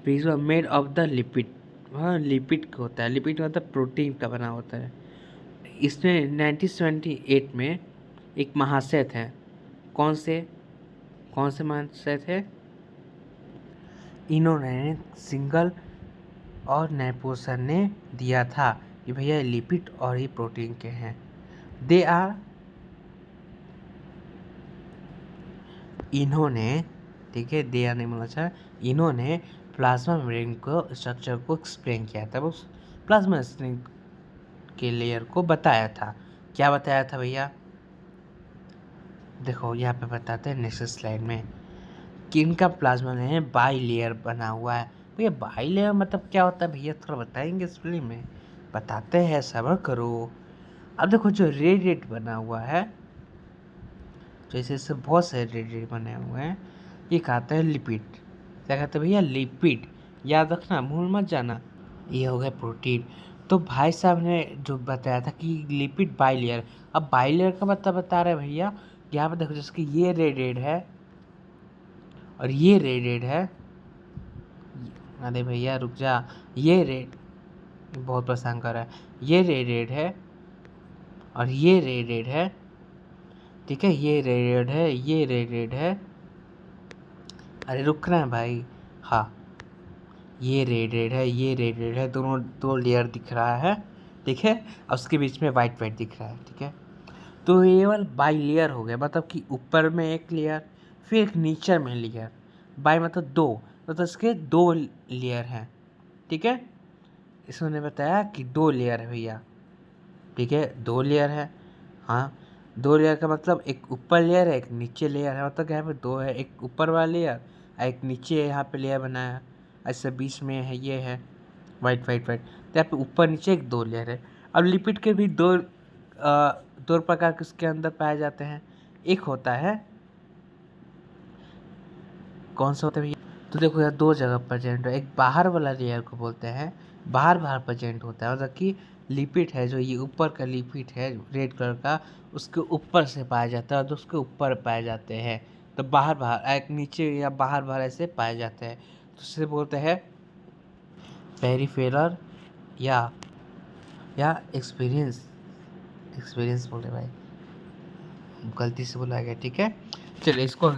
piece made of the lipid, हाँ लिपिड होता है, लिपिड मतलब प्रोटीन का बना होता है। इसमें 1978 में एक महाशय थे, कौन से महाशय थे, इन्होंने सिंगल और नेपोसन ने दिया था कि भैया लिपिड और ही प्रोटीन के हैं, दे आर, इन्होंने, ठीक है, दे आर नहीं बोलना चाहिए, इन्होंने प्लाज्मा मेम्ब्रेन को स्ट्रक्चर को एक्सप्लेन किया था, वो प्लाज्मा मेम्ब्रेन के लेयर को बताया था। क्या बताया था भैया, देखो यहाँ पे बताते हैं नेक्स्ट स्लाइड में कि इनका प्लाज्मा में बाई लेयर बना हुआ है। भैया बाई लेयर मतलब क्या होता है भैया, थोड़ा बताएंगे इस फिल्म में, बताते हैं, सब्र करो। अब देखो जो रेड बना हुआ है, जैसे इससे बहुत सारे रेड बने हुए हैं, ये कहते हैं लिपिड, क्या कहते हैं भैया, लिपिड, याद रखना, भूल मत जाना। ये हो गया प्रोटीन। तो भाई साहब ने जो बताया था कि लिपिड बाई लेयर, अब बाई लेयर का मतलब बता रहे हैं भैया, यहाँ पर देखो जैसे कि ये रेड है और ये रेड है, अरे भैया रुक जा, ये रेड बहुत परेशान कर रहा है, ये रेड है और ये रेड है, ठीक है, ये रेड है, ये रेड है, अरे रुक रहे हैं भाई, हाँ ये रेड है, ये रेड है, दोनों दो लेयर दिख रहा है, ठीक है, और उसके बीच में वाइट दिख रहा है, ठीक है। तो ये वाला बाई लेयर हो गया, मतलब कि ऊपर में एक लेयर, फिर एक नीचे में लेयर, बाई मतलब दो, मतलब इसके दो लेयर हैं, ठीक है, इसने बताया कि दो लेयर है भैया, ठीक है, दो लेयर है, हाँ, दो लेयर का मतलब एक ऊपर लेयर है, एक नीचे लेयर है, मतलब यहाँ पे दो है, एक ऊपर वाला लेयर और एक नीचे यहाँ पे लेयर बनाया है, ऐसे बीच में है, ये है वाइट, तो यहाँ पे ऊपर नीचे एक दो लेयर है। अब लिपिड के भी दो प्रकार के इसके अंदर पाए जाते हैं, एक होता है, कौन सा होता है भैया, तो देखो यार दो जगह प्रेजेंट है, एक बाहर वाला लेयर को बोलते हैं, बाहर प्रेजेंट होता है, मतलब कि लिपिड है, जो ये ऊपर का लिपिड है रेड कलर का, उसके ऊपर से पाया जाता है और उसके ऊपर पाए जाते हैं, तो बाहर एक नीचे या बाहर ऐसे पाए जाते हैं, तो उसे बोलते हैं पेरिफेरल या एक्सपीरियंस बोले भाई, गलती से बोला गया, ठीक है, चलिए इसको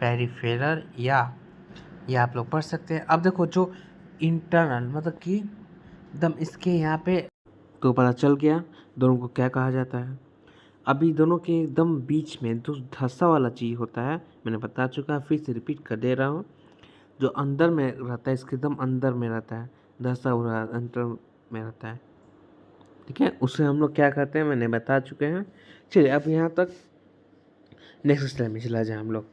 पेरिफेरल या आप लोग पढ़ सकते हैं। अब देखो जो इंटरनल मतलब कि एकदम इसके यहाँ पे तो पता चल गया दोनों को क्या कहा जाता है। अभी दोनों के एकदम बीच में जो धंसा वाला चीज़ होता है, मैंने बता चुका, फिर से रिपीट कर दे रहा हूँ। जो अंदर में रहता है, इसके एकदम अंदर में रहता है, धंसा हुआ अंदर में रहता है, ठीक है, उसे हम लोग क्या करते हैं मैंने बता चुके हैं। चलिए अब यहाँ तक नेक्स्ट स्लाइड में चला जाए हम लोग।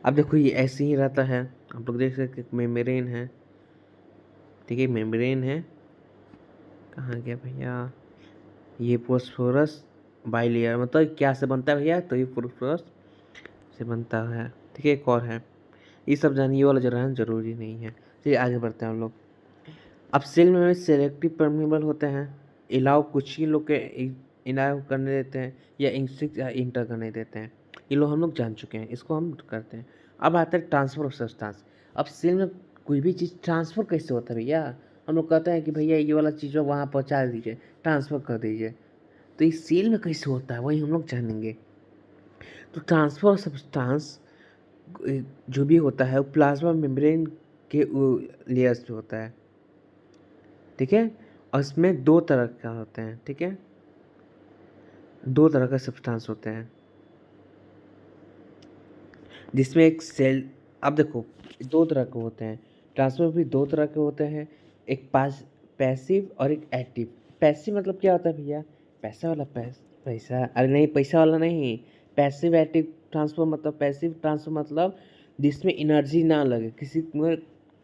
अब देखो ये ऐसे ही रहता है, आप लोग देख सकते मेम्ब्रेन है, ठीक है, मेम्ब्रेन है, कहाँ गया भैया, ये फोस्फोरस बाइलेयर मतलब क्या से बनता है भैया, तो ये फोस्फोरस से बनता है, ठीक है। एक और है, ये सब जानिए, वाला जो रहना जरूरी नहीं है। चलिए आगे बढ़ते हैं हम लोग। अब सेल में सेलेक्टिव परमेबल होते हैं, इलाव कुछ ही लोग के इलाव करने देते हैं या इंस्ट्रिक्ट या इंटर करने देते हैं, ये लोग हम लोग जान चुके हैं, इसको हम करते हैं। अब आता है ट्रांसफर ऑफ सब्सटेंस। अब सेल में कोई भी चीज़ ट्रांसफ़र कैसे होता है भैया, हम लोग कहते हैं कि भैया ये वाला चीज़ वहाँ पहुँचा दीजिए, ट्रांसफ़र कर दीजिए, तो इस सेल में कैसे होता है वही हम लोग जानेंगे। तो ट्रांसफर ऑफ सब्सटेंस जो भी होता है वो प्लाज्मा मेम्ब्रेन के लेयर्स पे होता है, ठीक है, और इसमें दो तरह का होते हैं, ठीक है, दो तरह का सब्सटेंस होते हैं जिसमें एक सेल, अब देखो दो तरह के होते हैं, ट्रांसफर भी दो तरह के होते हैं, एक पैसिव और एक एक्टिव। पैसिव मतलब क्या होता है भैया, पैसा वाला पैसा, अरे नहीं पैसा वाला नहीं, पैसिव एक्टिव ट्रांसफर मतलब, पैसिव ट्रांसफर मतलब जिसमें एनर्जी ना लगे, किसी में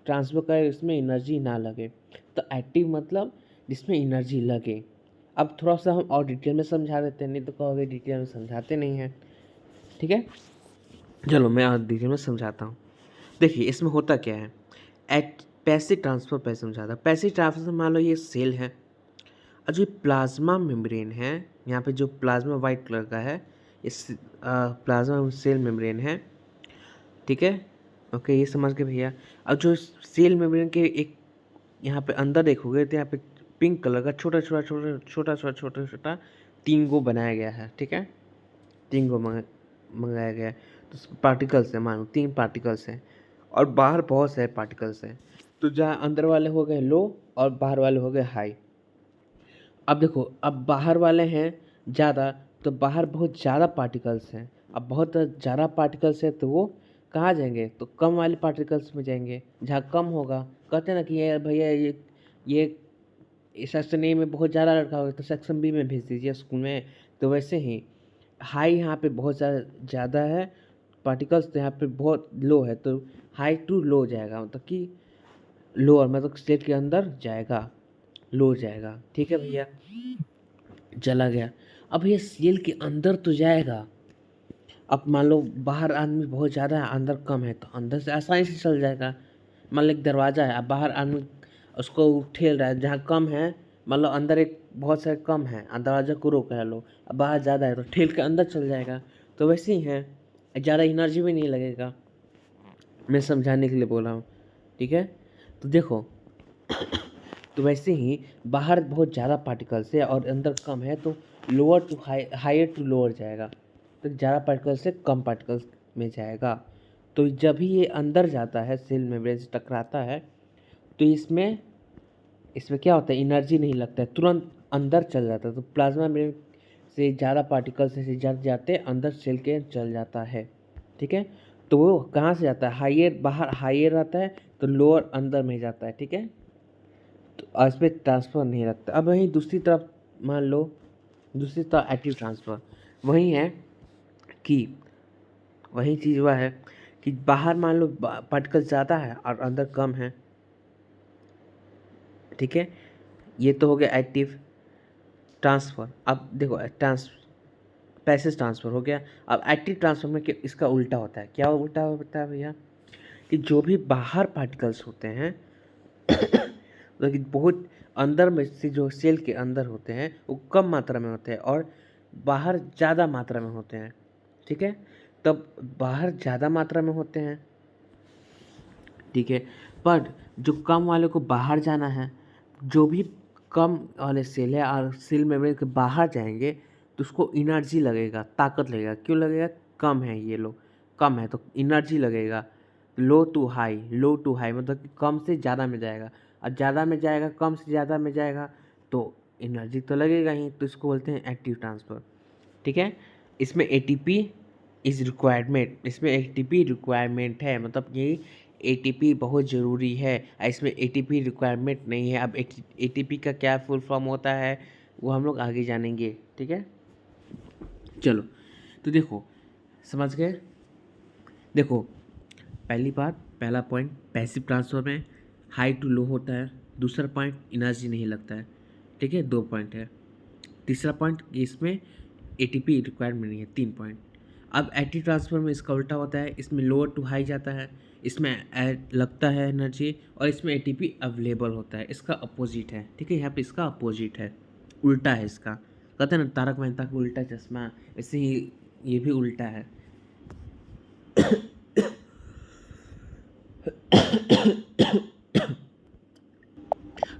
ट्रांसफर करे इसमें एनर्जी ना लगे, तो एक्टिव मतलब जिसमें एनर्जी लगे। अब थोड़ा सा हम और डिटेल में समझा देते हैं, नहीं तो कहोगे डिटेल में समझाते नहीं हैं, ठीक है, चलो मैं और डिटेल में समझाता हूँ। देखिए इसमें होता क्या है, पैसिव ट्रांसफर पे समझाता, पैसिव ट्रांसफर मान लो ये सेल है और जो प्लाज्मा मेम्ब्रेन है, यहाँ पे जो प्लाज्मा वाइट कलर का है, इस प्लाज्मा सेल मेम्ब्रेन है, ठीक है, ओके ये समझ के भैया। अब जो सेल मेम्ब्रेन के एक यहाँ पे अंदर देखोगे तो यहाँ पे पिंक कलर का छोटा छोटा छोटा छोटा छोटा छोटा छोटा 3 गो बनाया गया है, ठीक है, 3 गो मंगाया गया है, तो पार्टिकल्स है, मानो 3 पार्टिकल्स हैं और बाहर बहुत सारे पार्टिकल्स हैं, तो जहाँ अंदर वाले हो गए लो और बाहर वाले हो गए हाई। अब देखो अब बाहर वाले हैं ज़्यादा, तो बाहर बहुत ज़्यादा पार्टिकल्स हैं, अब बहुत ज़्यादा पार्टिकल्स है तो वो कहाँ जाएंगे, तो कम वाले पार्टिकल्स में जाएंगे, जहाँ कम होगा, कहते हैं ना कि ये भैया ये सेक्शन ए में बहुत ज़्यादा लड़का होगा तो सेक्शन बी में भेज दीजिए स्कूल में, तो वैसे ही हाई यहाँ पे बहुत ज़्यादा है पार्टिकल्स, तो यहाँ पे बहुत लो है, तो हाई टू लो जाएगा, मतलब कि लोअर मतलब स्टेट के अंदर जाएगा, लो जाएगा, ठीक है भैया, चला गया। अब ये सेल के अंदर तो जाएगा, अब मान लो बाहर आदमी बहुत ज़्यादा है अंदर कम है, तो अंदर से आसानी से चल जाएगा। मान लो एक दरवाज़ा है, अब बाहर आदमी उसको ठेल रहा है, जहाँ कम है मान लो अंदर एक बहुत सारे कम है, दरवाज़ा को रोक है लो, अब बाहर ज़्यादा है तो ठेल के अंदर चल जाएगा, तो वैसे ही है, ज़्यादा एनर्जी भी नहीं लगेगा, मैं समझाने के लिए बोल रहा हूँ, ठीक है। तो देखो तो वैसे ही बाहर बहुत ज़्यादा पार्टिकल्स है और अंदर कम है, तो lower to higher to lower जाएगा, तो ज़्यादा पार्टिकल्स से कम पार्टिकल्स में जाएगा। तो जब भी ये अंदर जाता है सेल मेम्ब्रेन से टकराता है, तो इसमें इसमें क्या होता है, एनर्जी नहीं लगता है, तुरंत अंदर चल जाता है, तो प्लाज्मा मेम्ब्रेन से ज़्यादा पार्टिकल्स से जट जाते अंदर सेल के चल जाता है, ठीक है। तो वो कहाँ से जाता है, हायर, बाहर हायर रहता है तो लोअर अंदर में जाता है, ठीक है, तो इस पर ट्रांसफ़र नहीं लगता। अब वहीं दूसरी तरफ मान लो, दूसरी तरफ एक्टिव ट्रांसफ़र वही है कि वही चीज़ वह है कि बाहर मान लो पार्टिकल ज़्यादा है और अंदर कम है, ठीक है, ये तो हो गया एक्टिव ट्रांसफ़र। अब देखो पैसिव ट्रांसफ़र हो गया। अब एक्टिव ट्रांसफ़र में इसका उल्टा होता है, क्या उल्टा होता है भैया, कि जो भी बाहर पार्टिकल्स होते हैं लेकिन बहुत अंदर में से जो सेल के अंदर होते हैं वो कम मात्रा में होते हैं और बाहर ज़्यादा मात्रा में होते हैं, ठीक है, तब बाहर ज़्यादा मात्रा में होते हैं, ठीक है, पर जो कम वाले को बाहर जाना है, जो भी कम वाले सेल है और सेल मेम्ब्रेन के बाहर जाएंगे तो उसको एनर्जी लगेगा, ताकत लगेगा, क्यों लगेगा, कम है ये लोग, कम है तो एनर्जी लगेगा, लो टू हाई मतलब कि कम से ज़्यादा में जाएगा, और ज़्यादा में जाएगा, कम से ज़्यादा में जाएगा तो एनर्जी तो लगेगा ही, तो इसको बोलते हैं एक्टिव ट्रांसफ़र। ठीक है, इसमें एटीपी इज़ रिक्वायरमेंट, इसमें एटीपी रिक्वायरमेंट है, मतलब ये एटीपी बहुत ज़रूरी है, इसमें एटीपी रिक्वायरमेंट नहीं है। अब एटीपी का क्या फुल फॉर्म होता है वो हम लोग आगे जानेंगे। ठीक है, चलो तो देखो, समझ गए। देखो पहली बात, पहला पॉइंट पैसिव ट्रांसफर में हाई टू लो होता है। दूसरा पॉइंट एनर्जी नहीं लगता है। ठीक है, 2 पॉइंट है। तीसरा पॉइंट इसमें एटीपी रिक्वायरमेंट नहीं है, 3 पॉइंट। अब एक्टिव ट्रांसफर में इसका उल्टा होता है, इसमें लोअर टू हाई जाता है, इसमें लगता है एनर्जी, और इसमें एटीपी अवेलेबल होता है। इसका अपोजिट है। ठीक है, यहाँ पे इसका अपोजिट है, उल्टा है इसका। कहते हैं ना तारक मेहता का उल्टा चश्मा, वैसे ही ये भी उल्टा है।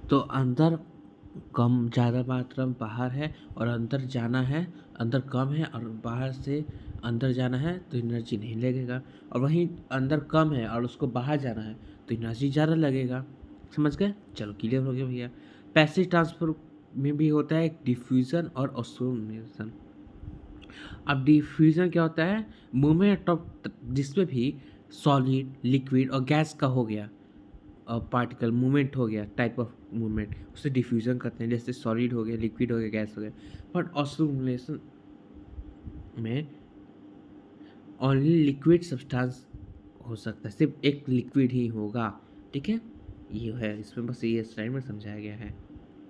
तो अंदर कम ज़्यादा मात्रा में बाहर है और अंदर जाना है, अंदर कम है और बाहर से अंदर जाना है तो एनर्जी नहीं लगेगा, और वहीं अंदर कम है और उसको बाहर जाना है तो एनर्जी ज़्यादा लगेगा। समझ गए, चलो क्लियर हो गया भैया। पैसिव ट्रांसफर में भी होता है डिफ्यूज़न और ऑस्मोनेशन। अब डिफ्यूज़न क्या होता है, मूवमेंट ऑफ, जिसमें भी सॉलिड, लिक्विड और गैस का हो गया पार्टिकल मूवमेंट हो गया, टाइप ऑफ मूवमेंट, उसे डिफ्यूज़न करते हैं। जैसे सॉलिड हो गया, लिक्विड हो गया, गैस हो गया। बट ऑस्मोलेशन में ओनली लिक्विड सब्सटेंस हो सकता है, सिर्फ एक लिक्विड ही होगा। ठीक है, ये है इसमें, बस ये स्लाइड में समझाया गया है।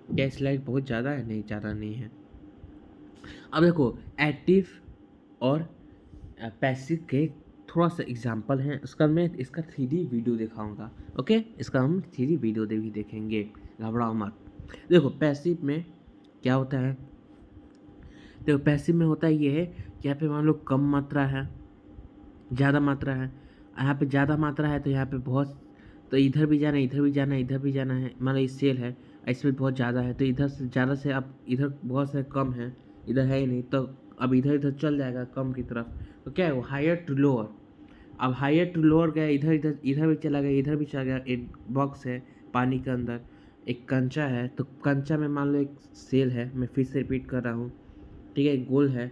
क्या स्लाइड बहुत ज़्यादा है? नहीं, ज़्यादा नहीं है। अब देखो एक्टिव और पैसिव के थोड़ा सा एग्जाम्पल है, उसका मैं इसका 3D वीडियो दिखाऊंगा। ओके, इसका हम 3D वीडियो भी देखेंगे, घबराओ मत। देखो पैसिव में क्या होता है, देखो पैसिव में होता है ये है कि यहाँ पे मान लो कम मात्रा है, ज़्यादा मात्रा है। यहाँ पे ज़्यादा मात्रा है तो यहाँ पे बहुत, तो इधर भी जाना है, इधर भी जाना है, इधर भी जाना है। मान लो ये सेल है, इसमें बहुत ज़्यादा है तो इधर से ज़्यादा से अब इधर बहुत से कम है, इधर है ही नहीं, तो अब इधर इधर चल जाएगा कम की तरफ। तो क्या है वो, हायर टू लोअर। अब हायर टू लोअर गया, इधर इधर इधर भी चला गया, इधर भी चला गया। एक बॉक्स है पानी के अंदर, एक कंचा है, तो कंचा में मान लो एक सेल है, मैं फिर से रिपीट कर रहा हूँ। ठीक है, गोल है,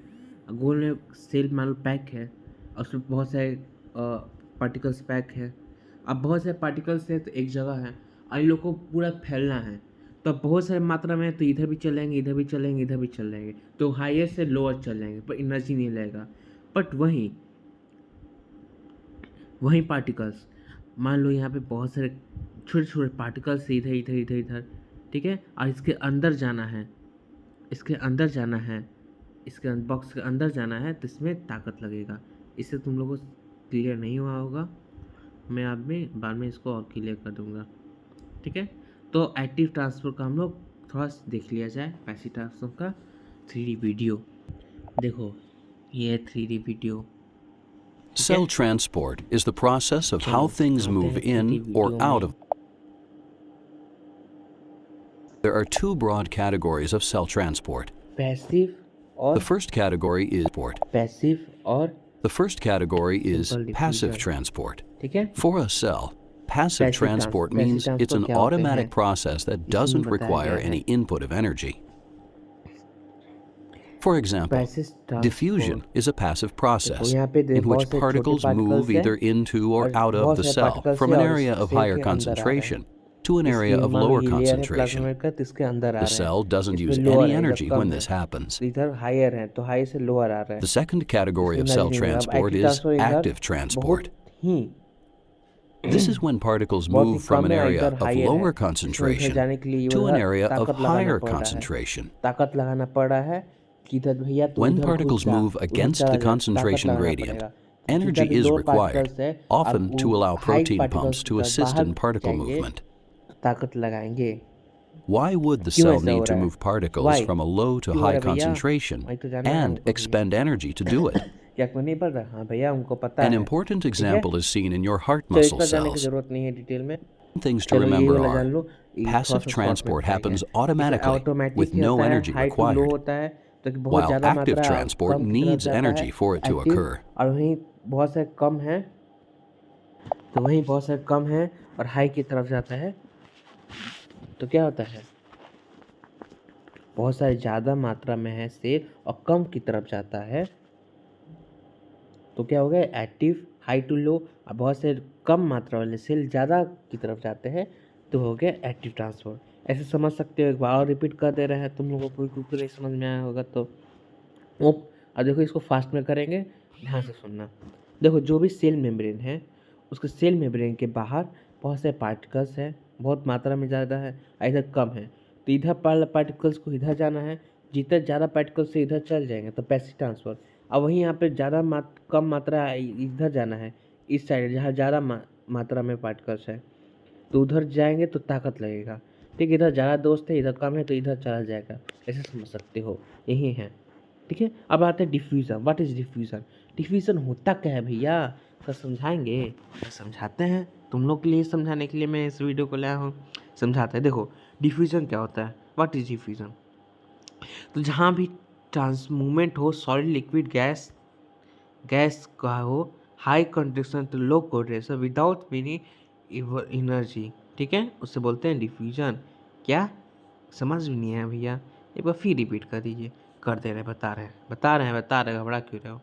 गोल में सेल मान लो पैक है, और उसमें बहुत सारे पार्टिकल्स पैक है। अब बहुत सारे पार्टिकल्स है तो एक जगह है, और इन लोग को पूरा फैलना है, तो अब बहुत सारे मात्रा में है तो इधर भी चल जाएंगे, इधर भी चल जाएंगे, इधर भी चल जाएंगे, तो हायर से लोअर चल जाएंगे, पर एनर्जी नहीं लगेगा। बट वहीं पार्टिकल्स, मान लो यहाँ पे बहुत सारे छोटे छोटे पार्टिकल्स इधर इधर इधर इधर, ठीक है, और इसके अंदर जाना है, इसके अंदर जाना है, इसके बॉक्स के अंदर जाना है, तो इसमें ताकत लगेगा। इससे तुम लोगों को क्लियर नहीं हुआ होगा, मैं आप में बाद में इसको और क्लियर कर दूंगा। ठीक है, तो एक्टिव ट्रांसफर का हम लोग थोड़ा देख लिया जाए, पैसिव ट्रांसफर का 3D वीडियो। देखो ये 3D video. Cell transport is the process of how things move in or out of. There are two broad categories of cell transport. Passive और The first category is transport. Passive और The first category is Simple passive diffusion. transport. ठीक है, For a cell, passive transport means it's an automatic process that doesn't require any input of energy. For example, diffusion is a passive process in which particles move either into or out of the cell from an area of higher concentration to an area of lower concentration. The cell doesn't use any energy when this happens. इधर higher है तो high से lower आ रहा है। The second category of cell transport is active transport. This is when particles move from an area of lower concentration to an area of higher concentration. ताकत लगाना पड़ रहा है कि इधर भैया तू When इधर particles घुस जा, move उधर against चला the जा, concentration ताकत लगाना gradient, पड़ेगा। energy जिधर is lower required, particles है, often अब to वो allow high protein particles pumps to बाहर assist in particle जाएंगे, movement. ताकत लगाएंगे। Why would the क्यों cell ऐसा हो need to रहा है? move particles Why? from a low to क्यों हो high रहा है भैया? concentration वही तो जानना है and हमको भी। expend energy to do it? क्या क्यों नहीं पड़ रहा? हाँ भैया उनको पता An है। important ठीक है, example is seen in your heart तो muscle इतना जानने की cells. जरूरत नहीं है डिटेल में। Things to चलो ये remember वाला are जान लो, ये थोड़ा passive सा short में transport बताया happens गया है। automatically ऑटोमेटिक with no होता है, energy high to low required, होता है, तो कि बहुत while ज़्यादा active मात्रा transport कम की तरफ needs जाता है energy for it to active, occur. और वहीं बहुत से कम है तो वहीं बहुत सारे कम है और हाई की तरफ जाता है तो क्या होता है, बहुत सारे ज़्यादा मात्रा में है सेल और कम की तरफ जाता है तो क्या हो गया एक्टिव हाई टू लो, और बहुत से कम मात्रा वाले सेल ज़्यादा की तरफ जाते हैं तो हो गया एक्टिव ट्रांसफर। ऐसे समझ सकते हो, एक बार और रिपीट कर दे रहे हैं, तुम लोगों को कुछ नहीं समझ में आया होगा तो अब देखो इसको फास्ट में करेंगे, ध्यान से सुनना। देखो जो भी सेल मेम्ब्रेन है उसके सेल मेम्ब्रेन के बाहर बहुत से पार्टिकल्स हैं, बहुत मात्रा में ज़्यादा है, इधर कम है, तो इधर पार्टिकल्स को इधर जाना है, जितना ज़्यादा पार्टिकल्स से इधर चल जाएंगे तो पैसिव ट्रांसफर। अब वहीं यहाँ पे ज़्यादा कम मात्रा इधर जाना है, इस साइड जहाँ ज़्यादा मात्रा में पार्टिकल्स है तो उधर जाएंगे तो ताकत लगेगा, ठीक है, इधर ज़्यादा दोस्त है इधर कम है तो इधर चला जाएगा, ऐसे समझ सकते हो, यही है, ठीक है। अब आते हैं diffusion. What is diffusion? Diffusion होता क्या है भैया, तो समझाएंगे, तो समझाते हैं, तुम लोग के लिए समझाने के लिए मैं इस वीडियो को लाया हूँ, समझाते हैं। देखो डिफ्यूज़न क्या होता है, व्हाट इज़ डिफ्यूज़न? तो जहाँ भी मूवमेंट हो सॉलिड लिक्विड गैस का हो, हाई कंडक्शन तो लो कोऑर्डिनेशन विदाउट मेनी एनर्जी, ठीक है, उससे बोलते हैं डिफ्यूजन। क्या समझ में नहीं आया भैया, एक बार फिर रिपीट कर दीजिए। कर दे रहे, बता रहे, घबरा क्यों रहे हो।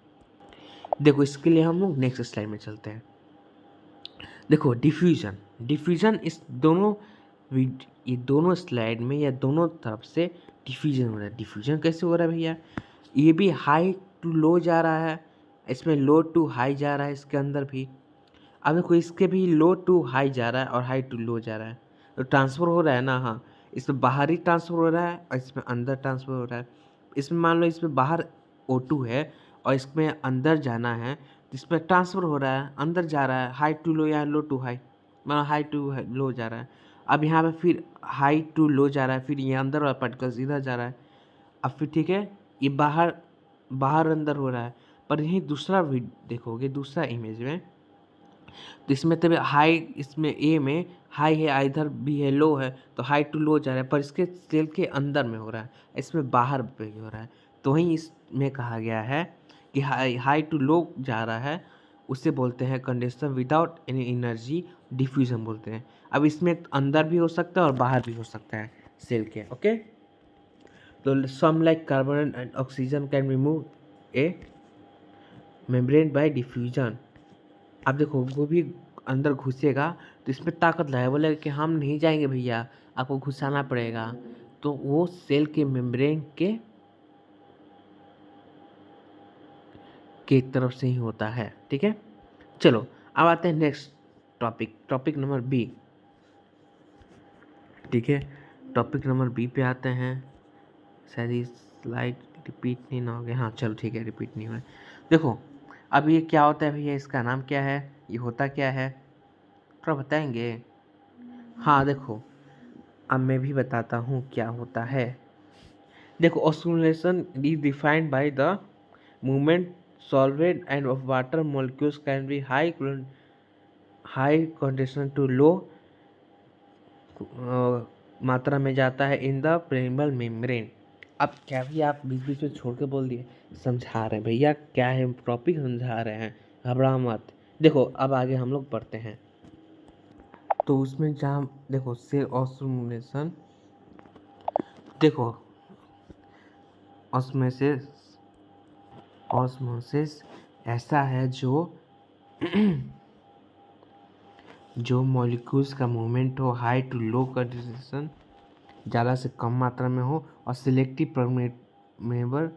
देखो इसके लिए हम लोग नेक्स्ट स्लाइड में चलते हैं। देखो डिफ्यूजन इस दोनों ये दोनों स्लाइड में या दोनों तरफ से डिफ्यूजन हो रहा है। डिफ्यूजन कैसे हो रहा है भैया, ये भी हाई टू लो जा रहा है, इसमें लो टू हाई जा रहा है, इसके अंदर भी। अब देखो इसके भी लो टू हाई जा रहा है और हाई टू लो जा रहा है, तो ट्रांसफ़र हो रहा है ना। हाँ, इसमें बाहरी ट्रांसफ़र हो रहा है और इसमें अंदर ट्रांसफ़र हो रहा है। इसमें मान लो इसमें बाहर O2 है और इसमें अंदर जाना है, इसमें ट्रांसफ़र हो रहा है, अंदर जा रहा है, हाई टू लो या लो टू हाई, मतलब हाई टू लो जा रहा है। अब यहाँ पे फिर हाई टू लो जा रहा है, फिर ये अंदर वाला पार्टिकल्स इधर जा रहा है, अब फिर ठीक है ये बाहर अंदर हो रहा है। पर यही दूसरा देखोगे दूसरा इमेज में, तो इसमें तब हाई, इसमें ए में हाई है, इधर भी है लो है, तो हाई टू लो जा रहा है, पर इसके सेल के अंदर में हो रहा है, इसमें बाहर पे हो रहा है। तो वहीं इसमें कहा गया है कि हाई टू लो जा रहा है, उसे बोलते हैं conduction without any energy, diffusion बोलते हैं। अब इसमें अंदर भी हो सकता है और बाहर भी हो सकता है सेल के, ओके। तो some like carbon and oxygen can remove a membrane by diffusion. अब देखो वो भी अंदर घुसेगा तो इसमें ताकत लगे, बोले कि हम नहीं जाएंगे भैया, आपको घुसाना पड़ेगा, तो वो सेल के मेम्ब्रेन के तरफ से ही होता है, ठीक है। चलो अब आते हैं नेक्स्ट टॉपिक नंबर बी, ठीक है। टॉपिक नंबर बी पे आते हैं। शायद ये स्लाइड रिपीट नहीं ना हो गया, हाँ चलो ठीक है, रिपीट नहीं हुआ। देखो अब ये क्या होता है भैया, इसका नाम क्या है, ये होता क्या है, थोड़ा बताएंगे। हाँ देखो अब मैं भी बताता हूँ क्या होता है। देखो ऑस्मोलेशन is defined by the movement solvent and of water molecules can be high condition to low मात्रा में जाता है इन द पेरिनेल मेम्ब्रेन। अब क्या भी आप बीच बीच में छोड़ के बोल दिए, समझा रहे हैं भैया, क्या है टॉपिक समझा रहे हैं, घबरा मत। देखो अब आगे हम लोग बढ़ते हैं, तो उसमें जहाँ देखो सेल ऑस्मोलेशन, देखो ऑस्मोसिस ऐसा है जो मॉलिक्यूल्स का मूवमेंट हो हाई टू लो कंडीशन, ज़्यादा से कम मात्रा में हो और सिलेक्टिव परमेबल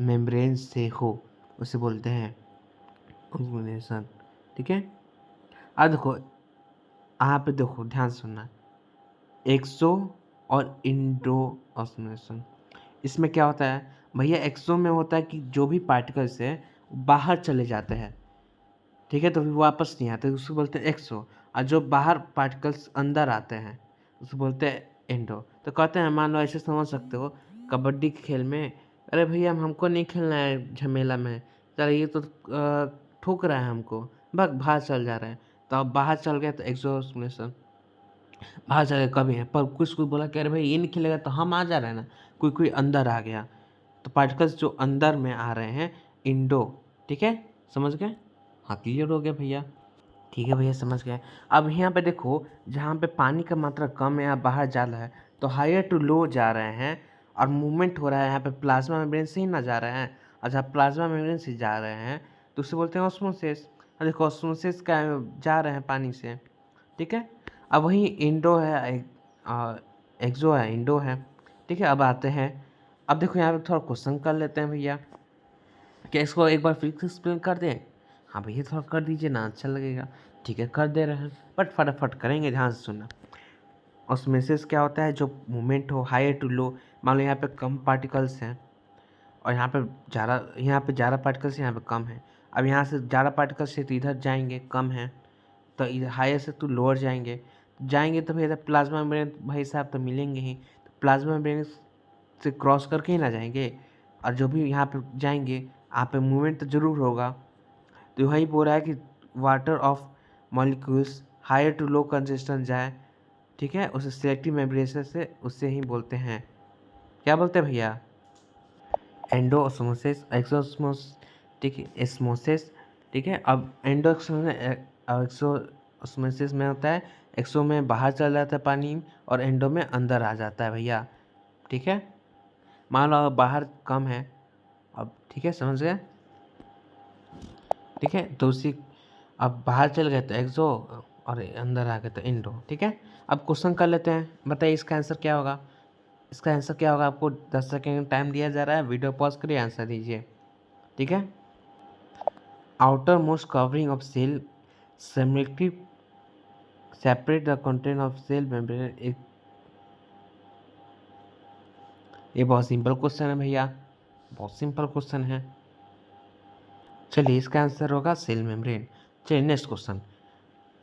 मेम्ब्रेन से हो, उसे बोलते हैं ऑस्मोलेशन, ठीक है। अब देखो यहाँ पे देखो ध्यान से सुनना, एक्सो और इंडो ऑस्मोलेशन, इसमें क्या होता है भैया, एक्सो में होता है कि जो भी पार्टिकल्स है बाहर चले जाते हैं, ठीक है, तो फिर वापस नहीं आते, उसको बोलते हैं एक्सो। और जो बाहर पार्टिकल्स अंदर आते हैं उसको बोलते हैं एंडो। तो कहते हैं मान लो ऐसे समझ सकते हो, कबड्डी के खेल में, अरे भैया हमको नहीं खेलना है झमेला में, चल ये तो ठोक रहा है हमको, बाहर चल जा रहा है, तो अब बाहर चल गया तो एक्सोलेशन, बाहर चल गया कभी है, पर कुछ बोला कि अरे भाई ये नहीं खेलेगा तो हम आ जा रहे हैं ना, कोई अंदर आ गया, तो पार्टिकल्स जो अंदर में आ रहे हैं इंडो, ठीक है, समझ गए, हाँ क्लियर हो गया भैया। ठीक है भैया, समझ गए। अब यहाँ पे देखो, जहाँ पे पानी का मात्रा कम है या बाहर ज़्यादा है तो हायर टू लो जा रहे हैं और मूवमेंट हो रहा है यहाँ पे प्लाज्मा मेम्ब्रेन से ही ना जा रहे हैं, और जहाँ प्लाज्मा मेम्ब्रेन से जा रहे हैं तो उसे बोलते हैं ऑस्मोसिस। देखो ऑस्मोसिस का जा रहे हैं पानी से, ठीक है। अब वही इंडो है, एक्सो है, इंडो है, ठीक है। अब आते हैं, अब देखो यहाँ पे थोड़ा क्वेश्चन कर लेते हैं भैया, क्या इसको एक बार फिर से एक्सप्लेन कर दें? हाँ भैया थोड़ा कर दीजिए ना, अच्छा लगेगा। ठीक है, कर दे रहे हैं, बट फटाफट करेंगे, ध्यान से सुनना। ऑस्मोसिस क्या होता है? जो मूवमेंट हो हायर टू लो, मान लो यहाँ पे कम पार्टिकल्स हैं और यहाँ पे ज़्यादा पार्टिकल्स यहाँ पे कम है। अब यहाँ से ज़्यादा पार्टिकल्स से तो इधर जाएंगे, कम है तो इधर हायर से तो लोअर जाएंगे तो भैया प्लाज्मा मेम्ब्रेन भाई साहब तो मिलेंगे ही, तो प्लाज्मा मेम्ब्रेन से क्रॉस करके ही ना जाएंगे, और जो भी यहाँ पे जाएंगे यहाँ पे मूवमेंट तो ज़रूर होगा। तो वही बोल रहा है कि water of molecules higher to low consistence जाए, ठीक है, उसे सिलेक्टिव मेम्ब्रेन से उससे ही बोलते हैं, क्या बोलते हैं भैया? एंडोऑस्मोसिस, एक्सोऑस्मोस, ठीक है, एस्मोसिस, ठीक है। अब एक्सोऑस्मोसिस में होता है, एक्सो में बाहर चल जाता है पानी और एंडो में अंदर आ जाता है भैया, ठीक है। मान लो बाहर कम है, अब ठीक है, समझ गए, ठीक है। तो उसी अब बाहर चल गए तो एक्सो और अंदर आ गए तो इंडो, ठीक है। अब क्वेश्चन कर लेते हैं, बताइए इसका आंसर क्या होगा? इसका आंसर क्या होगा? आपको 10 सेकेंड टाइम दिया जा रहा है, वीडियो पॉज करिए, आंसर दीजिए, ठीक है। Outer most covering of cell selective separate the content of cell membrane. ये बहुत सिंपल क्वेश्चन है भैया, बहुत सिंपल क्वेश्चन है। चलिए इसका आंसर होगा सेल मेम्ब्रेन। चलिए next question,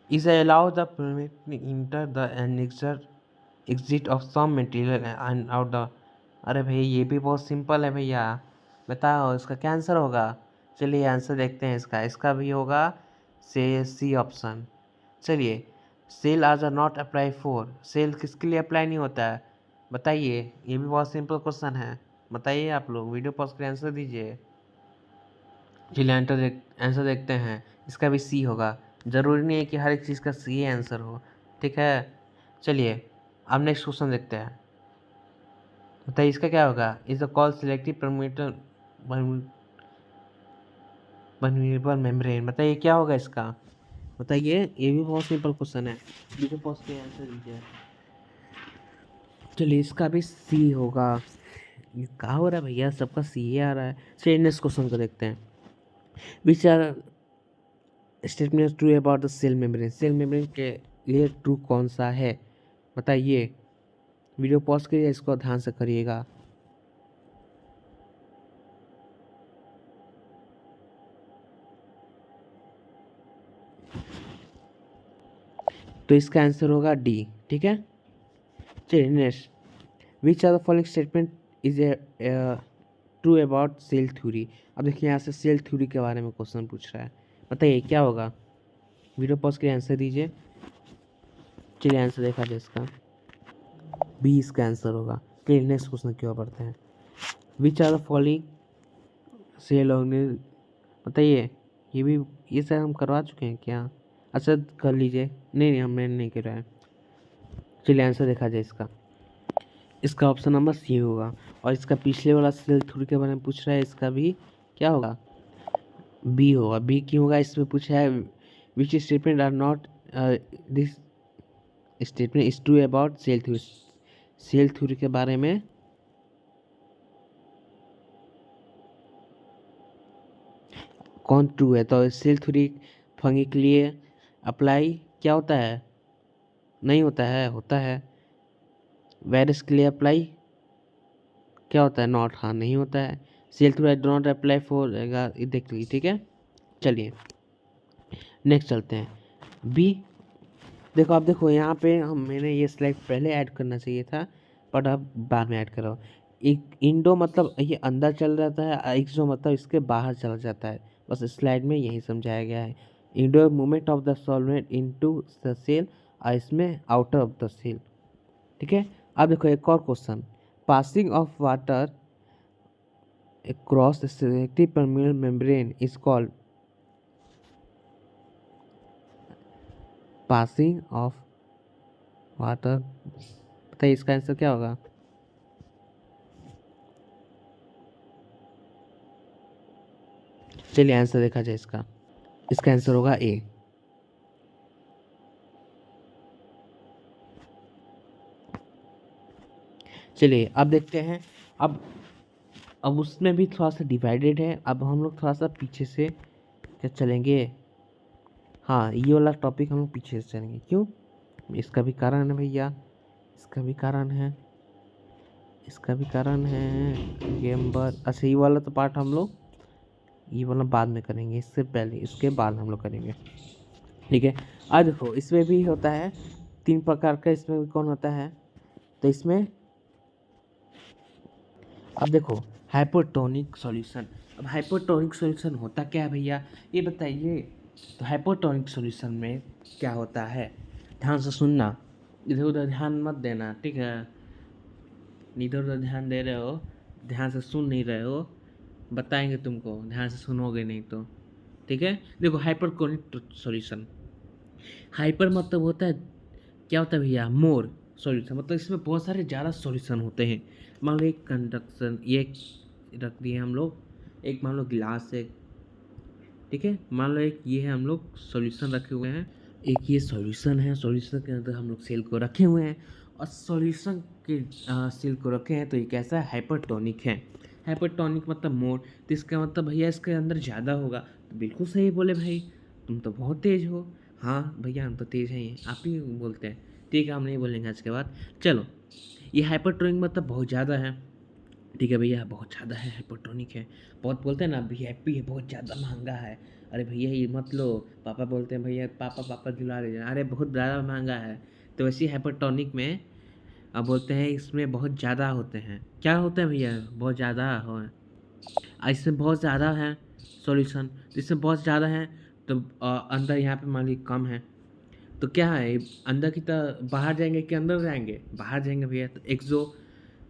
is allow the enter the exit of some material and out the. अरे भैया ये भी बहुत सिंपल है भैया, बताओ इसका क्या आंसर होगा? चलिए आंसर देखते हैं इसका भी होगा से सी ऑप्शन। चलिए, सेल आज are not apply for, cell किसके लिए अप्लाई नहीं होता है बताइए? ये भी बहुत सिंपल क्वेश्चन है, बताइए आप लोग, वीडियो पॉज कर आंसर दीजिए। चलिए आंसर देखते हैं, इसका भी सी होगा, ज़रूरी नहीं है कि हर एक चीज़ का सी आंसर हो, ठीक है। चलिए अब नेक्स्ट क्वेश्चन देखते हैं, बताइए इसका क्या होगा? Is the call selective permeable membrane, बताइए क्या होगा इसका, बताइए। ये भी बहुत सिंपल क्वेश्चन है, वीडियो पॉज के आंसर दीजिए। चलिए इसका भी सी होगा, ये क्या हो रहा है भैया, सबका सी आ रहा है। चलिए नेक्स्ट क्वेश्चन को देखते हैं, which are statement true about the cell membrane, cell membrane के लिए ट्रू कौन सा है बताइए? वीडियो पॉज करिए, इसको ध्यान से करिएगा। तो इसका आंसर होगा डी, ठीक है। चलिए next, which are the following statement is a true about cell theory. अब देखिए यहाँ से सेल थ्योरी के बारे में क्वेश्चन पूछ रहा है, बताइए क्या होगा? वीडियो पॉज के आंसर दीजिए। चलिए आंसर देखा जाए, इसका बी इसका आंसर होगा। चलिए नेक्स्ट क्वेश्चन क्यों पढ़ते हैं, which are the following cell organism, बताइए। ये सर हम करवा चुके हैं क्या? अच्छा कर लीजिए, नहीं हमने नहीं कराया। चलिए आंसर देखा जाए, इसका ऑप्शन नंबर सी होगा। और इसका पिछले वाला सेल थ्योरी के बारे में पूछ रहा है, इसका भी क्या होगा? बी होगा। बी क्यों होगा? इसमें पूछा है which statement are not this statement is true about cell theory, cell theory के बारे में कौन ट्रू है? तो सेल थ्योरी फंगी के लिए अप्लाई क्या होता है? नहीं होता है, होता है। वायरस के लिए अप्लाई क्या होता है? नॉट, हाँ नहीं होता है। Cell theory do not apply for, देख लीजिए, ठीक है। चलिए नेक्स्ट चलते हैं, बी। देखो अब देखो यहाँ पे मैंने ये स्लाइड पहले ऐड करना चाहिए था, बट अब बाद में ऐड करो। एक इंडो मतलब ये अंदर चल जाता है, एक्सो मतलब इसके बाहर चला जाता है, बस स्लाइड में यही समझाया गया है। Endo movement of the solvent into the cell, और इसमें आउटर ऑफ द सेल, ठीक है। अब देखो एक और question, passing of water across the selective permeable membrane is called, passing of water. बताइए इसका आंसर क्या होगा? चलिए आंसर देखा जाए इसका। इसका आंसर होगा ए। चलिए अब देखते हैं। अब उसमें भी थोड़ा सा डिवाइडेड है। अब हम लोग थोड़ा सा पीछे से क्या चलेंगे। हाँ, ये वाला टॉपिक हम लोग पीछे से चलेंगे। क्यों? इसका भी कारण है भैया, इसका भी कारण है, इसका भी कारण है। अच्छा, ये वाला तो पार्ट हम लोग ये वाला बाद में करेंगे, इससे पहले इसके बाद हम लोग करेंगे। ठीक है। आज देखो इसमें भी होता है 3 प्रकार का। इसमें भी कौन होता है? तो इसमें अब देखो हाइपोटोनिक सॉल्यूशन। अब हाइपोटोनिक सॉल्यूशन होता क्या है भैया, ये बताइए। तो हाइपोटोनिक सॉल्यूशन में क्या होता है, ध्यान से सुनना, इधर उधर ध्यान मत देना, ठीक है? इधर उधर ध्यान दे रहे हो, ध्यान से सुन नहीं रहे हो, बताएंगे तुमको, ध्यान से सुनोगे नहीं तो। ठीक है। देखो हाइपोटोनिक सॉल्यूशन, हाइपर मतलब होता है, क्या होता है भैया, मोर सॉल्यूशन, मतलब इसमें बहुत सारे ज़्यादा सॉल्यूशन होते हैं। मान लो एक कंडक्शन, ये रख दिए हम लोग, एक मान लो गिलास है, ठीक है। मान लो एक ये है, हम लोग सॉल्यूशन रखे हुए हैं, एक ये सॉल्यूशन है, सॉल्यूशन के अंदर हम लोग सेल को रखे हुए हैं, और सॉल्यूशन के सेल को रखे हैं, तो ये कैसा है, हाइपरटोनिक है। हाइपरटोनिक मतलब मोर, तो इसका मतलब भैया इसके अंदर ज़्यादा होगा। तो बिल्कुल सही बोले भाई, तुम तो बहुत तेज़ हो। हाँ भैया हम तो तेज़ हैं, आप ही बोलते हैं। ठीक है, हम नहीं बोलेंगे आज के बाद। चलो, ये हाइपरटोनिक मतलब बहुत ज़्यादा है। ठीक है भैया, बहुत ज़्यादा है, हाइपरटोनिक है। बहुत बोलते हैं ना वीआईपी है, बहुत ज़्यादा महंगा है। अरे भैया ये मत लो, पापा बोलते हैं भैया पापा पापा दिला रहे हैं, अरे बहुत ज़्यादा महंगा है। तो वैसे ही हाइपरटोनिक में अब बोलते हैं इसमें बहुत ज़्यादा होते हैं। क्या होते हैं भैया, बहुत ज़्यादा हो, इसमें बहुत ज़्यादा है सॉल्यूशन, तो इसमें बहुत ज़्यादा है। तो अंदर यहाँ पे मान लीजिए कम है, तो क्या है, अंदर की तरह बाहर जाएंगे कि अंदर जाएंगे, बाहर जाएंगे भैया, तो एक्सो,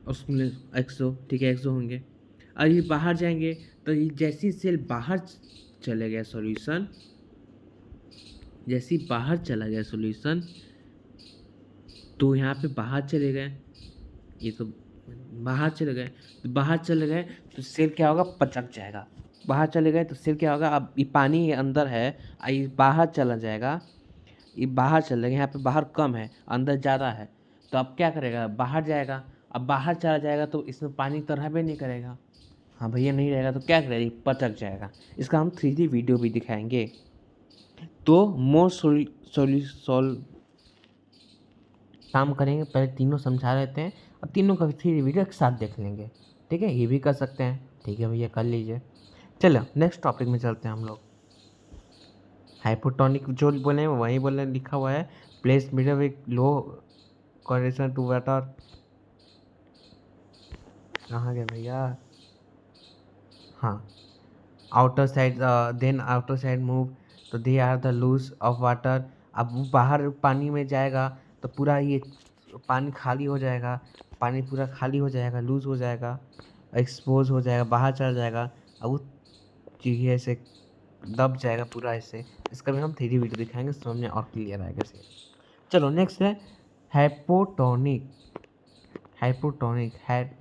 उसमें एक्सो, ठीक है, एक्सो होंगे। और ये बाहर जाएंगे, तो ये जैसी सेल बाहर चले गया सॉल्यूशन, जैसी बाहर चला गया सॉल्यूशन, तो यहाँ पे बाहर चले गए, ये तो बाहर चले गए, तो बाहर चले गए तो सेल क्या होगा, पचक जाएगा। बाहर चले गए तो सेल क्या होगा, अब ये पानी ये अंदर है, ये बाहर चला जाएगा, ये बाहर चल जाएगा, यहाँ पे बाहर कम है अंदर ज़्यादा है, तो अब क्या करेगा, बाहर जाएगा। अब बाहर चला जाएगा तो इसमें पानी तो रहबे नहीं करेगा। हाँ भैया नहीं रहेगा, तो क्या करेगा, पचक जाएगा। इसका हम 3D वीडियो भी दिखाएंगे। तो मोर सोल्यूशन काम करेंगे, पहले तीनों समझा लेते हैं, और तीनों का 3D वीडियो एक साथ देख लेंगे। ठीक है, ये भी कर सकते हैं। ठीक है भैया, कर लीजिए। चलो नेक्स्ट टॉपिक में चलते हैं हम लोग। हाइपोटोनिक जो बोले वही बोले, लिखा हुआ है place medium with low correlation to water. कहाँ गए भैया, हाँ, outer side, then outer side move, तो they are the lose of water. अब वो बाहर पानी में जाएगा तो पूरा ये पानी खाली हो जाएगा, पानी पूरा खाली हो जाएगा, लूज हो जाएगा, एक्सपोज हो जाएगा, बाहर चला जाएगा। अब वो चीज़ ऐसे दब जाएगा पूरा ऐसे। इसका भी हम 3D वीडियो दिखाएंगे, समझ में और क्लियर आएगा से। चलो नेक्स्ट है हाइपोटोनिक। हाइपोटोनिक है,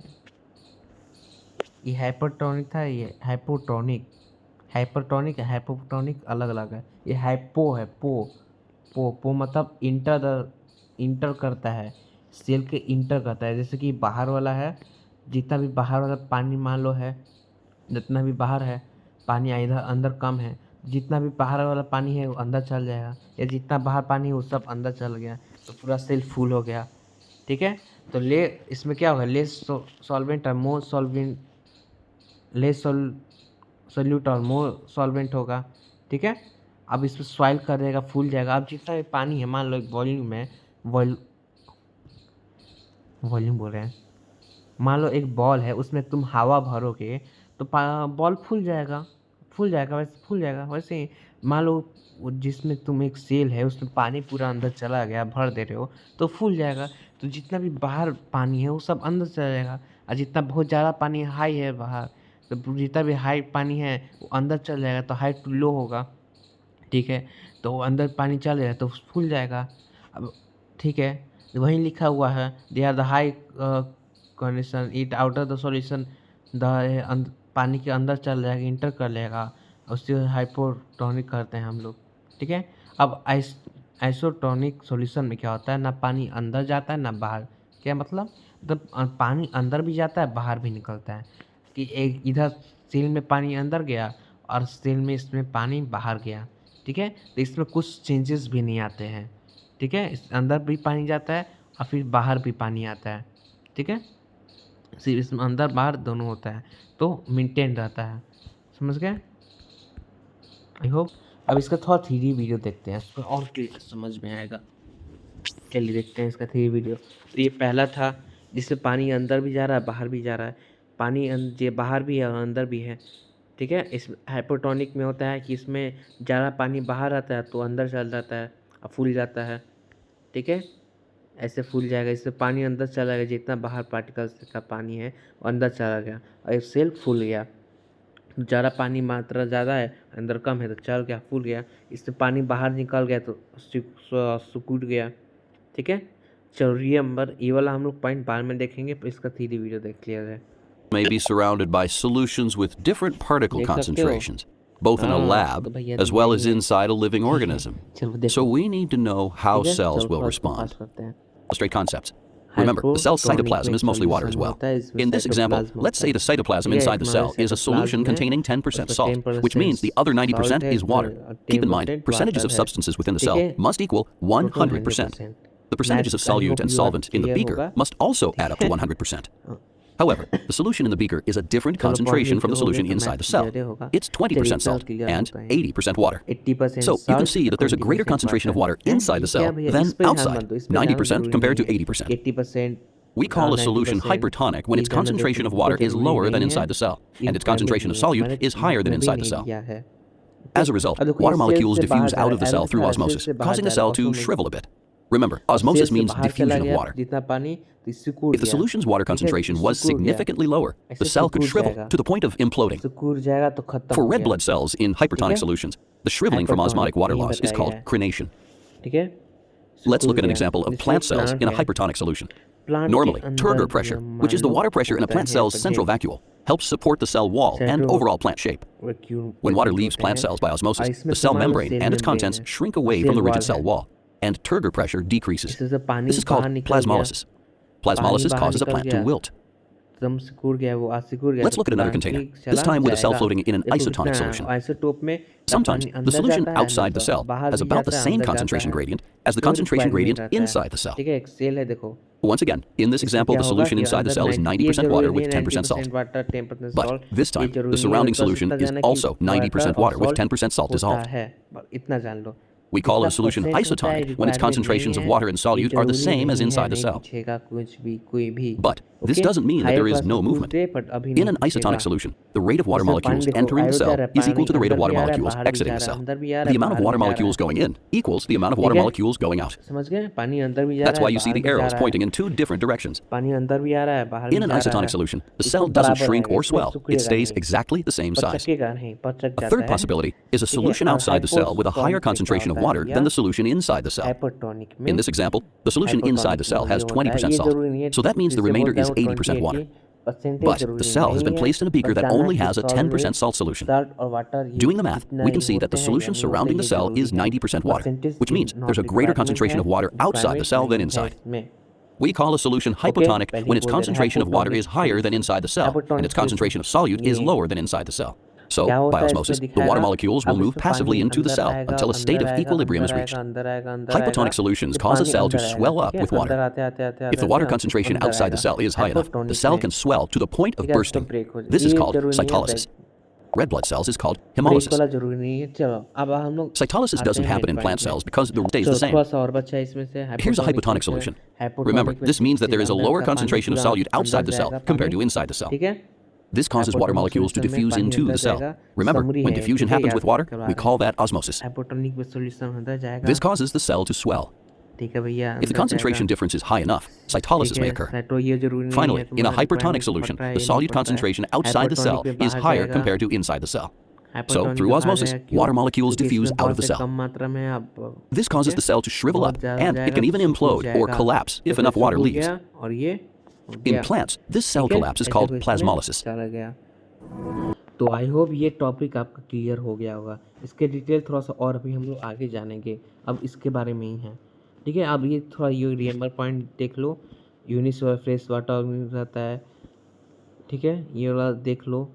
ये हाइपरटोनिक था, ये हाइपोटोनिक। हाइपरटोनिक हाइपोटोनिक अलग अलग है। ये हाइपो है, पो मतलब इंटर करता है, सेल के इंटर करता है। जैसे कि बाहर वाला है, जितना भी बाहर वाला पानी मान लो है, जितना भी बाहर है पानी, इधर अंदर कम है, जितना भी बाहर वाला पानी है वो अंदर चल जाएगा, या जितना बाहर पानी है वो सब अंदर चल गया, तो पूरा सेल फुल हो गया। ठीक है। तो इसमें क्या होगा, लेस सॉल्वेंट और मोर सॉल्वेंट, लेस सोल्यूट और मोर सॉल्वेंट होगा। ठीक है। अब इसमें सॉइल कर देगा, फूल जाएगा। अब जितना भी पानी है, मान लो एक वॉल्यूम है, वॉल्यूम बोल रहे हैं, मान लो एक बॉल है, उसमें तुम हवा भरोगे तो बॉल फूल जाएगा, वैसे फूल जाएगा। वैसे ही मान लो जिसमें तुम एक सेल है, उसमें पानी पूरा अंदर चला गया, भर दे रहे हो तो फूल जाएगा। तो जितना भी बाहर पानी है वो सब अंदर चला जाएगा, और जितना बहुत ज़्यादा पानी हाई है बाहर, तो जितना भी हाई पानी है वो अंदर चल जाएगा, तो हाई टू लो होगा। ठीक है, तो अंदर पानी चल जाए तो फूल जाएगा। अब ठीक है, वहीं लिखा हुआ है they are the high condition it outer the solution the पानी के अंदर चल जाएगा, इंटर कर लेगा, उससे हाइपोटोनिक करते हैं हम लोग। ठीक है, अब आइसोटोनिक सॉल्यूशन में क्या होता है, ना पानी अंदर जाता है ना बाहर। क्या मतलब पानी अंदर भी जाता है बाहर भी निकलता है, कि एक इधर सील में पानी अंदर गया और सील में इसमें पानी बाहर गया। ठीक है, तो इसमें कुछ चेंजेस भी नहीं आते हैं। ठीक है, इस अंदर भी पानी जाता है और फिर बाहर भी पानी आता है। ठीक है, सिर्फ इसमें अंदर बाहर दोनों होता है, तो मेंटेन रहता है। समझ गए? I hope. अब इसका थोड़ा 3D वीडियो देखते हैं, इसको और क्लियर समझ में आएगा। चलिए देखते हैं इसका 3D वीडियो। तो ये पहला था जिसमें पानी अंदर भी जा रहा है बाहर भी जा रहा है, पानी ये बाहर भी है और अंदर भी है। ठीक है, इस हाइपोटोनिक में होता है कि इसमें ज़्यादा पानी बाहर आता है तो अंदर चल जाता है और फूल जाता है। ठीक है, ऐसे फूल जाएगा, इससे पानी अंदर चला गया, जितना बाहर पार्टिकल्स का पानी है वो अंदर चला गया और ये सेल फूल गया। ज़्यादा पानी मात्रा ज़्यादा है अंदर कम है तो चल गया फूल गया, इससे पानी बाहर निकल गया तो सिकुड़ गया। ठीक है, चलो रिमेंबर ये वाला हम लोग पॉइंट बाद में देखेंगे, पर इसका 3D वीडियो देख लिया जाए। May be surrounded by solutions with different particle concentrations, both in a lab as well as inside a living organism. So we need to know how cells will respond. Illustrate concepts. Remember, the cell's cytoplasm is mostly water as well. In this example, let's say the cytoplasm inside the cell is a solution containing 10% salt, which means the other 90% is water. Keep in mind, percentages of substances within the cell must equal 100%. The percentages of solute and solvent in the beaker must also add up to 100%. However, the solution in the beaker is a different concentration from the solution inside the cell. It's 20% salt and 80% water. So you can see that there's a greater concentration of water inside the cell than outside, 90% compared to 80%. We call a solution hypertonic when its concentration of water is lower than inside the cell, and its concentration of solute is higher than inside the cell. As a result, water molecules diffuse out of the cell through osmosis, causing the cell to shrivel a bit. Remember, osmosis means diffusion of water. If the solution's water concentration was significantly lower, the cell could shrivel to the point of imploding. For red blood cells in hypertonic solutions, the shriveling from osmotic water loss is called crenation. Let's look at an example of plant cells in a hypertonic solution. Normally, turgor pressure, which is the water pressure in a plant cell's central vacuole, helps support the cell wall and overall plant shape. When water leaves plant cells by osmosis, the cell membrane and its contents shrink away from the rigid cell wall, and turgor pressure decreases. This is called plasmolysis. Plasmolysis causes a plant to wilt. Let's look at another container, this time with a cell floating in an isotonic solution. Sometimes the solution outside the cell has about the same concentration gradient as the concentration gradient inside the cell. Once again, in this example, the solution inside the cell is 90% water with 10% salt. But this time, the surrounding solution is also 90% water with 10% salt dissolved. We call a solution isotonic when its concentrations of water and solute are the same as inside the cell. But this doesn't mean that there is no movement. In an isotonic solution, the rate of water molecules entering the cell is equal to the rate of water molecules exiting the cell. The amount of water molecules going in equals the amount of water molecules going out. That's why you see the arrows pointing in two different directions. In an isotonic solution, the cell doesn't shrink or swell. It stays exactly the same size. A third possibility is a solution outside the cell with a higher concentration of water than the solution inside the cell. In this example, the solution inside the cell has 20% salt, so that means the remainder is 80% water. But the cell has been placed in a beaker that only has a 10% salt solution. Doing the math, we can see that the solution surrounding the cell is 90% water, which means there's a greater concentration of water outside the cell than inside. We call a solution hypotonic when its concentration of water is higher than inside the cell, and its concentration of solute is lower than inside the cell. So, by osmosis, the water molecules will move passively into the cell until a state of equilibrium is reached. Hypotonic solutions cause a cell to swell up with water. If the water concentration outside the cell is high enough, the cell can swell to the point of bursting. This is called cytolysis. Red blood cells is called hemolysis. Cytolysis doesn't happen in plant cells because the rate stays the same. Here's a hypotonic solution. Remember, this means that there is a lower concentration of solute outside the cell compared to inside the cell. This causes water molecules to diffuse into the cell. Remember, when diffusion happens with water, we call that osmosis. This causes the cell to swell. If the concentration difference is high enough, cytolysis may occur. Finally, in a hypertonic solution, the solute concentration outside the cell is higher compared to inside the cell. So, through osmosis, water molecules diffuse out of the cell. कम मात्रा में अब This causes the cell to shrivel up, and it can even implode or collapse if enough water leaves. और ये In plants, this cell collapse is called plasmolysis. चला गया। तो I hope ये topic आपका क्लियर हो गया होगा। इसके डिटेल थोड़ा सा और अभी हम लोग आगे जानेंगे, अब इसके बारे में ही है, ठीक है। अब ये थोड़ा ये रिमेंबर पॉइंट देख लो, यूनिस और फ्रेश वाटर रहता है, ठीक है, ये वाला देख लो,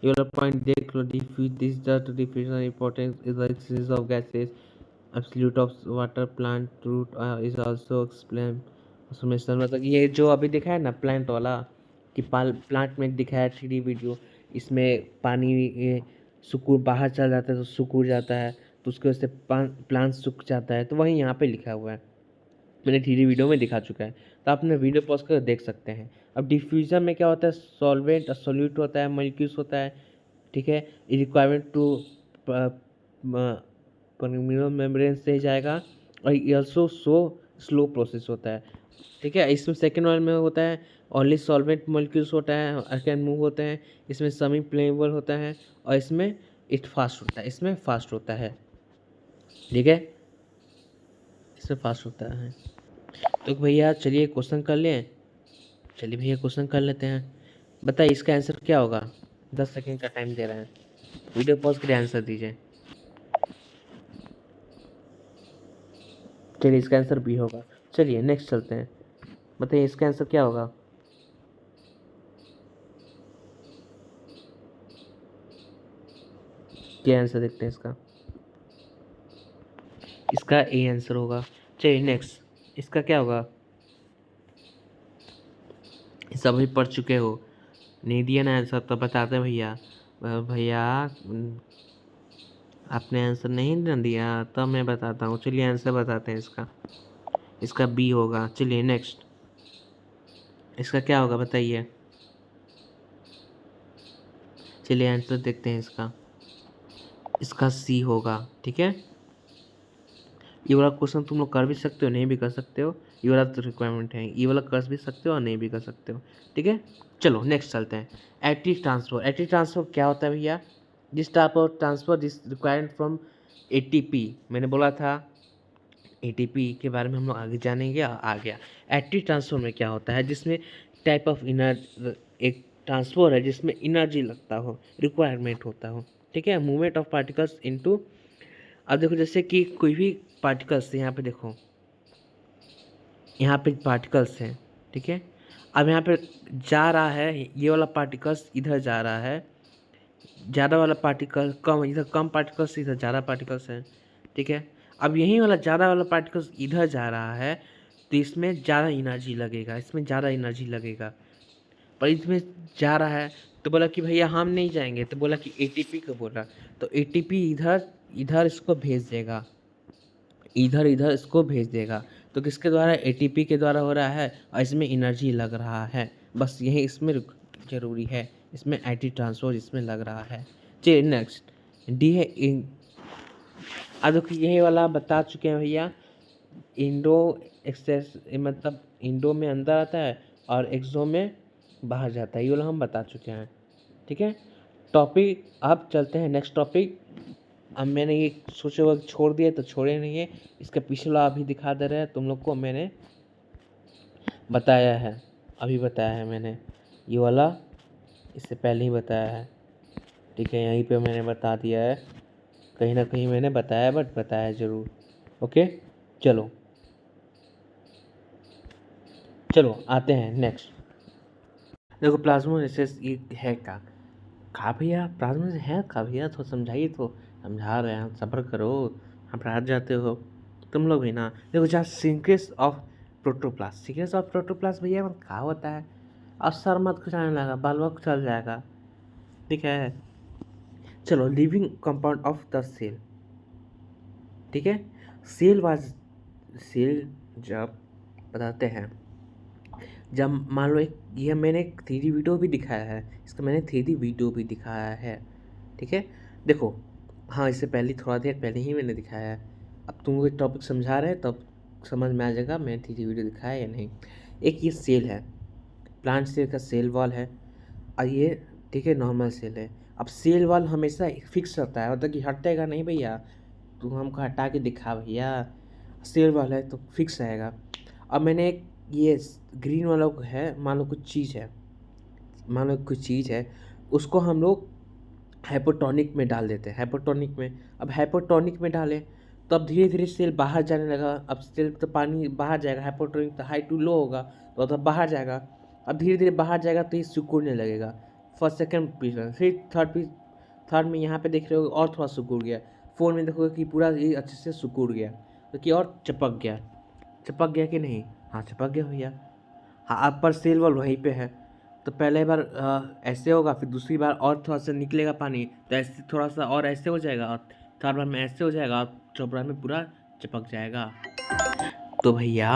ये वाला पॉइंट देख लो। Diffuse this diffusion importance is like series of gases absolute of water plant root is also explain summation. मतलब ये जो अभी दिखा है ना प्लांट वाला, कि प्लांट में दिखा है 3D वीडियो, इसमें पानी ये सूख बाहर चल जाता है तो सूख जाता है, तो उसके वजह से प्लांट सूख जाता है, तो वहीं यहाँ पे लिखा हुआ है, मैंने 3D वीडियो में दिखा चुका है, तो आप अपने वीडियो पॉज कर देख सकते हैं। अब डिफ्यूजन में क्या होता है, सॉल्वेंट सोल्यूट होता है, मॉलिक्यूल्स होता है, ठीक है, रिक्वायरमेंट टू परमिनल मेम्ब्रेन से जाएगा, और ये ऑल्सो स्लो प्रोसेस होता है, ठीक है। इसमें सेकेंड वन में होता है ओनली सॉल्वेंट मॉलिक्यूल्स होता है, कैन मूव होते हैं, इसमें सेमी फ्लेमेबल होता है, और इसमें इट फास्ट होता है, इसमें फास्ट होता है, ठीक है, इसमें फास्ट होता है। तो भैया चलिए क्वेश्चन कर लें, चलिए भैया क्वेश्चन कर लेते हैं। बताइए इसका आंसर क्या होगा, 10 सेकंड का टाइम दे रहे हैं, वीडियो पॉज करके आंसर दीजिए। चलिए इसका आंसर बी होगा। चलिए नेक्स्ट चलते हैं, बताइए इसका आंसर क्या होगा। क्या आंसर देखते हैं इसका, इसका ए आंसर होगा। चलिए नेक्स्ट, इसका क्या होगा, सब भी पढ़ चुके हो, नहीं दिया ना आंसर तो बताते भैया। भैया आपने आंसर नहीं ना दिया तब मैं बताता हूँ। चलिए आंसर बताते हैं इसका, इसका बी होगा। चलिए नेक्स्ट, इसका क्या होगा बताइए। चलिए आंसर देखते हैं इसका, इसका सी होगा, ठीक है। ये वाला क्वेश्चन तुम लोग कर भी सकते हो, नहीं भी कर सकते हो, ये वाला तो रिक्वायरमेंट है, ये वाला कर भी सकते हो और नहीं भी कर सकते हो, ठीक है। चलो नेक्स्ट चलते हैं, एक्टिव ट्रांसफर। एक्टिव ट्रांसफर क्या होता है भैया, this type of transfer this required from ATP। मैंने बोला था ATP के बारे में हम लोग आगे जानेंगे, आ गया। एक्टिव ट्रांसफर में क्या होता है, जिसमें टाइप ऑफ एक ट्रांसफर है जिसमें एनर्जी लगता हो, रिक्वायरमेंट होता हो, ठीक है, मूवमेंट ऑफ पार्टिकल्स इनटू। अब देखो जैसे कि कोई भी पार्टिकल्स, यहाँ पे देखो, यहाँ पे पार्टिकल्स हैं, ठीक है। अब यहाँ पे जा रहा है, ये वाला पार्टिकल्स इधर जा रहा है, ज़्यादा वाला पार्टिकल कम, इधर कम पार्टिकल्स, इधर ज़्यादा पार्टिकल्स हैं, ठीक है। अब यही वाला ज़्यादा वाला पार्टिकल्स इधर जा रहा है, तो इसमें ज़्यादा एनर्जी लगेगा, इसमें ज़्यादा एनर्जी लगेगा, पर इसमें जा रहा है तो बोला कि भैया हम नहीं जाएंगे, तो बोला कि ATP को बोला, तो ATP इधर इसको भेज देगा, इधर इसको भेज देगा, तो किसके द्वारा, ATP के द्वारा हो रहा है, और इसमें एनर्जी लग रहा है, बस यही इसमें ज़रूरी है, इसमें एक्टिव ट्रांसफर इसमें लग रहा है। चलिए नेक्स्ट, डी है अब देखो यही वाला बता चुके हैं भैया, इंडो एक्सेस मतलब इंडो में अंदर आता है और एक्सो में बाहर जाता है, ये वाला हम बता चुके हैं, ठीक है। टॉपिक अब चलते हैं नेक्स्ट टॉपिक। अब मैंने ये सोचे वक्त छोड़ दिया तो छोड़े नहीं है, इसका पिछला अभी दिखा दे रहा है तुम लोग को, मैंने बताया है, अभी बताया है मैंने, ये वाला इससे पहले ही बताया है, ठीक है, यहीं पे मैंने बता दिया है, कहीं ना कहीं मैंने बताया, बट बताया ज़रूर, ओके। चलो आते हैं नेक्स्ट। देखो प्लाज्मोलाइसिस ये है क्या, कहा भैया प्लाज्मोलाइसिस है का भैया, तो समझाइए, तो समझा रहे हैं, सब्र करो, आप रात जाते हो तुम लोग भी ना। देखो जहाँ सिंक्रेस ऑफ प्रोटोप्लास्ट भैया कहा होता है, और सर मत खुचाने लगा, बाल बाल चल जाएगा, ठीक है। चलो living compound of the cell, ठीक है। सेल जब बताते हैं, जब मान लो ये मैंने एक 3D वीडियो भी दिखाया है, इसका मैंने 3D वीडियो भी दिखाया है, ठीक है। देखो हाँ, इससे पहले थोड़ा देर पहले ही मैंने दिखाया है, अब तुमको टॉपिक समझा रहे हैं तब समझ में आ जाएगा मैंने 3D वीडियो दिखाया या नहीं। एक ये सेल है, प्लांट सेल का सेल वॉल है, ये ठीक है नॉर्मल सेल है। अब सेल वाल हमेशा फिक्स रहता है, मतलब कि हटेगा नहीं भैया, तू हमको हटा के दिखा भैया, सेल वाला है तो फिक्स रहेगा। अब मैंने एक ये ग्रीन वाला है, मान लो कुछ चीज़ है, उसको हम लोग हाइपोटोनिक में डाल देते हैं। हाइपोटोनिक में, अब हाइपोटोनिक में डालें तो अब धीरे धीरे सेल बाहर जाने लगा। अब सेल तो पानी बाहर जाएगा, हाइपोटोनिक तो हाई टू लो होगा तो तब बाहर जाएगा। अब धीरे धीरे बाहर जाएगा तो ये सिकुड़ने लगेगा। फर्स्ट सेकंड पीस, फिर थर्ड में यहाँ पे देख रहे हो और थोड़ा सिकुड़ गया। फोर में देखोगे कि पूरा ये अच्छे से सिकुड़ गया, तो कि और चिपक गया कि नहीं? हाँ चिपक गया भैया। हाँ अब पर सेल वाल वहीं पे है, तो पहले बार ऐसे होगा, फिर दूसरी बार और थोड़ा सा निकलेगा पानी, तो ऐसे थोड़ा सा और ऐसे हो जाएगा, और थर्ड बार में ऐसे हो जाएगा, और चौथ बार में पूरा चिपक जाएगा। तो भैया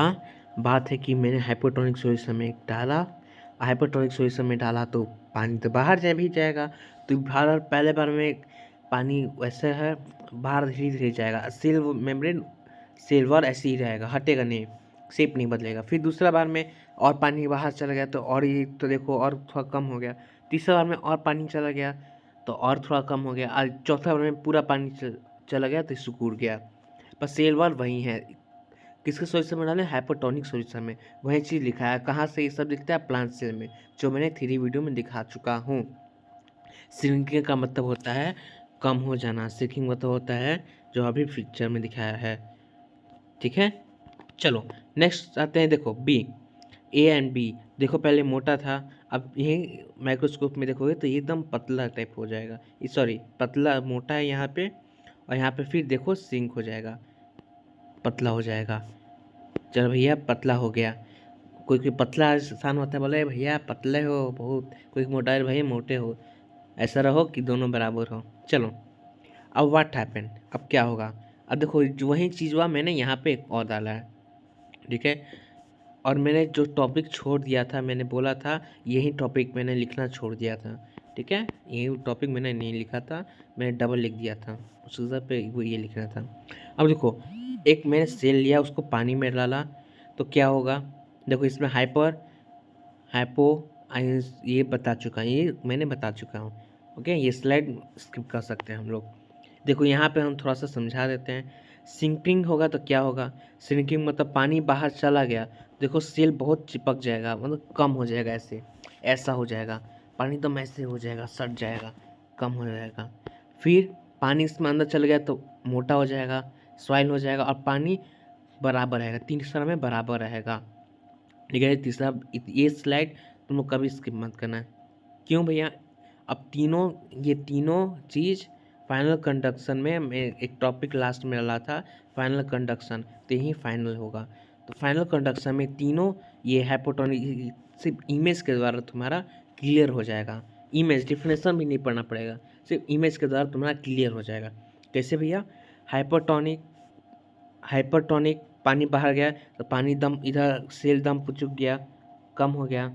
बात है कि मैंने हाइपोटोनिक सॉल्यूशन में डाला, हाइपोटोनिक सॉल्यूशन में डाला तो पानी तो बाहर भी जाएगा। तो पहले बार में पानी वैसे है, बाहर धीरे धीरे जाएगा, सेल वाल ऐसे ही रहेगा, हटेगा नहीं, शेप नहीं बदलेगा। फिर दूसरा बार में और पानी बाहर चला गया तो और ये तो देखो और थोड़ा कम हो गया। तीसरा बार में और पानी चला गया तो और थोड़ा कम हो गया, और चौथा बार में पूरा पानी चला गया तो सिकुड़ गया। पर सेल वाल वही है। किसके सॉल्यूशन में डालें? हाइपोटोनिक सॉल्यूशन में। वही चीज़ लिखा है। कहाँ से ये सब दिखता है? प्लांट सेल में, जो मैंने 3 वीडियो में दिखा चुका हूँ। श्रिंकिंग का मतलब होता है कम हो जाना, श्रिंकिंग मतलब होता है जो अभी पिक्चर में दिखाया है। ठीक है, चलो नेक्स्ट आते हैं। देखो बी, ए एंड बी, देखो पहले मोटा था, अब यही माइक्रोस्कोप में देखोगे तो ये एकदम पतला टाइप हो जाएगा। सॉरी, पतला मोटा है यहाँ पे, और यहाँ पे फिर देखो सिंक हो जाएगा, पतला हो जाएगा। चलो भैया पतला हो गया। कोई पतला इंसान होता है, बोले भैया पतले हो बहुत, कोई मोटा है भैया मोटे हो, ऐसा रहो कि दोनों बराबर हो। चलो अब व्हाट हैपन, अब क्या होगा? अब देखो वही चीज़ हुआ, मैंने यहाँ पे एक और डाला है, ठीक है, और मैंने जो टॉपिक छोड़ दिया था, मैंने बोला था यही टॉपिक मैंने लिखना छोड़ दिया था, ठीक है, यही टॉपिक मैंने नहीं लिखा था, मैंने डबल लिख दिया था, उस जगह पे वो ये लिखना था। अब देखो एक मैंने सेल लिया, उसको पानी में डाला तो क्या होगा? देखो इसमें हाइपो ये बता चुका हूँ, ये मैंने बता चुका हूँ। ओके, ये स्लाइड स्किप कर सकते हैं हम लोग। देखो यहाँ पे हम थोड़ा सा समझा देते हैं। सिंकिंग होगा तो क्या होगा? सिंकिंग मतलब पानी बाहर चला गया, देखो सेल बहुत चिपक जाएगा, मतलब कम हो जाएगा, ऐसा हो जाएगा, पानी एकदम ऐसे हो जाएगा, सट जाएगा, कम हो जाएगा। फिर पानी इसमें अंदर चल गया तो मोटा हो जाएगा, सॉइल हो जाएगा, और पानी बराबर रहेगा, तीसरा में बराबर रहेगा। ठीक है, तीसरा ये स्लाइड तुम लोग कभी स्किप मत करना। क्यों भैया? अब ये तीनों चीज़ फाइनल कंडक्शन में, मैं एक टॉपिक लास्ट में डाला था फाइनल कंडक्शन, तो यही फाइनल होगा। तो फाइनल कंडक्शन में तीनों ये हाइपोटोनिक सिर्फ इमेज के द्वारा तुम्हारा क्लियर हो जाएगा। इमेज डिफिनेशन भी नहीं पढ़ना पड़ेगा, सिर्फ इमेज के द्वारा तुम्हारा क्लियर हो जाएगा। कैसे भैया? हाइपरटोनिक पानी बाहर गया तो पानी दम इधर सेल दम पुचुक गया, कम हो गया,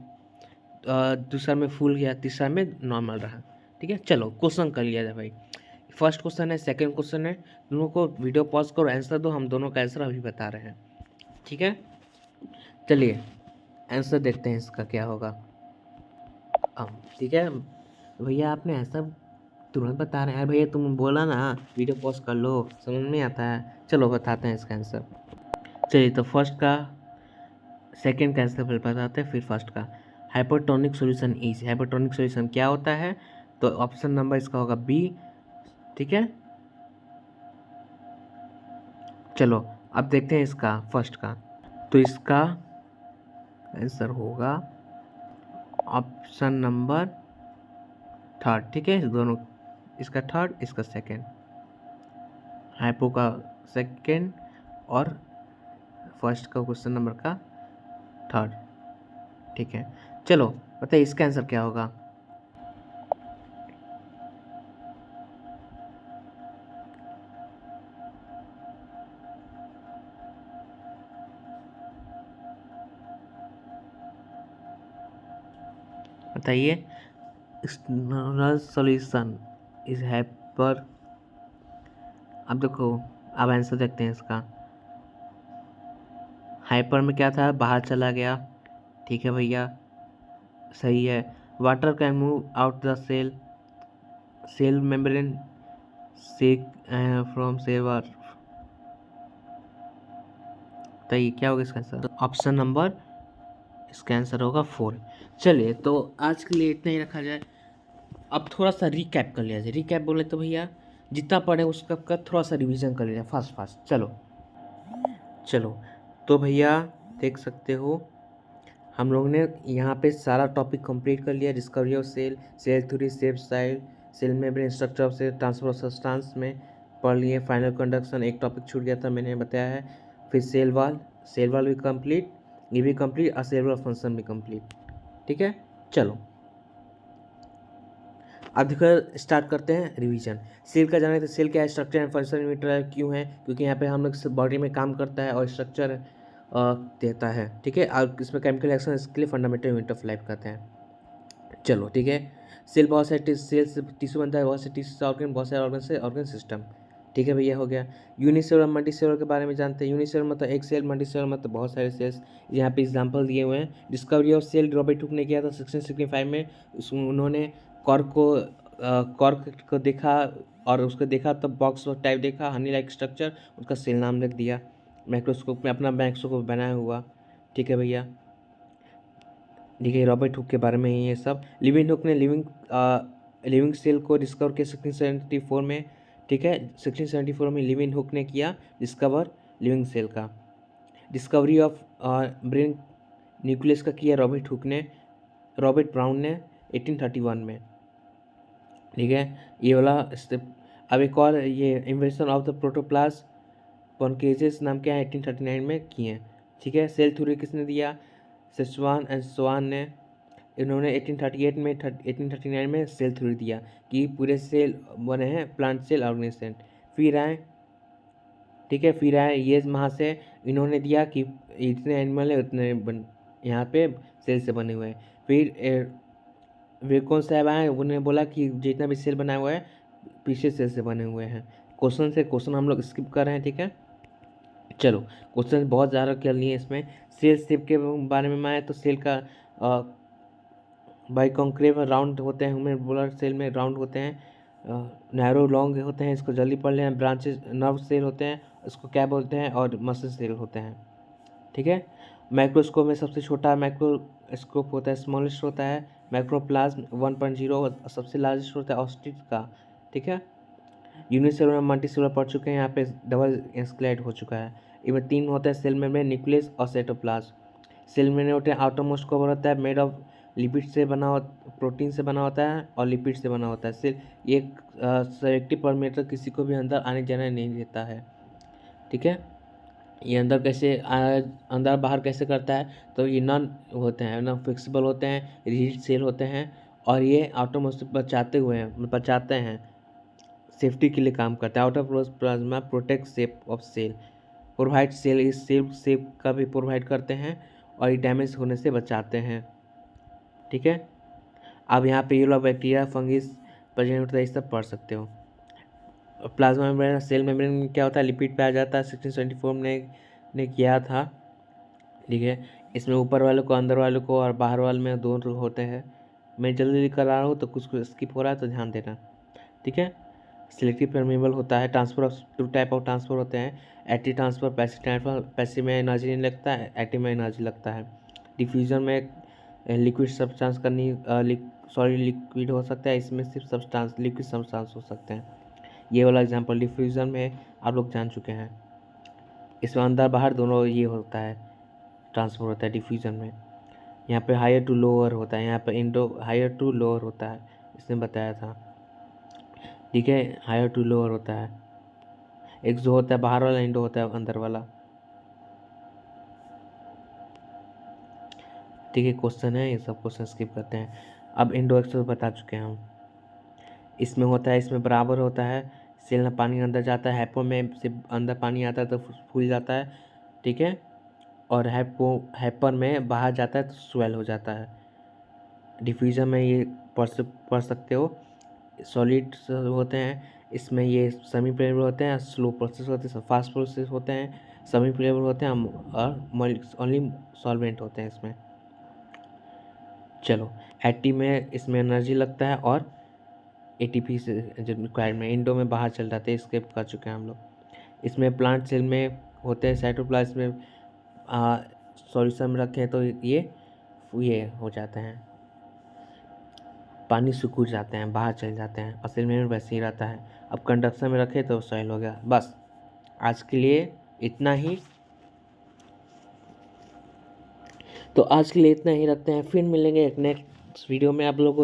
दूसरा में फूल गया, तीसरा में नॉर्मल रहा। ठीक है, चलो क्वेश्चन कर लिया जाए भाई। फर्स्ट क्वेश्चन है, सेकंड क्वेश्चन है, दोनों को वीडियो पॉज करो, आंसर दो, हम दोनों का आंसर अभी बता रहे हैं। ठीक है, चलिए आंसर देखते हैं इसका क्या होगा। ठीक है भैया, आपने आंसर तुरंत बता रहे हैं यार भैया, तुम बोला ना वीडियो पॉज कर लो, समझ में आता है। चलो बताते हैं इसका आंसर। चलिए तो फर्स्ट का सेकंड का आंसर बताते हैं, फिर फर्स्ट का। Hypertonic solution is, hypertonic solution क्या होता है? तो ऑप्शन नंबर इसका होगा बी। ठीक है, चलो अब देखते हैं इसका फर्स्ट का। तो इसका आंसर होगा ऑप्शन नंबर थर्ड। ठीक है, दोनों, इसका थर्ड, इसका सेकंड, हाइपो का सेकंड और फर्स्ट का क्वेश्चन नंबर का थर्ड। ठीक है, चलो बताइए इसका आंसर क्या होगा? बताइए। Solution is hyper. अब देखो, अब आंसर देखते हैं इसका। हाइपर में क्या था? बाहर चला गया, ठीक है भैया, सही है। Water can move out the cell membrane sac from cell water. तो ये क्या होगा इसका आंसर? ऑप्शन नंबर इसका आंसर होगा 4। चलिए तो आज के लिए इतना ही रखा जाए। अब थोड़ा सा रिकैप कर लिया जाए। रिकैप बोले तो भैया जितना पढ़े उसका का थोड़ा सा रिवीजन कर लिया फास्ट। चलो तो भैया देख सकते हो हम लोग ने यहाँ पे सारा टॉपिक कंप्लीट कर लिया। Discovery of cell theory, shape style, cell membrane structure of cell, transfer of substance में पढ़ लिए। फाइनल कंडक्शन एक टॉपिक छूट गया था, मैंने बताया है। फिर सेल वाल भी कंप्लीट, ये भी कंप्लीट और सेल वाल फंक्शन भी कंप्लीट। ठीक है, चलो अब देखो स्टार्ट करते हैं रिवीजन। सेल का जाना है तो सेल क्या है, स्ट्रक्चर एंड फंक्शन यूनिट क्यों है, क्योंकि यहाँ पे हम लोग बॉडी में काम करता है और स्ट्रक्चर देता है। ठीक है, और इसमें केमिकल रिएक्शन इसके लिए फंडामेंटल यूनिट ऑफ लाइफ कहते हैं। चलो ठीक है, सेल बहुत सारे सेल से टिश्यू बनता है, बहुत से टिश्यू से ऑर्गन, बहुत सारे ऑर्गन से ऑर्गन सिस्टम। ठीक है भैया, हो गया। यूनिसेलुलर मल्टीसेलुलर के बारे में जानते हैं। यूनिसेलुलर मतलब एक सेल, मल्टीसेलुलर मतलब बहुत सारे सेल्स। यहाँ पे एग्जांपल दिए हुए हैं। Discovery of cell Robert Hooke ने किया था 1665 में। उन्होंने कॉर्क को देखा और उसको देखा तब बॉक्स टाइप देखा, हनी लाइक स्ट्रक्चर, उसका सेल नाम रख दिया। माइक्रोस्कोप में अपना माइक्रोस्कोप बनाया हुआ। ठीक है भैया, देखिए रॉबर्ट हुक के बारे में ही ये सब। लिविंग हुक ने लिविंग सेल को डिस्कवर किया 1674 में। ठीक है, 1674 में लिविंग हुक ने किया डिस्कवर लिविंग सेल का। डिस्कवरी ऑफ ब्रेन न्यूक्लियस का किया रॉबर्ट ब्राउन ने 1831 में। ठीक है, ये वाला स्टेप। अब एक और ये इन्वेंशन ऑफ द प्रोटोप्लाज्म कॉन्केजेस नाम क्या है 1839 में किए। ठीक है, सेल थ्योरी किसने दिया, सेस्वान एंड स्वान ने। इन्होंने 1839 में सेल थ्योरी दिया कि पूरे सेल बने हैं प्लांट सेल ऑर्गेनिज्म। फिर आए, ठीक है, फिर आए ये वहाँ से इन्होंने दिया कि इतने एनिमल है उतने यहाँ पे सेल से बने हुए हैं। फिर विल्कोन साहब आए, उन्होंने बोला कि जितना भी सेल बना हुआ है पीछे सेल से बने हुए हैं। क्वेश्चन हम लोग स्किप कर रहे हैं। ठीक है, चलो क्वेश्चन बहुत ज़्यादा कर लिए इसमें। सेल शेप के बारे में आए तो सेल का बाई कॉन्क्रेव राउंड होते हैं, ह्यूमन बोलर सेल में राउंड होते हैं, नैरो लॉन्ग होते हैं, इसको जल्दी पढ़ लें। ब्रांचेस नर्व सेल होते हैं, इसको क्या बोलते हैं, और मसल सेल होते हैं। ठीक है, माइक्रोस्कोप में सबसे छोटा माइक्रोस्कोप होता है, स्मॉलेस्ट होता है माइक्रोप्लाज्म 1.0, सबसे लार्जेस्ट होता है ऑस्टिच का। ठीक है, यूनिसेलुलर मल्टीसेलुलर पढ़ चुके हैं, यहाँ पे डबल एस्केलेट हो चुका है। इनमें 3 होता है, सेल मेम्ब्रेन, न्यूक्लियस और साइटोप्लाज्म। सेल मेम्ब्रेन होते हैं आउटरमोस्ट कवर होता है, मेड ऑफ लिपिड से बना, प्रोटीन से बना होता है और लिपिड से बना होता है। सेल ये सेलेक्टिव परमीटर किसी को भी अंदर आने जाने नहीं देता है। ठीक है, ये अंदर बाहर कैसे करता है, तो ये नॉन होते हैं, नॉन फिक्सिबल होते हैं, रिजिड सेल होते हैं, और ये आउटरमोस्ट बचाते हैं, सेफ्टी के लिए काम करता है। Outer plasma protect shape of cell, provide cell इस सेल शेप का भी प्रोवाइड करते हैं और ये डैमेज होने से बचाते हैं। ठीक है, अब यहाँ पे ये लोग बैक्टीरिया फंगिस प्रेजेंट होता है, ये सब पढ़ सकते हो। प्लाज्मा मेम्ब्रेन सेल मेम्ब्रेन में क्या होता है, लिपिड पे आ जाता है, 1674 ने किया था। ठीक है, इसमें ऊपर वाले को, अंदर वाले को और बाहर वाले में दोनों होते हैं। मैं जल्दी कर रहा हूँ तो कुछ स्किप हो रहा है तो ध्यान देना। ठीक है, सिलेक्टिव परमेबल होता है। Transfer of 2 type of transfer होते हैं, active transfer, passive transfer. Passive में एनर्जी नहीं लगता है, एक्टिव में एनर्जी लगता है। डिफ्यूजन में लिक्विड सब्सटेंस सॉलिड लिक्विड हो सकता है, इसमें सिर्फ सब्सटेंस लिक्विड सब्सटेंस हो सकते हैं। ये वाला एग्जांपल डिफ्यूजन में आप लोग जान चुके हैं। इसमें अंदर बाहर दोनों ये होता है, ट्रांसफर होता है डिफ्यूजन में। यहाँ पे हायर टू लोअर होता है, यहाँ पे हायर टू लोअर होता है, इसने बताया था। ठीक है, हायर टू लोअर होता है। एक जो होता है बाहर वाला, इंडो होता है अंदर वाला। ठीक है, क्वेश्चन है, ये सब क्वेश्चन स्किप करते हैं। अब इंडो एक्सो बता चुके हैं हम। इसमें होता है, इसमें बराबर होता है, सेल में पानी अंदर जाता है, हैपो में से अंदर पानी आता है तो फूल जाता है। ठीक है, और हैपर में बाहर जाता है तो स्वेल हो जाता है। डिफ्यूजन में ये पढ़ सकते हो, सॉलिड होते हैं, इसमें ये सेमी प्लेबल होते हैं, स्लो प्रोसेस होते हैं, फास्ट प्रोसेस होते हैं, सेमी प्लेबल होते हैं और ओनली सॉल्वेंट होते हैं इसमें। चलो एटी में इसमें एनर्जी लगता है और एटीपी से जो रिक्वायरमेंट इंडो में बाहर चल जाते हैं, स्किप कर चुके हैं हम लोग। इसमें प्लांट सेल में होते हैं साइटोप्लाज्म में सॉल्यूशन में रखें तो ये हो जाते हैं, पानी सूख जाते हैं, बाहर चल जाते हैं, और सेल में वैसे ही रहता है। अब कंडक्शन में रखें तो सॉइल हो गया। बस आज के लिए इतना ही, तो आज के लिए इतना ही रखते हैं, फिर मिलेंगे एक नेक्स्ट वीडियो में आप लोगों को।